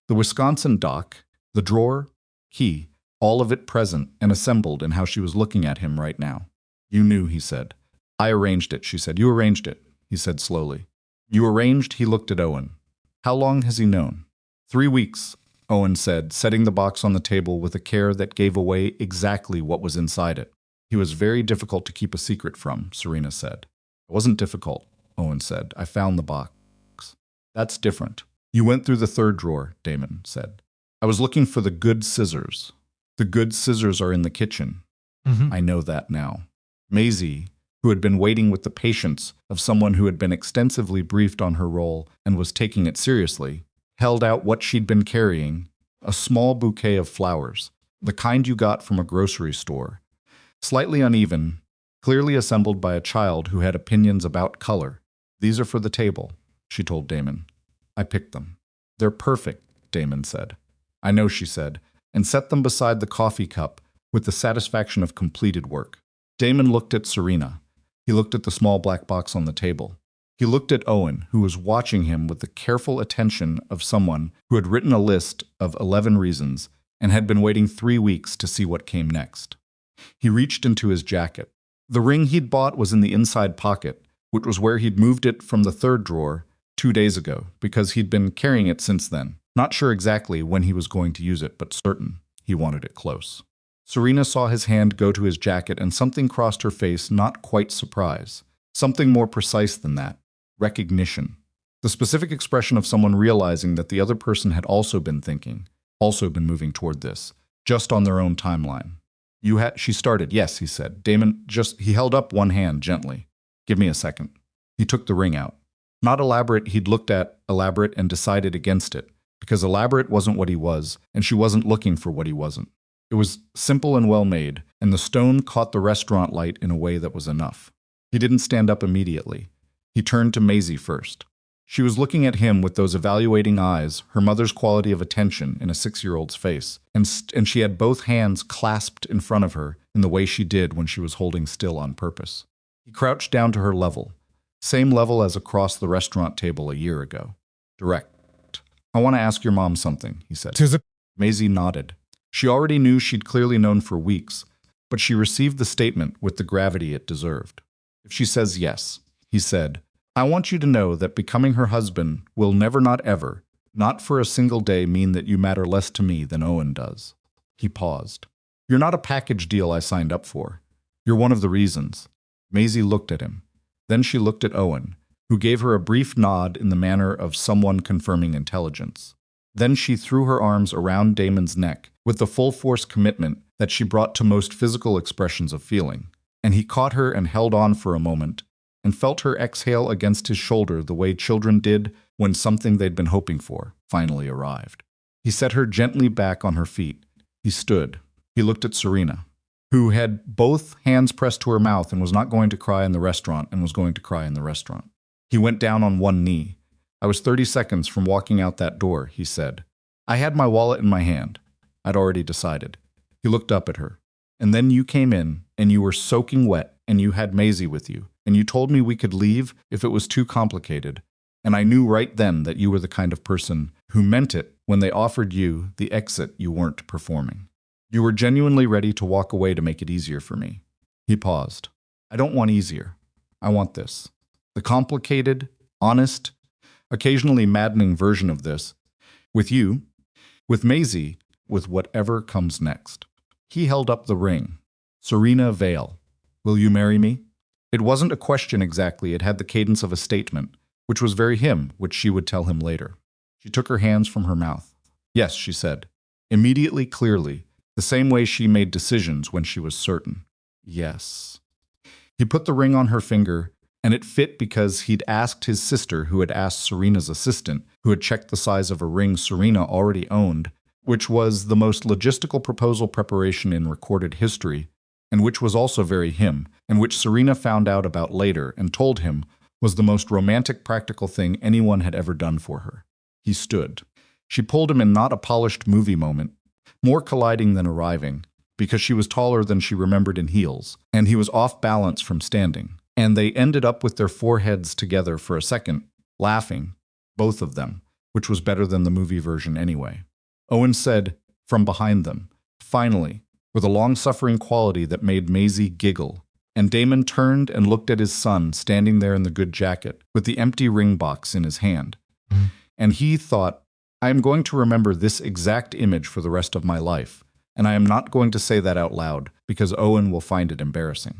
the Wisconsin dock, the drawer, key, all of it present and assembled in how she was looking at him right now. You knew, he said. I arranged it, she said. You arranged it, he said slowly. You arranged, he looked at Owen. How long has he known? 3 weeks, Owen said, setting the box on the table with a care that gave away exactly what was inside it. He was very difficult to keep a secret from, Serena said. It wasn't difficult, Owen said. I found the box. That's different. You went through the 3rd drawer, Damon said. I was looking for the good scissors. The good scissors are in the kitchen. I know that now. Maisie, who had been waiting with the patience of someone who had been extensively briefed on her role and was taking it seriously, held out what she'd been carrying, a small bouquet of flowers, the kind you got from a grocery store. Slightly uneven, clearly assembled by a child who had opinions about color. These are for the table, she told Damon. I picked them. They're perfect, Damon said. I know, she said, and set them beside the coffee cup with the satisfaction of completed work. Damon looked at Serena. He looked at the small black box on the table. He looked at Owen, who was watching him with the careful attention of someone who had written a list of 11 reasons and had been waiting 3 weeks to see what came next. He reached into his jacket. The ring he'd bought was in the inside pocket, which was where he'd moved it from the third drawer 2 days ago, because he'd been carrying it since then. Not sure exactly when he was going to use it, but certain he wanted it close. Serena saw his hand go to his jacket, and something crossed her face, not quite surprise. Something more precise than that. Recognition. The specific expression of someone realizing that the other person had also been thinking, also been moving toward this, just on their own timeline. She started. Yes, he said. Damon he held up one hand gently. Give me a second. He took the ring out. Not elaborate, he'd looked at elaborate and decided against it, because elaborate wasn't what he was, and she wasn't looking for what he wasn't. It was simple and well made, and the stone caught the restaurant light in a way that was enough. He didn't stand up immediately. He turned to Maisie first. She was looking at him with those evaluating eyes, her mother's quality of attention in a 6-year-old's face, and she had both hands clasped in front of her in the way she did when she was holding still on purpose. He crouched down to her level, same level as across the restaurant table a year ago. Direct. I want to ask your mom something, he said. Maisie nodded. She already knew she'd clearly known for weeks, but she received the statement with the gravity it deserved. If she says yes, he said, I want you to know that becoming her husband will never, not ever, not for a single day, mean that you matter less to me than Owen does. He paused. You're not a package deal I signed up for. You're one of the reasons. Maisie looked at him. Then she looked at Owen, who gave her a brief nod in the manner of someone confirming intelligence. Then she threw her arms around Damon's neck with the full force commitment that she brought to most physical expressions of feeling, and he caught her and held on for a moment and felt her exhale against his shoulder the way children did when something they'd been hoping for finally arrived. He set her gently back on her feet. He stood. He looked at Serena, who had both hands pressed to her mouth and was not going to cry in the restaurant and was going to cry in the restaurant. He went down on one knee. I was 30 seconds from walking out that door, he said. I had my wallet in my hand. I'd already decided. He looked up at her. And then you came in, and you were soaking wet, and you had Maisie with you, and you told me we could leave if it was too complicated. And I knew right then that you were the kind of person who meant it when they offered you the exit you weren't performing. You were genuinely ready to walk away to make it easier for me. He paused. I don't want easier. I want this. The complicated, honest, occasionally maddening version of this. With you, with Maisie, with whatever comes next. He held up the ring. Serena Vale, will you marry me? It wasn't a question exactly, it had the cadence of a statement, which was very him, which she would tell him later. She took her hands from her mouth. Yes, she said, immediately, clearly, the same way she made decisions when she was certain. Yes. He put the ring on her finger, and it fit because he'd asked his sister, who had asked Serena's assistant, who had checked the size of a ring Serena already owned, which was the most logistical proposal preparation in recorded history, and which was also very him, and which Serena found out about later and told him was the most romantic practical thing anyone had ever done for her. He stood. She pulled him in not a polished movie moment, more colliding than arriving, because she was taller than she remembered in heels, and he was off balance from standing, and they ended up with their foreheads together for a second, laughing, both of them, which was better than the movie version anyway. Owen said, from behind them, finally, with a long-suffering quality that made Maisie giggle, and Damon turned and looked at his son standing there in the good jacket, with the empty ring box in his hand. And he thought, I am going to remember this exact image for the rest of my life, and I am not going to say that out loud, because Owen will find it embarrassing.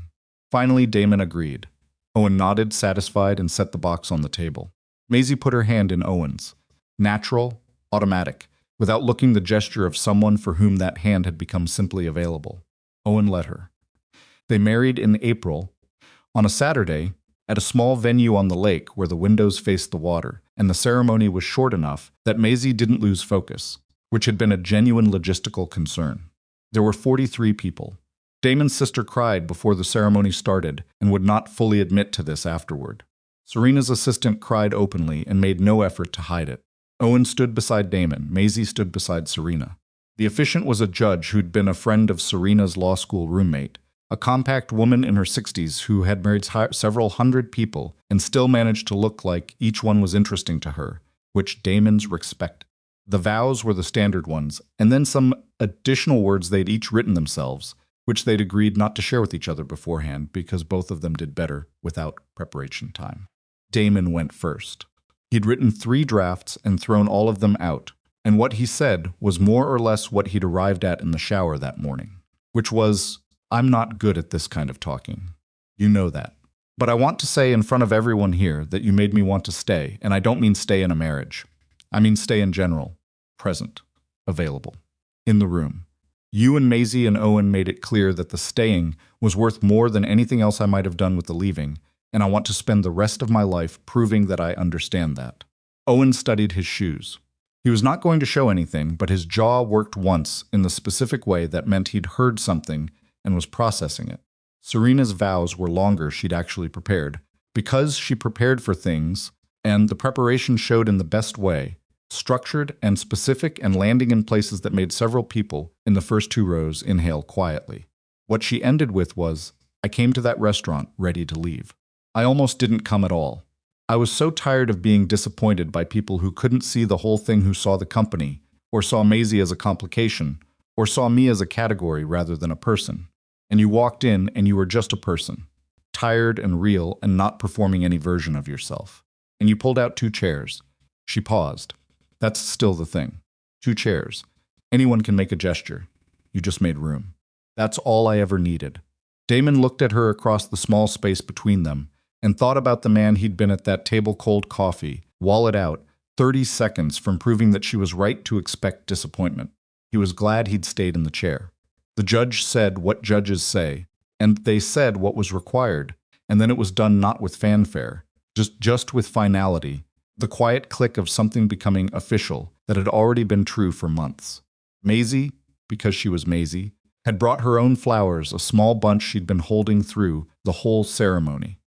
Finally, Damon agreed. Owen nodded, satisfied, and set the box on the table. Maisie put her hand in Owen's. Natural, automatic, without looking the gesture of someone for whom that hand had become simply available. Owen let her. They married in April, on a Saturday, at a small venue on the lake where the windows faced the water, and the ceremony was short enough that Maisie didn't lose focus, which had been a genuine logistical concern. There were 43 people. Damon's sister cried before the ceremony started and would not fully admit to this afterward. Serena's assistant cried openly and made no effort to hide it. Owen stood beside Damon. Maisie stood beside Serena. The officiant was a judge who'd been a friend of Serena's law school roommate, a compact woman in her 60s who had married several hundred people and still managed to look like each one was interesting to her, which Damon's respected. The vows were the standard ones, and then some additional words they'd each written themselves, which they'd agreed not to share with each other beforehand because both of them did better without preparation time. Damon went first. He'd written 3 drafts and thrown all of them out, and what he said was more or less what he'd arrived at in the shower that morning, which was, "I'm not good at this kind of talking. You know that. But I want to say in front of everyone here that you made me want to stay, and I don't mean stay in a marriage. I mean stay in general, present, available, in the room. You and Maisie and Owen made it clear that the staying was worth more than anything else I might have done with the leaving, and I want to spend the rest of my life proving that I understand that." Owen studied his shoes. He was not going to show anything, but his jaw worked once in the specific way that meant he'd heard something and was processing it. Serena's vows were longer she'd actually prepared, because she prepared for things, and the preparation showed in the best way, structured and specific and landing in places that made several people in the first 2 rows inhale quietly. What she ended with was, "I came to that restaurant ready to leave. I almost didn't come at all. I was so tired of being disappointed by people who couldn't see the whole thing, who saw the company, or saw Maisie as a complication, or saw me as a category rather than a person. And you walked in and you were just a person, tired and real and not performing any version of yourself. And you pulled out 2 chairs. She paused. That's still the thing. 2 chairs. Anyone can make a gesture. You just made room. That's all I ever needed." Damon looked at her across the small space between them and thought about the man he'd been at that table, cold coffee, wallet out, 30 seconds from proving that she was right to expect disappointment. He was glad he'd stayed in the chair. The judge said what judges say, and they said what was required, and then it was done not with fanfare, just with finality, the quiet click of something becoming official that had already been true for months. Maisie, because she was Maisie, had brought her own flowers, a small bunch she'd been holding through the whole ceremony,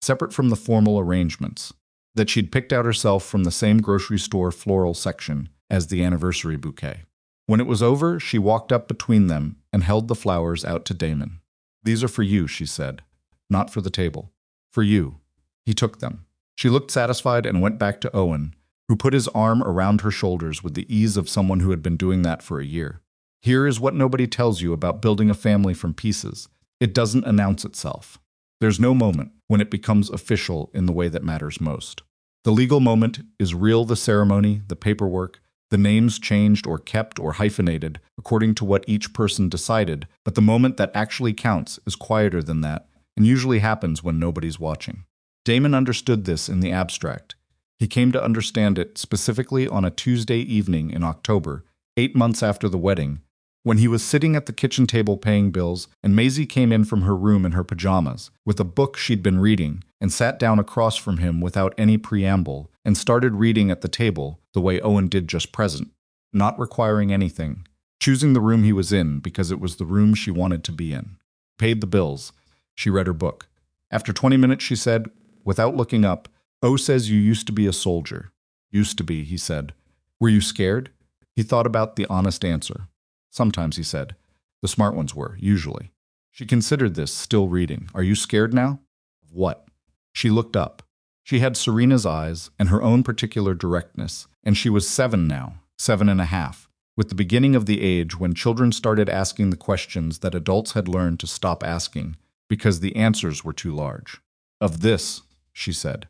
separate from the formal arrangements, that she'd picked out herself from the same grocery store floral section as the anniversary bouquet. When it was over, she walked up between them and held the flowers out to Damon. "These are for you," she said. "Not for the table. For you." He took them. She looked satisfied and went back to Owen, who put his arm around her shoulders with the ease of someone who had been doing that for a year. "Here is what nobody tells you about building a family from pieces. It doesn't announce itself. There's no moment when it becomes official in the way that matters most. The legal moment is real, the ceremony, the paperwork, the names changed or kept or hyphenated according to what each person decided, but the moment that actually counts is quieter than that and usually happens when nobody's watching." Damon understood this in the abstract. He came to understand it specifically on a Tuesday evening in October, 8 months after the wedding, when he was sitting at the kitchen table paying bills, and Maisie came in from her room in her pajamas, with a book she'd been reading, and sat down across from him without any preamble, and started reading at the table the way Owen did just present, not requiring anything, choosing the room he was in because it was the room she wanted to be in. Paid the bills. She read her book. After 20 minutes, she said, without looking up, "O says you used to be a soldier." "Used to be," he said. "Were you scared?" He thought about the honest answer. "Sometimes," he said. "The smart ones were, usually." She considered this, still reading. "Are you scared now?" "Of what?" She looked up. She had Serena's eyes and her own particular directness, and she was 7 now, 7.5, with the beginning of the age when children started asking the questions that adults had learned to stop asking because the answers were too large. "Of this," she said.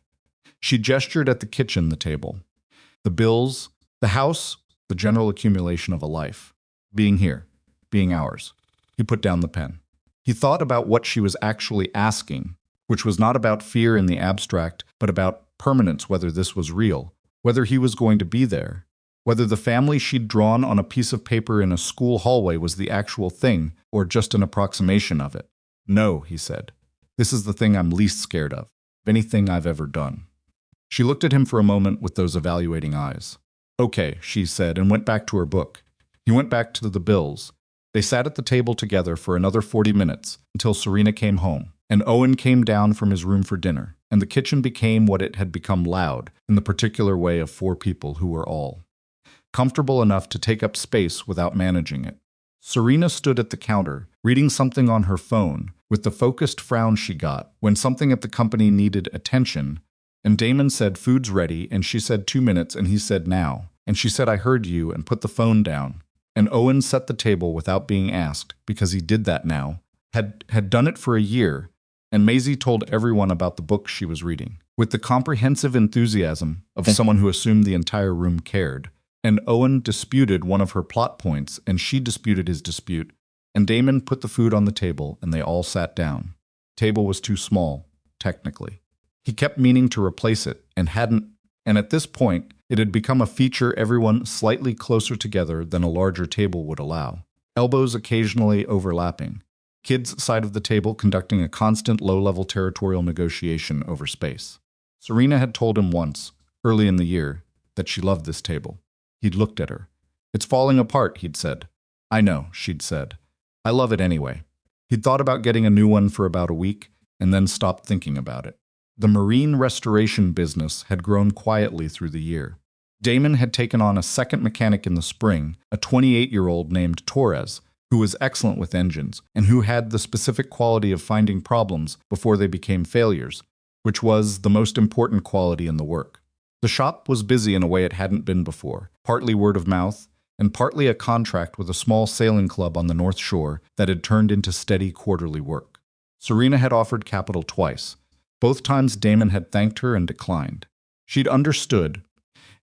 She gestured at the kitchen, the table. The bills, the house, the general accumulation of a life. Being here, being ours. He put down the pen. He thought about what she was actually asking, which was not about fear in the abstract, but about permanence, whether this was real, whether he was going to be there, whether the family she'd drawn on a piece of paper in a school hallway was the actual thing or just an approximation of it. "No," he said. "This is the thing I'm least scared of anything I've ever done." She looked at him for a moment with those evaluating eyes. "Okay," she said, and went back to her book. He went back to the bills. They sat at the table together for another 40 minutes until Serena came home, and Owen came down from his room for dinner, and the kitchen became what it had become, loud, in the particular way of 4 people who were all comfortable enough to take up space without managing it. Serena stood at the counter, reading something on her phone, with the focused frown she got when something at the company needed attention, and Damon said, "Food's ready," and she said, "2 minutes," and he said, "Now." And she said, "I heard you," and put the phone down. And Owen set the table without being asked, because he did that now, had done it for a year, and Maisie told everyone about the book she was reading, with the comprehensive enthusiasm of someone who assumed the entire room cared. And Owen disputed one of her plot points, and she disputed his dispute, and Damon put the food on the table, and they all sat down. The table was too small, technically. He kept meaning to replace it, and hadn't, and at this point, it had become a feature everyone slightly closer together than a larger table would allow, elbows occasionally overlapping. Kids' side of the table conducting a constant low-level territorial negotiation over space. Serena had told him once, early in the year, that she loved this table. He'd looked at her. "It's falling apart," he'd said. "I know," she'd said. "I love it anyway." He'd thought about getting a new one for about a week, and then stopped thinking about it. The marine restoration business had grown quietly through the year. Damon had taken on a second mechanic in the spring, a 28-year-old named Torres, who was excellent with engines, and who had the specific quality of finding problems before they became failures, which was the most important quality in the work. The shop was busy in a way it hadn't been before, partly word of mouth, and partly a contract with a small sailing club on the North Shore that had turned into steady quarterly work. Serena had offered capital twice. Both times Damon had thanked her and declined. She'd understood,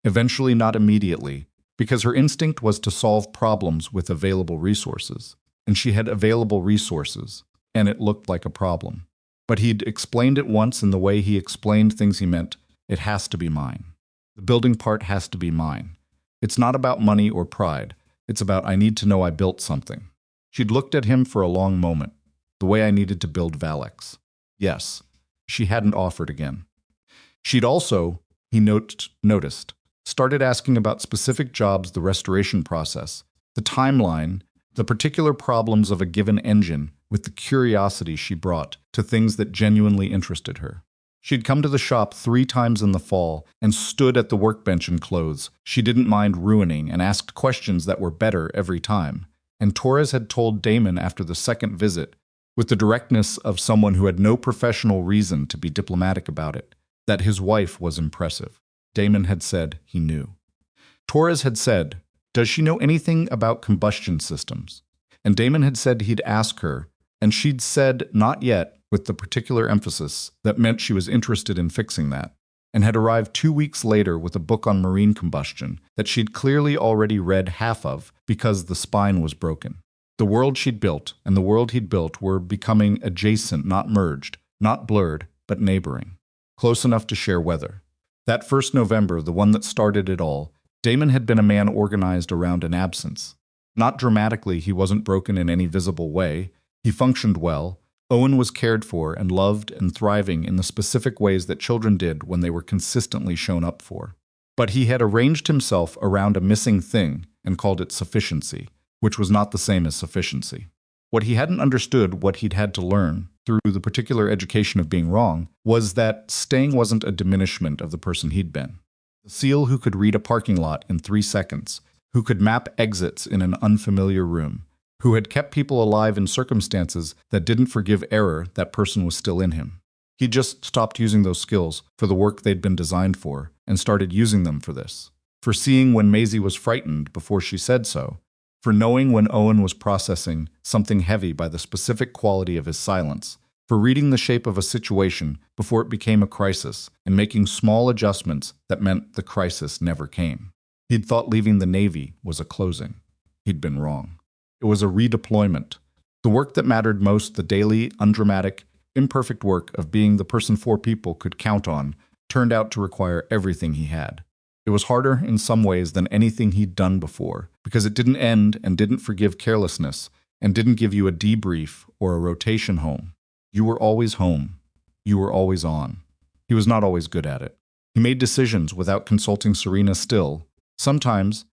eventually not immediately, because her instinct was to solve problems with available resources. And she had available resources, and it looked like a problem. But he'd explained it once in the way he explained things he meant. It has to be mine. The building part has to be mine. It's not about money or pride. It's about I need to know I built something. She'd looked at him for a long moment, the way I needed to build Valex. Yes, she hadn't offered again. She'd also, he noticed, started asking about specific jobs, the restoration process, the timeline, the particular problems of a given engine, with the curiosity she brought to things that genuinely interested her. She'd come to the shop 3 times in the fall and stood at the workbench in clothes she didn't mind ruining and asked questions that were better every time. And Torres had told Damon after the second visit, with the directness of someone who had no professional reason to be diplomatic about it, that his wife was impressive. Damon had said he knew. Torres had said, "Does she know anything about combustion systems?" And Damon had said he'd ask her, and she'd said not yet, with the particular emphasis that meant she was interested in fixing that, and had arrived 2 weeks later with a book on marine combustion that she'd clearly already read half of because the spine was broken. The world she'd built and the world he'd built were becoming adjacent, not merged, not blurred, but neighboring, close enough to share weather. That first November, the one that started it all, Damon had been a man organized around an absence. Not dramatically, he wasn't broken in any visible way. He functioned well. Owen was cared for and loved and thriving in the specific ways that children did when they were consistently shown up for. But he had arranged himself around a missing thing and called it sufficiency, which was not the same as sufficiency. What he hadn't understood, what he'd had to learn through the particular education of being wrong, was that staying wasn't a diminishment of the person he'd been. The SEAL who could read a parking lot in 3 seconds, who could map exits in an unfamiliar room, who had kept people alive in circumstances that didn't forgive error, that person was still in him. He just stopped using those skills for the work they'd been designed for and started using them for this. For seeing when Maisie was frightened before she said so. For knowing when Owen was processing something heavy by the specific quality of his silence. For reading the shape of a situation before it became a crisis and making small adjustments that meant the crisis never came. He'd thought leaving the Navy was a closing. He'd been wrong. It was a redeployment. The work that mattered most, the daily, undramatic, imperfect work of being the person 4 people could count on, turned out to require everything he had. It was harder in some ways than anything he'd done before, because it didn't end and didn't forgive carelessness and didn't give you a debrief or a rotation home. You were always home. You were always on. He was not always good at it. He made decisions without consulting Serena still, sometimes,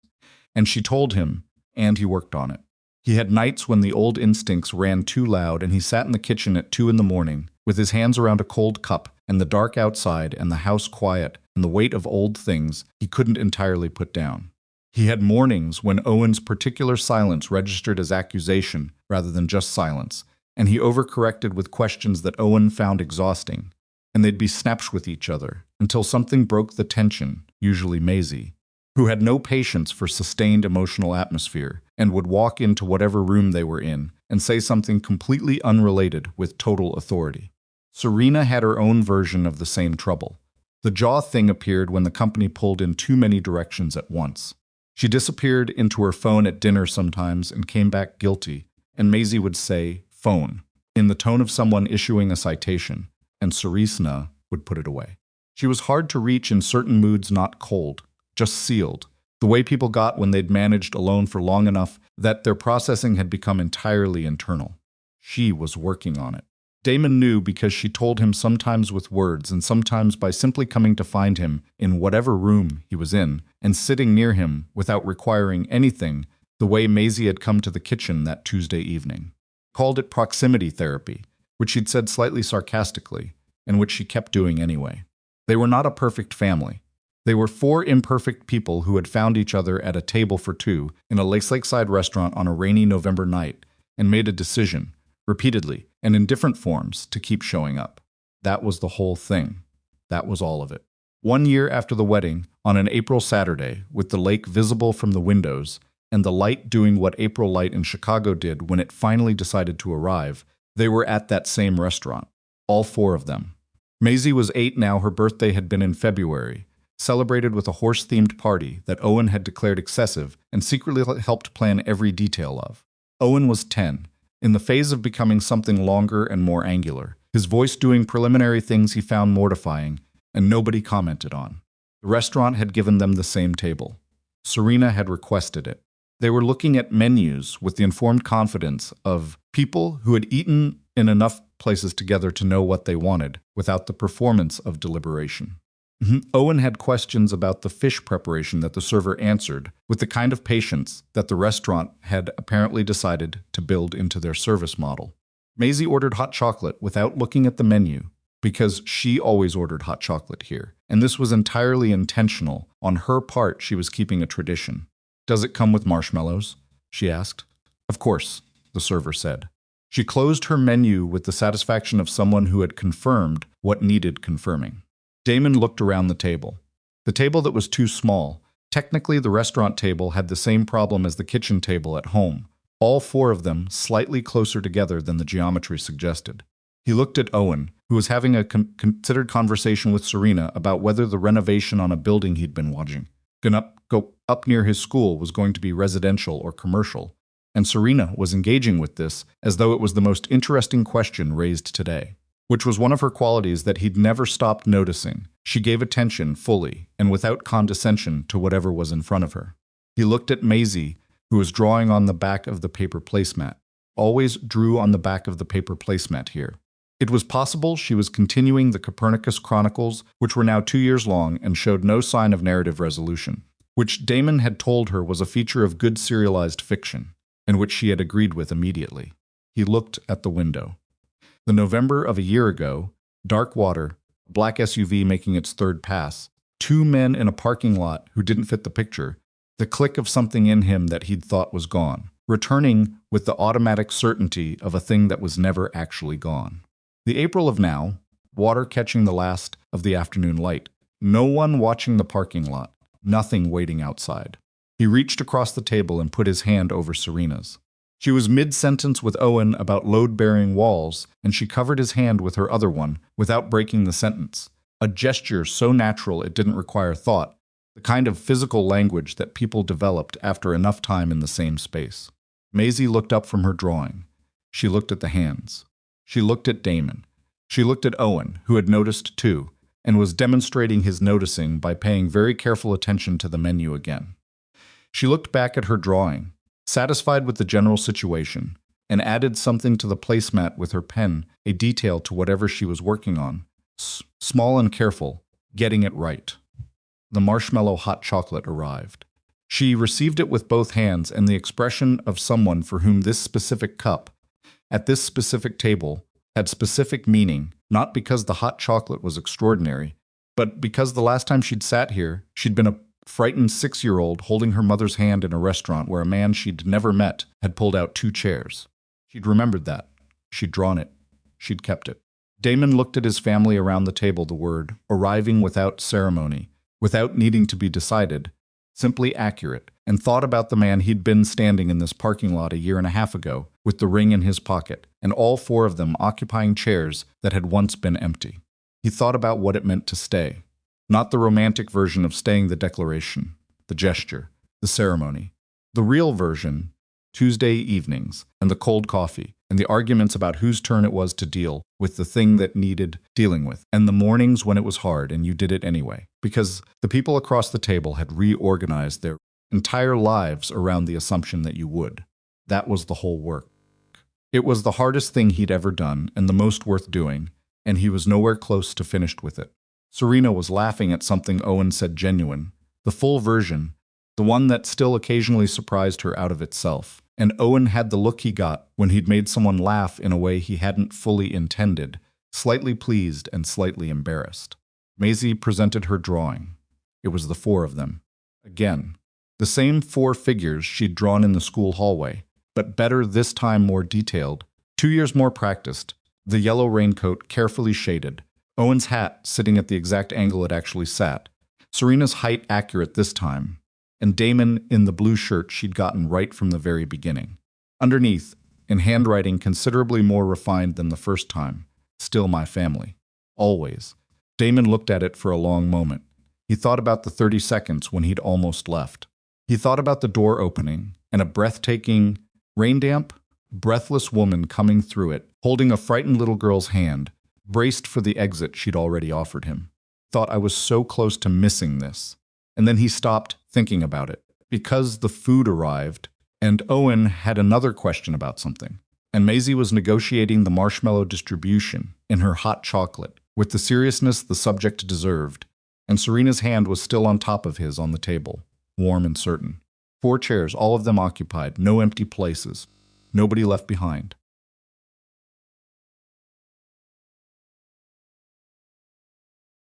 and she told him, and he worked on it. He had nights when the old instincts ran too loud and he sat in the kitchen at 2 a.m, with his hands around a cold cup and the dark outside and the house quiet and the weight of old things he couldn't entirely put down. He had mornings when Owen's particular silence registered as accusation rather than just silence, and he overcorrected with questions that Owen found exhausting, and they'd be snapped with each other until something broke the tension, usually Maisie, who had no patience for sustained emotional atmosphere and would walk into whatever room they were in and say something completely unrelated with total authority. Serena had her own version of the same trouble. The jaw thing appeared when the company pulled in too many directions at once. She disappeared into her phone at dinner sometimes and came back guilty, and Maisie would say, "Phone," in the tone of someone issuing a citation, and Serena would put it away. She was hard to reach in certain moods, not cold, just sealed, the way people got when they'd managed alone for long enough that their processing had become entirely internal. She was working on it. Damon knew because she told him, sometimes with words and sometimes by simply coming to find him in whatever room he was in and sitting near him without requiring anything, the way Maisie had come to the kitchen that Tuesday evening. Called it proximity therapy, which she'd said slightly sarcastically, and which she kept doing anyway. They were not a perfect family. They were four imperfect people who had found each other at a table for two in a lakeside restaurant on a rainy November night and made a decision, repeatedly and in different forms, to keep showing up. That was the whole thing. That was all of it. 1 year after the wedding, on an April Saturday, with the lake visible from the windows and the light doing what April light in Chicago did when it finally decided to arrive, they were at that same restaurant. All four of them. Maisie was 8 now. Her birthday had been in February, celebrated with a horse-themed party that Owen had declared excessive and secretly helped plan every detail of. Owen was 10, in the phase of becoming something longer and more angular, his voice doing preliminary things he found mortifying, and nobody commented on. The restaurant had given them the same table. Serena had requested it. They were looking at menus with the informed confidence of people who had eaten in enough places together to know what they wanted, without the performance of deliberation. Owen had questions about the fish preparation that the server answered with the kind of patience that the restaurant had apparently decided to build into their service model. Maisie ordered hot chocolate without looking at the menu because she always ordered hot chocolate here, and this was entirely intentional. On her part, she was keeping a tradition. "Does it come with marshmallows?" she asked. "Of course," the server said. She closed her menu with the satisfaction of someone who had confirmed what needed confirming. Damon looked around the table. The table that was too small. Technically, the restaurant table had the same problem as the kitchen table at home, all four of them slightly closer together than the geometry suggested. He looked at Owen, who was having a considered conversation with Serena about whether the renovation on a building he'd been watching, go up near his school, was going to be residential or commercial, and Serena was engaging with this as though it was the most interesting question raised today, which was one of her qualities that he'd never stopped noticing. She gave attention fully and without condescension to whatever was in front of her. He looked at Maisie, who was drawing on the back of the paper placemat. Always drew on the back of the paper placemat here. It was possible she was continuing the Copernicus Chronicles, which were now 2 years long and showed no sign of narrative resolution, which Damon had told her was a feature of good serialized fiction, and which she had agreed with immediately. He looked at the window. The November of a year ago, dark water, a black SUV making its third pass, 2 men in a parking lot who didn't fit the picture, the click of something in him that he'd thought was gone, returning with the automatic certainty of a thing that was never actually gone. The April of now, water catching the last of the afternoon light, no one watching the parking lot, nothing waiting outside. He reached across the table and put his hand over Serena's. She was mid-sentence with Owen about load-bearing walls, and she covered his hand with her other one without breaking the sentence, a gesture so natural it didn't require thought, the kind of physical language that people developed after enough time in the same space. Maisie looked up from her drawing. She looked at the hands. She looked at Damon. She looked at Owen, who had noticed too, and was demonstrating his noticing by paying very careful attention to the menu again. She looked back at her drawing, satisfied with the general situation, and added something to the placemat with her pen, a detail to whatever she was working on. Small and careful, getting it right. The marshmallow hot chocolate arrived. She received it with both hands, and the expression of someone for whom this specific cup, at this specific table, had specific meaning, not because the hot chocolate was extraordinary, but because the last time she'd sat here, she'd been a frightened 6-year-old holding her mother's hand in a restaurant where a man she'd never met had pulled out 2 chairs. She'd remembered that. She'd drawn it. She'd kept it. Damon looked at his family around the table, the word, arriving without ceremony, without needing to be decided, simply accurate, and thought about the man he'd been standing in this parking lot a year and a half ago, with the ring in his pocket, and all four of them occupying chairs that had once been empty. He thought about what it meant to stay. Not the romantic version of staying, the declaration, the gesture, the ceremony. The real version, Tuesday evenings, and the cold coffee, and the arguments about whose turn it was to deal with the thing that needed dealing with, and the mornings when it was hard and you did it anyway, because the people across the table had reorganized their entire lives around the assumption that you would. That was the whole work. It was the hardest thing he'd ever done and the most worth doing, and he was nowhere close to finished with it. Serena was laughing at something Owen said, genuine, the full version, the one that still occasionally surprised her out of itself. And Owen had the look he got when he'd made someone laugh in a way he hadn't fully intended, slightly pleased and slightly embarrassed. Maisie presented her drawing. It was the four of them. Again, the same four figures she'd drawn in the school hallway, but better this time, more detailed, 2 years more practiced, the yellow raincoat carefully shaded, Owen's hat sitting at the exact angle it actually sat, Serena's height accurate this time, and Damon in the blue shirt she'd gotten right from the very beginning. Underneath, in handwriting considerably more refined than the first time, still my family. Always. Damon looked at it for a long moment. He thought about the 30 seconds when he'd almost left. He thought about the door opening and a breathtaking, rain-damp, breathless woman coming through it, holding a frightened little girl's hand, braced for the exit she'd already offered him. Thought I was so close to missing this. And then he stopped thinking about it, because the food arrived, and Owen had another question about something. And Maisie was negotiating the marshmallow distribution in her hot chocolate, with the seriousness the subject deserved, and Serena's hand was still on top of his on the table, warm and certain. 4 chairs, all of them occupied, no empty places, nobody left behind.